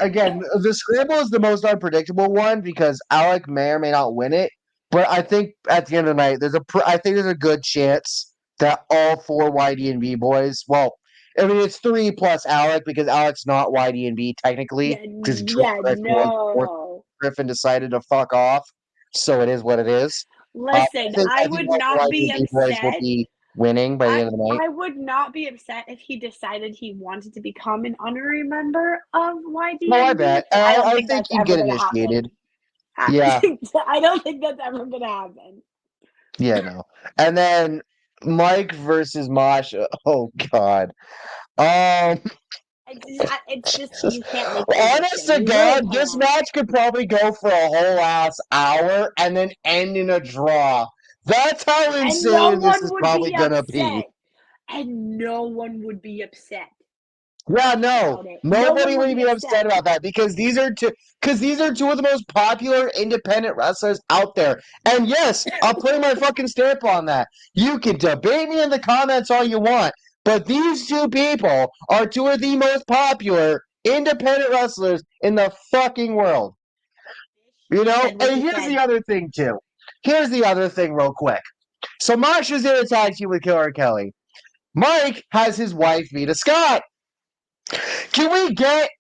Again, the scramble is the most unpredictable one because Alec may or may not win it. But I think at the end of the night, I think there's a good chance that all four YD&B boys. Well, I mean it's 3 plus Alec because Alec's not YD&B technically because Griffin decided to fuck off. So it is what it is. Listen, I would not be upset. Will be winning by the end of the night. I would not be upset if he decided he wanted to become an honorary member of YD&B. No, I bet. I think he'd get initiated. Yeah. I don't think that's ever going to happen. Yeah, no. And then Mike versus Mosh. Oh, God. It's just you can't make. Honest to God, this match could probably go for a whole ass hour and then end in a draw. That's how insane this is probably gonna be. And no one would be upset. Yeah, no, nobody would be upset about that because these are two of the most popular independent wrestlers out there. And yes, I'll put my fucking stamp on that. You can debate me in the comments all you want. But these two people are two of the most popular independent wrestlers in the fucking world. You know? And here's the other thing, too. Here's the other thing, real quick. So Marsha's in a tag team with Killer Kelly. Mike has his wife, Vita Scott. Can we get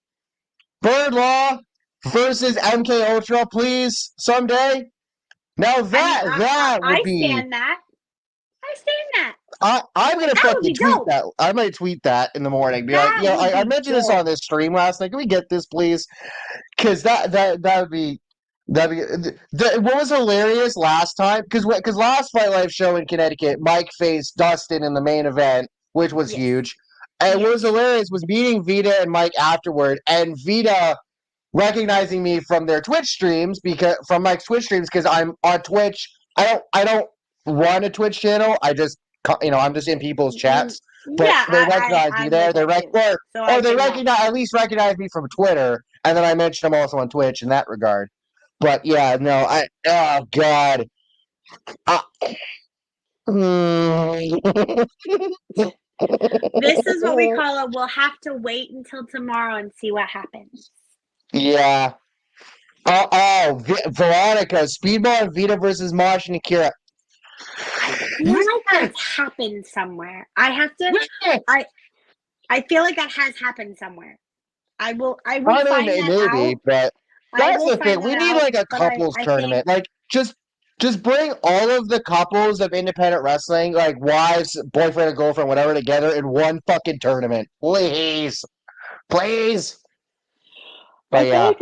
Bird Law versus MK Ultra, please, someday? Now that would be. I stand that. I'm gonna fucking tweet that. I might tweet that in the morning. Be like, I mentioned this on this stream last night. Can we get this, please? Because that would be what was hilarious last time? Because last Fight Life show in Connecticut, Mike faced Dustin in the main event, which was huge. And what was hilarious was meeting Vita and Mike afterward, and Vita recognizing me from their Twitch streams from Mike's Twitch streams because I'm on Twitch. I don't run a Twitch channel. I'm just in people's chats. But they recognize me there. They at least recognize me from Twitter, and then I mentioned I'm also on Twitch in that regard. But yeah, no, oh God. This is what we call it. We'll have to wait until tomorrow and see what happens. Yeah. Veronica, Speedball and Vita versus Mosh and Akira. I feel like that's happened somewhere. I feel like that has happened somewhere. I will find that out. But that's the thing. We need like a couples tournament. Like just bring all of the couples of independent wrestling, like wives, boyfriend and girlfriend, whatever, together in one fucking tournament. Please. Please. But feel yeah, like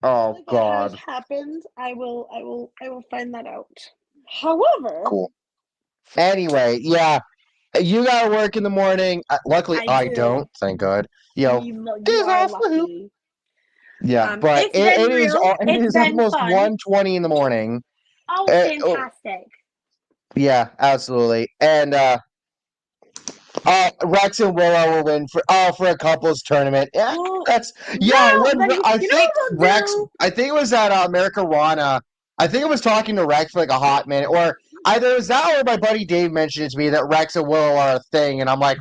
oh like that has God, happened. I will find that out. However, cool. Anyway, yeah, you gotta work in the morning. Luckily, I I do. don't. Thank God. You know, You days are off. Woohoo. lucky. Yeah, but It's been real. it It's is been almost fun. 1:20 in the morning. Oh, Oh, fantastic. yeah, absolutely. And Rex and Willow will win for a couples tournament. Yeah, Well, that's yeah. well, When then I you know think what Rex, we'll I think it was at Americana. I think I was talking to Rex for like a hot minute, or either it was that or my buddy Dave mentioned it to me that Rex and Willow are a thing, and I'm like,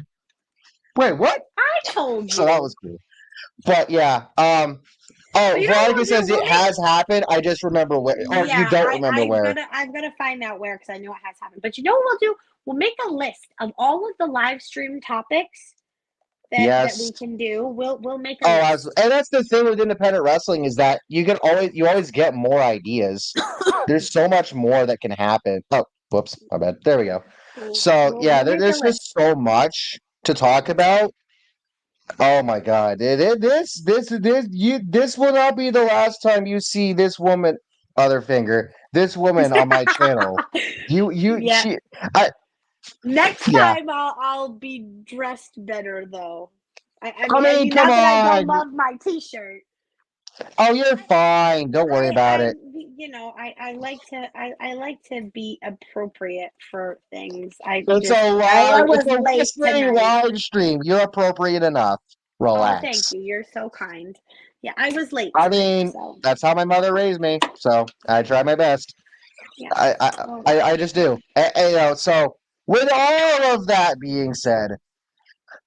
wait, what? do. I told So that was you. cool. But yeah, But oh, you know what Veronica we'll do? says it has happened. I just remember where, or you Yeah, don't remember where. I've gotta find out where because I know it has happened. But you know what we'll do? We'll make a list of all of the live stream topics that Yes. we can do. We'll make a Oh, list. and that's the thing with independent wrestling is that you always get more ideas. There's so much more that can happen. Oh, whoops, my bad. There we go. So yeah, We'll make a there's list. just so much to talk about. Oh my God, this will not be the last time you see this woman, other finger, this woman on my channel. Yeah. I Next yeah. time I'll be dressed better though. I I mean, mean come not that I don't on. love my t-shirt. Oh, you're fine. Don't worry about I it. you know, I like to be appropriate for things. I It's was a late wrestling tonight. live stream. You're appropriate enough. Oh, thank Relax. you. You're so kind. Yeah, I was late I tonight, mean, so that's how my mother raised me, so I try my best. yeah. Oh, I just do. So with all of that being said,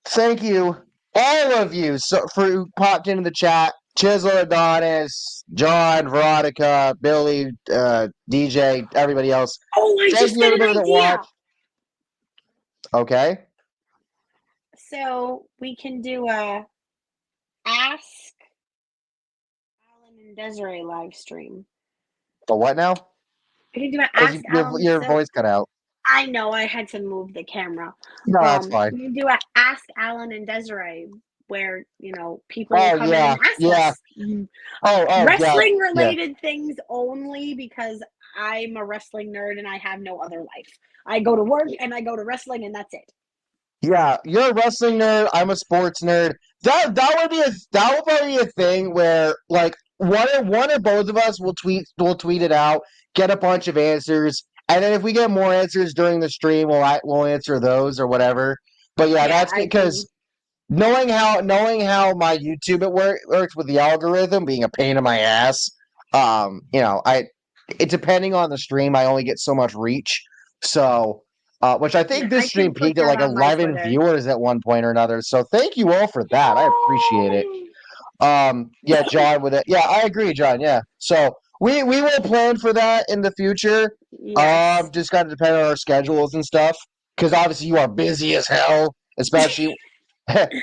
thank you, all of you, for who popped into the chat. Chisel Adonis, John, Veronica, Billy, DJ, everybody else. oh, I Thank just you, got everybody an that watched. idea. Okay. So we can do a ask Alan and Desiree live stream. But what now? We can do an Because ask Alan. your So voice cut out. I know I had to move the camera. No, that's fine. We can do a ask Alan and Desiree where people will Oh come in and yeah, ask yeah. us Yeah, wrestling yeah, related things only because I'm a wrestling nerd and I have no other life. I go to work and I go to wrestling and that's it. yeah. You're a wrestling nerd. I'm a sports nerd. That would probably be a thing where like one or both of us will tweet it out, get a bunch of answers, and then if we get more answers during the stream, we'll answer those or whatever. But yeah, Yeah, that's I can. because knowing how my YouTube works with the algorithm being a pain in my ass. Depending on the stream, I only get so much reach. So, which I Yeah, think this I can stream put peaked at that like on my 11 Twitter. viewers at one point or another. So thank you all for that. I appreciate it. Yay! Yeah, John with it. Yeah, I agree, John. Yeah. So we will plan for that in the future. Yes. Just got to depend on our schedules and stuff. Because obviously you are busy as hell, especially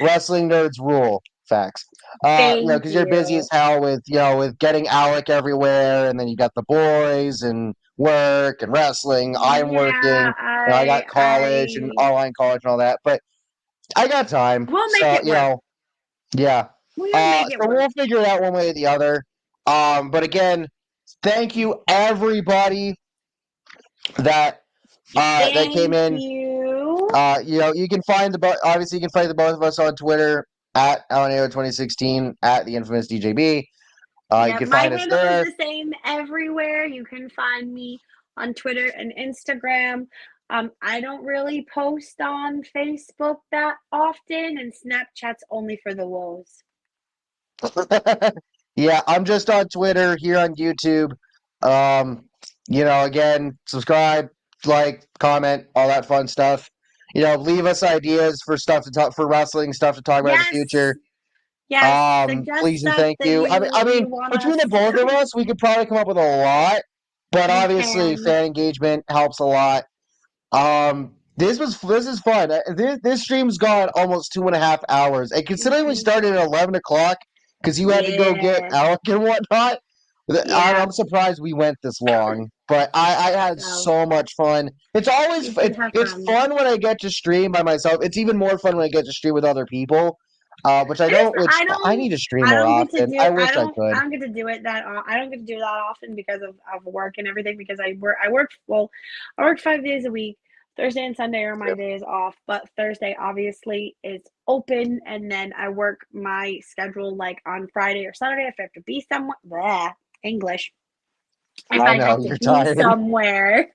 wrestling nerds rule. Facts. Thank Because you're busy as you. hell with with getting Alec everywhere, and then you got the boys and work and wrestling. I'm Yeah, working. I got college and online college and all that. But I got time. we'll make So it work. yeah. We'll make it So work. we'll figure it out one way or the other. But again, thank you everybody that came Thank in. you. You can find obviously you can find the both of us on Twitter at LNAO2016 at the infamous DJB. You Yeah, can my find us handle is there. the same everywhere. You can find me on Twitter and Instagram. I don't really post on Facebook that often, and Snapchat's only for the woes. Yeah, I'm just on Twitter, here on YouTube. Again, subscribe, like, comment, all that fun stuff. Leave us ideas for stuff to talk for wrestling stuff to talk about in the future. Yes, yes. Suggest Please and stuff thank that you. I mean, you want between us the to both of cover. us, we could probably come up with a lot, but We obviously can. fan engagement helps a lot. This is fun. This stream's gone almost 2.5 hours, and considering we Mhm. started at 11 o'clock because you had to go get Yeah, Alec and whatnot, yeah. I'm surprised we went this long. But I had So so much fun. It's always we did have it's fun. fun when I get to stream by myself. It's even more fun when I get to stream with other people. which I don't. Which I need to stream more often. I wish I could. I don't get to do it that. I don't get to do that often because of work and everything. Because I work 5 days a week. Thursday and Sunday are my days off, but Thursday obviously is open, and then I work my schedule like on Friday or Saturday if I have to be somewhere. Bleh, English. If I know have to you're be tired. somewhere,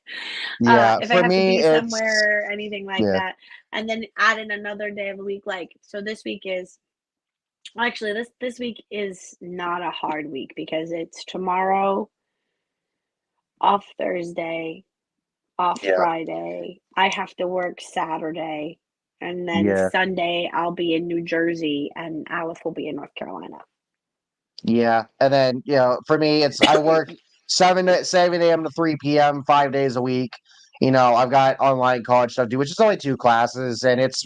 Yeah, if I for have to me, be it's somewhere or anything like that, and then add in another day of the week. Like so, this week is actually this week is not a hard week because it's tomorrow, off Thursday, off yeah, Friday. I have to work Saturday, and then yeah, Sunday I'll be in New Jersey, and Alice will be in North Carolina. yeah. And then for me, it's I work 7 a.m. to 3 p.m. 5 days a week. I've got online college stuff to do, which is only 2 classes, and it's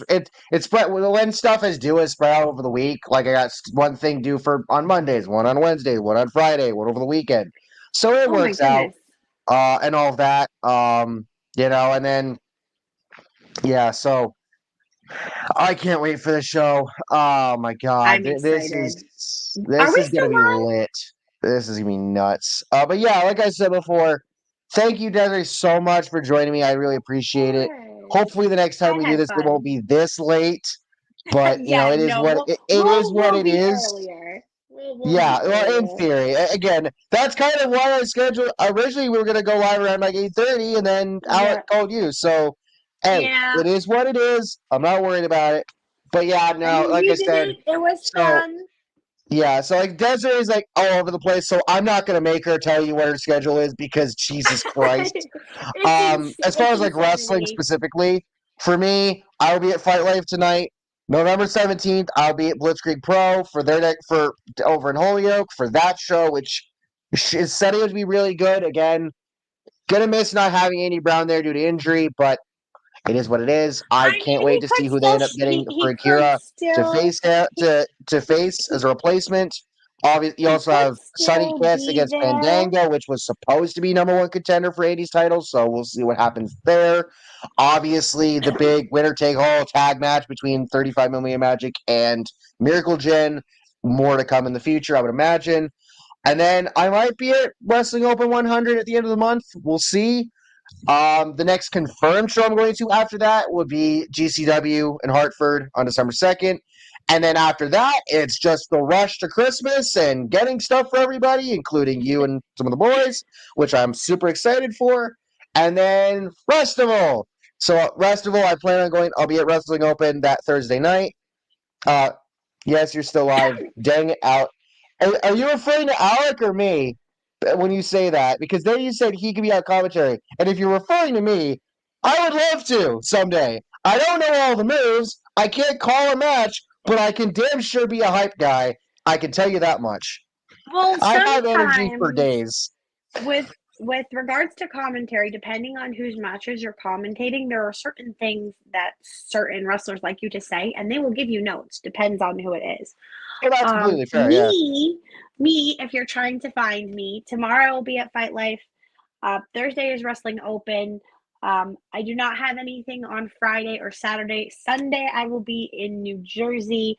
spread when stuff is due is spread out over the week. Like I got one thing due for on Mondays, one on Wednesday, one on Friday, one over the weekend. So it Oh my works out, goodness. and all of that. And then so I can't wait for the show. Oh my god, I'm excited. Are this we is gonna still be live? lit. This is gonna be nuts. But yeah, like I said before, thank you, Desiree, so much for joining me. I really Of appreciate it. course. Hopefully, the next time I we do had this, it won't fun. be this late. But Yeah, it is no, what it is. What we'll it be is. earlier. We'll Yeah, be well, in earlier. theory, again, that's kind of why I scheduled. Originally, we were gonna go live around like 8:30, and then Alec Yeah. called you. So, hey, Yeah. it is what it is. I'm not worried about it. But yeah, I no, mean, like we I did said, it. It was so fun. yeah, so like Desiree is like all over the place. So I'm not gonna make her tell you what her schedule is because Jesus Christ. As far It's as like wrestling insanity. specifically, for me, I will be at Fight Life tonight. November 17th, I'll be at Blitzkrieg Pro for their neck for over in Holyoke for that show, which is setting up to be really good. Again, gonna miss not having Andy Brown there due to injury, but it is what it is. I I can't mean, wait he to could see who they still end up getting he for could Akira to still face to face as a replacement. Obviously, you he also could have Sonny still Kiss be against there. Fandango, which was supposed to be number one contender for 80s title, so we'll see what happens there. Obviously, the big winner take all tag match between 35mm Magic and Miracle Gin. More to come in the future, I would imagine. And then I might be at Wrestling Open 100 at the end of the month. We'll see. The next confirmed show I'm going to after that would be GCW in Hartford on December 2nd. And then after that, it's just the rush to Christmas and getting stuff for everybody, including you and some of the boys, which I'm super excited for. And then Festival. So Festival, I plan on going. I'll be at Wrestling Open that Thursday night. Uh, yes, you're still live. Dang it out. Are you referring to Alec or me when you say that? Because then you said he could be on commentary. And if you're referring to me, I would love to someday. I don't know all the moves. I can't call a match, but I can damn sure be a hype guy. I can tell you that much. Well, I have energy for sometimes days. with regards to commentary, depending on whose matches you're commentating, there are certain things that certain wrestlers like you to say, and they will give you notes. Depends on who it is. Oh, that's completely fair, yeah. Me, if you're trying to find me, tomorrow I will be at Fight Life. Thursday is Wrestling Open. I do not have anything on Friday or Saturday. Sunday, I will be in New Jersey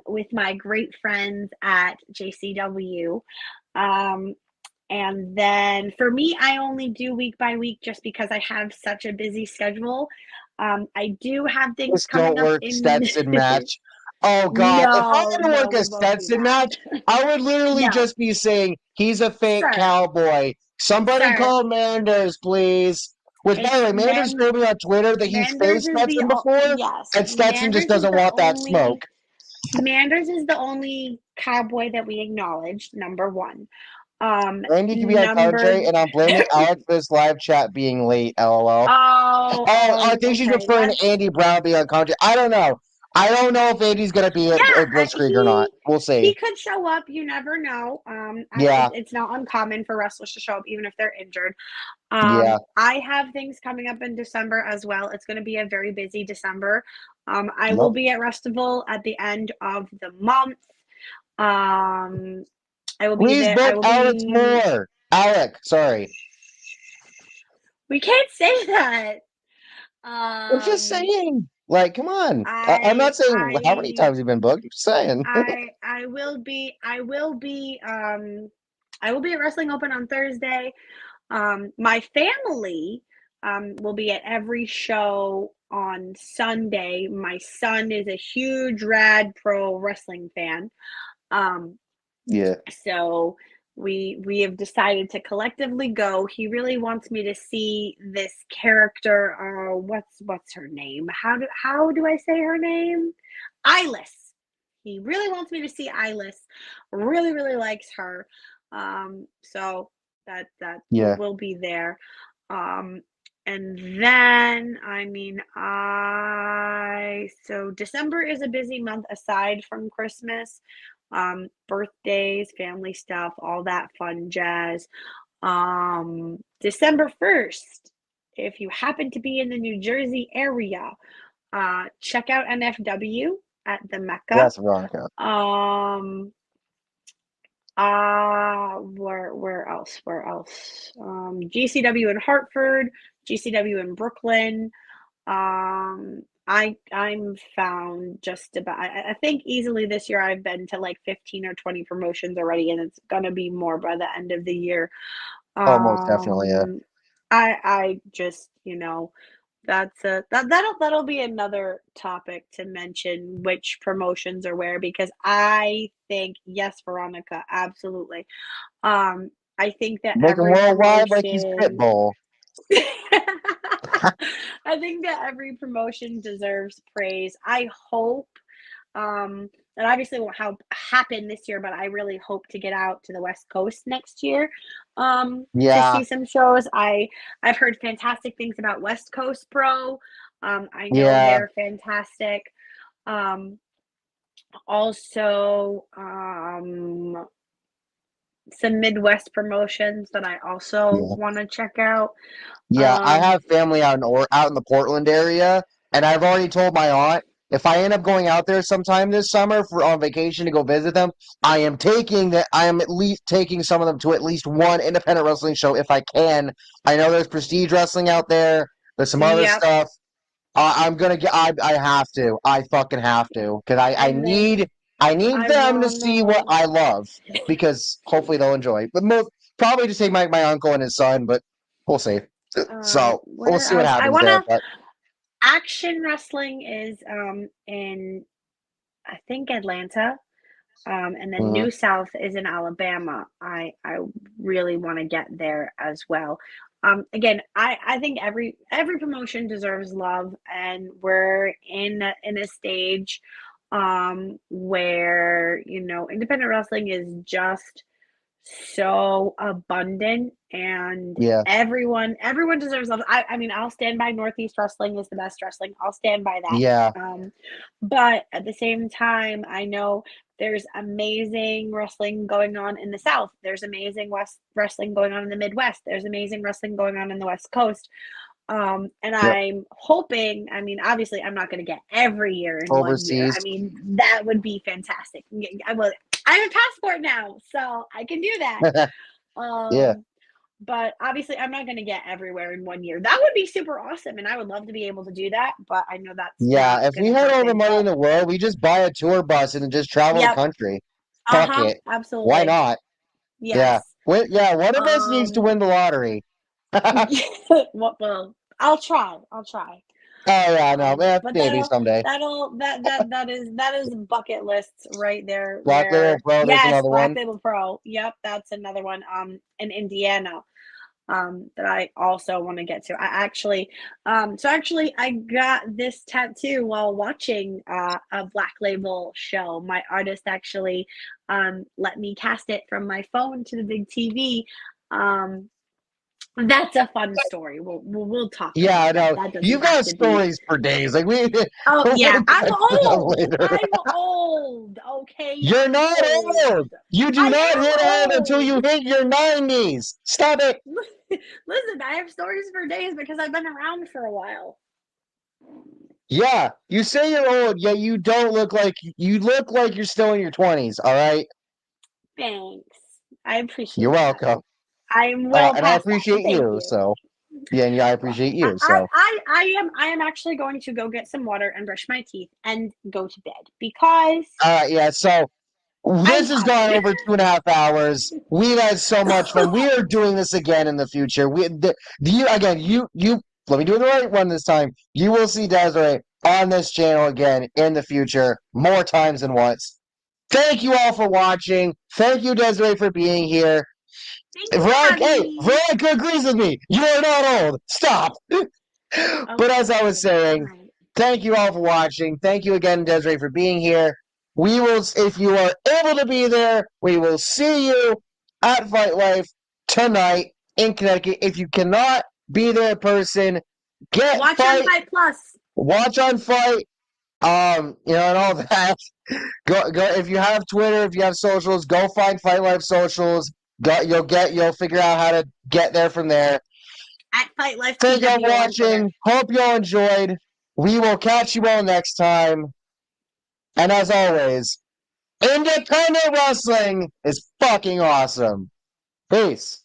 with my great friends at JCW. And then for me, I only do week by week just because I have such a busy schedule. I do have things Just don't coming up work in. Stetson match. Oh God! If I No, had to no, work a we won't do Stetson that. match, I would literally No, just be saying he's a fake sir, cowboy. Somebody sir. call Manders, please. Which, by the It's way, Manders told me on Twitter that he's Manders faced is Stetson before, yes. and Stetson just doesn't want that smoke. Manders is the only cowboy that we acknowledge. Number one. Randy could be on Number. commentary, and I'm blaming Alec for this live chat being late. LOL. Oh, I think she's Okay. referring to Andy Brown being on commentary. I don't know. I don't know if Andy's going to be at Blitzkrieg or not. We'll He see. could show up. You never know. Yeah. It's not uncommon for wrestlers to show up even if they're injured. Yeah. I have things coming up in December as well. It's going to be a very busy December. I will Yep. be at Restival at the end of the month. I will be Please there. I book will Alec be. more. Alec, sorry. We can't say that. I'm just Um, saying. Like, come on. I'm not saying how many times you've been booked. I'm just saying. I will be at Wrestling Open on Thursday. My family will be at every show on Sunday. My son is a huge Rad Pro Wrestling fan. Yeah. So we have decided to collectively go. He really wants me to see this character. What's her name? How do I say her name? Eyeless. He really wants me to see Eyeless. Really, really likes her. So that Yeah. will be there. And then so December is a busy month aside from Christmas. Birthdays, family stuff, all that fun jazz. December 1st, if you happen to be in the New Jersey area, check out NFW at the Mecca. Yes, Veronica. Where else? GCW in Hartford, GCW in Brooklyn. I'm found just about. I think easily this year I've been to like 15 or 20 promotions already, and it's gonna be more by the end of the year. Oh, most definitely, yeah. I just that'll be another topic to mention, which promotions are where, because I think, yes, Veronica, absolutely. I think that Make him every worldwide like he's promotion Pitbull. I think that every promotion deserves praise. I hope that obviously won't happen this year, but I really hope to get out to the West Coast next year to see some shows. I've heard fantastic things about West Coast Pro. I know they're fantastic. Also, some Midwest promotions that I also want to check out. Yeah, I have family out in the Portland area, and I've already told my aunt if I end up going out there sometime this summer on vacation to go visit them, I am at least taking some of them to at least one independent wrestling show if I can. I know there's Prestige Wrestling out there. There's some other stuff. I'm gonna get. I have to. I fucking have to because I need them to see what I love because hopefully they'll enjoy. But probably just take my uncle and his son, but we'll see. So we'll see what happens there. But Action Wrestling is in, I think, Atlanta. And then New South is in Alabama. I really want to get there as well. Again, I think every promotion deserves love, and we're in a stage where independent wrestling is just so abundant, and everyone deserves love. I mean, I'll stand by Northeast Wrestling is the best wrestling. I'll stand by that. Yeah. But at the same time, I know there's amazing wrestling going on in the South. There's amazing wrestling going on in the Midwest. There's amazing wrestling going on in the West Coast. And I'm hoping, I mean, obviously I'm not going to get every year in overseas. 1 year. I mean, that would be fantastic. I have a passport now, so I can do that. But obviously I'm not going to get everywhere in 1 year. That would be super awesome, and I would love to be able to do that, but I know that's if we had all the money in the world, we just buy a tour bus and just travel the country. Fuck it. Absolutely. Why not? Yes. Yeah. One of us needs to win the lottery. Well, I'll try. Oh yeah, no, maybe someday. That is bucket lists right there. Black Label Pro, there's another Black one. Label Pro. Yep, that's another one. In Indiana, that I also want to get to. I got this tattoo while watching a Black Label show. My artist actually let me cast it from my phone to the big TV. That's a fun story. We'll talk. Yeah, I know. You got to stories for days. Like we. Oh yeah, I'm old. Okay, you're not old. You do not hit old until you hit your 90s. Stop it. Listen, I have stories for days because I've been around for a while. Yeah, you say you're old, yet you don't look like you look like you're still in your 20s. All right. Thanks. I appreciate. You're welcome. I'm well past and I appreciate that. Thank you. So. Yeah, and yeah, I appreciate you. So I am actually going to go get some water and brush my teeth and go to bed because yeah, so I'm this has gone tired. over 2.5 hours. We've had so much fun. We are doing this again in the future. You let me do the right one this time. You will see Desiree on this channel again in the future, more times than once. Thank you all for watching. Thank you, Desiree, for being here. Thank you for having me. Veronica agrees with me. You are not old. Stop. But as I was saying, Right. thank you all for watching. Thank you again, Desiree, for being here. We will, if you are able to be there, we will see you at Fight Life tonight in Connecticut. If you cannot be there in person, Watch on Fight Plus. Watch on Fight. And all that. Go if you have Twitter, if you have socials, go find Fight Life socials. You'll figure out how to get there from there. At Fight Life Thank y'all TW for on Twitter. watching. Hope y'all enjoyed. We will catch you all next time. And as always, independent wrestling is fucking awesome. Peace.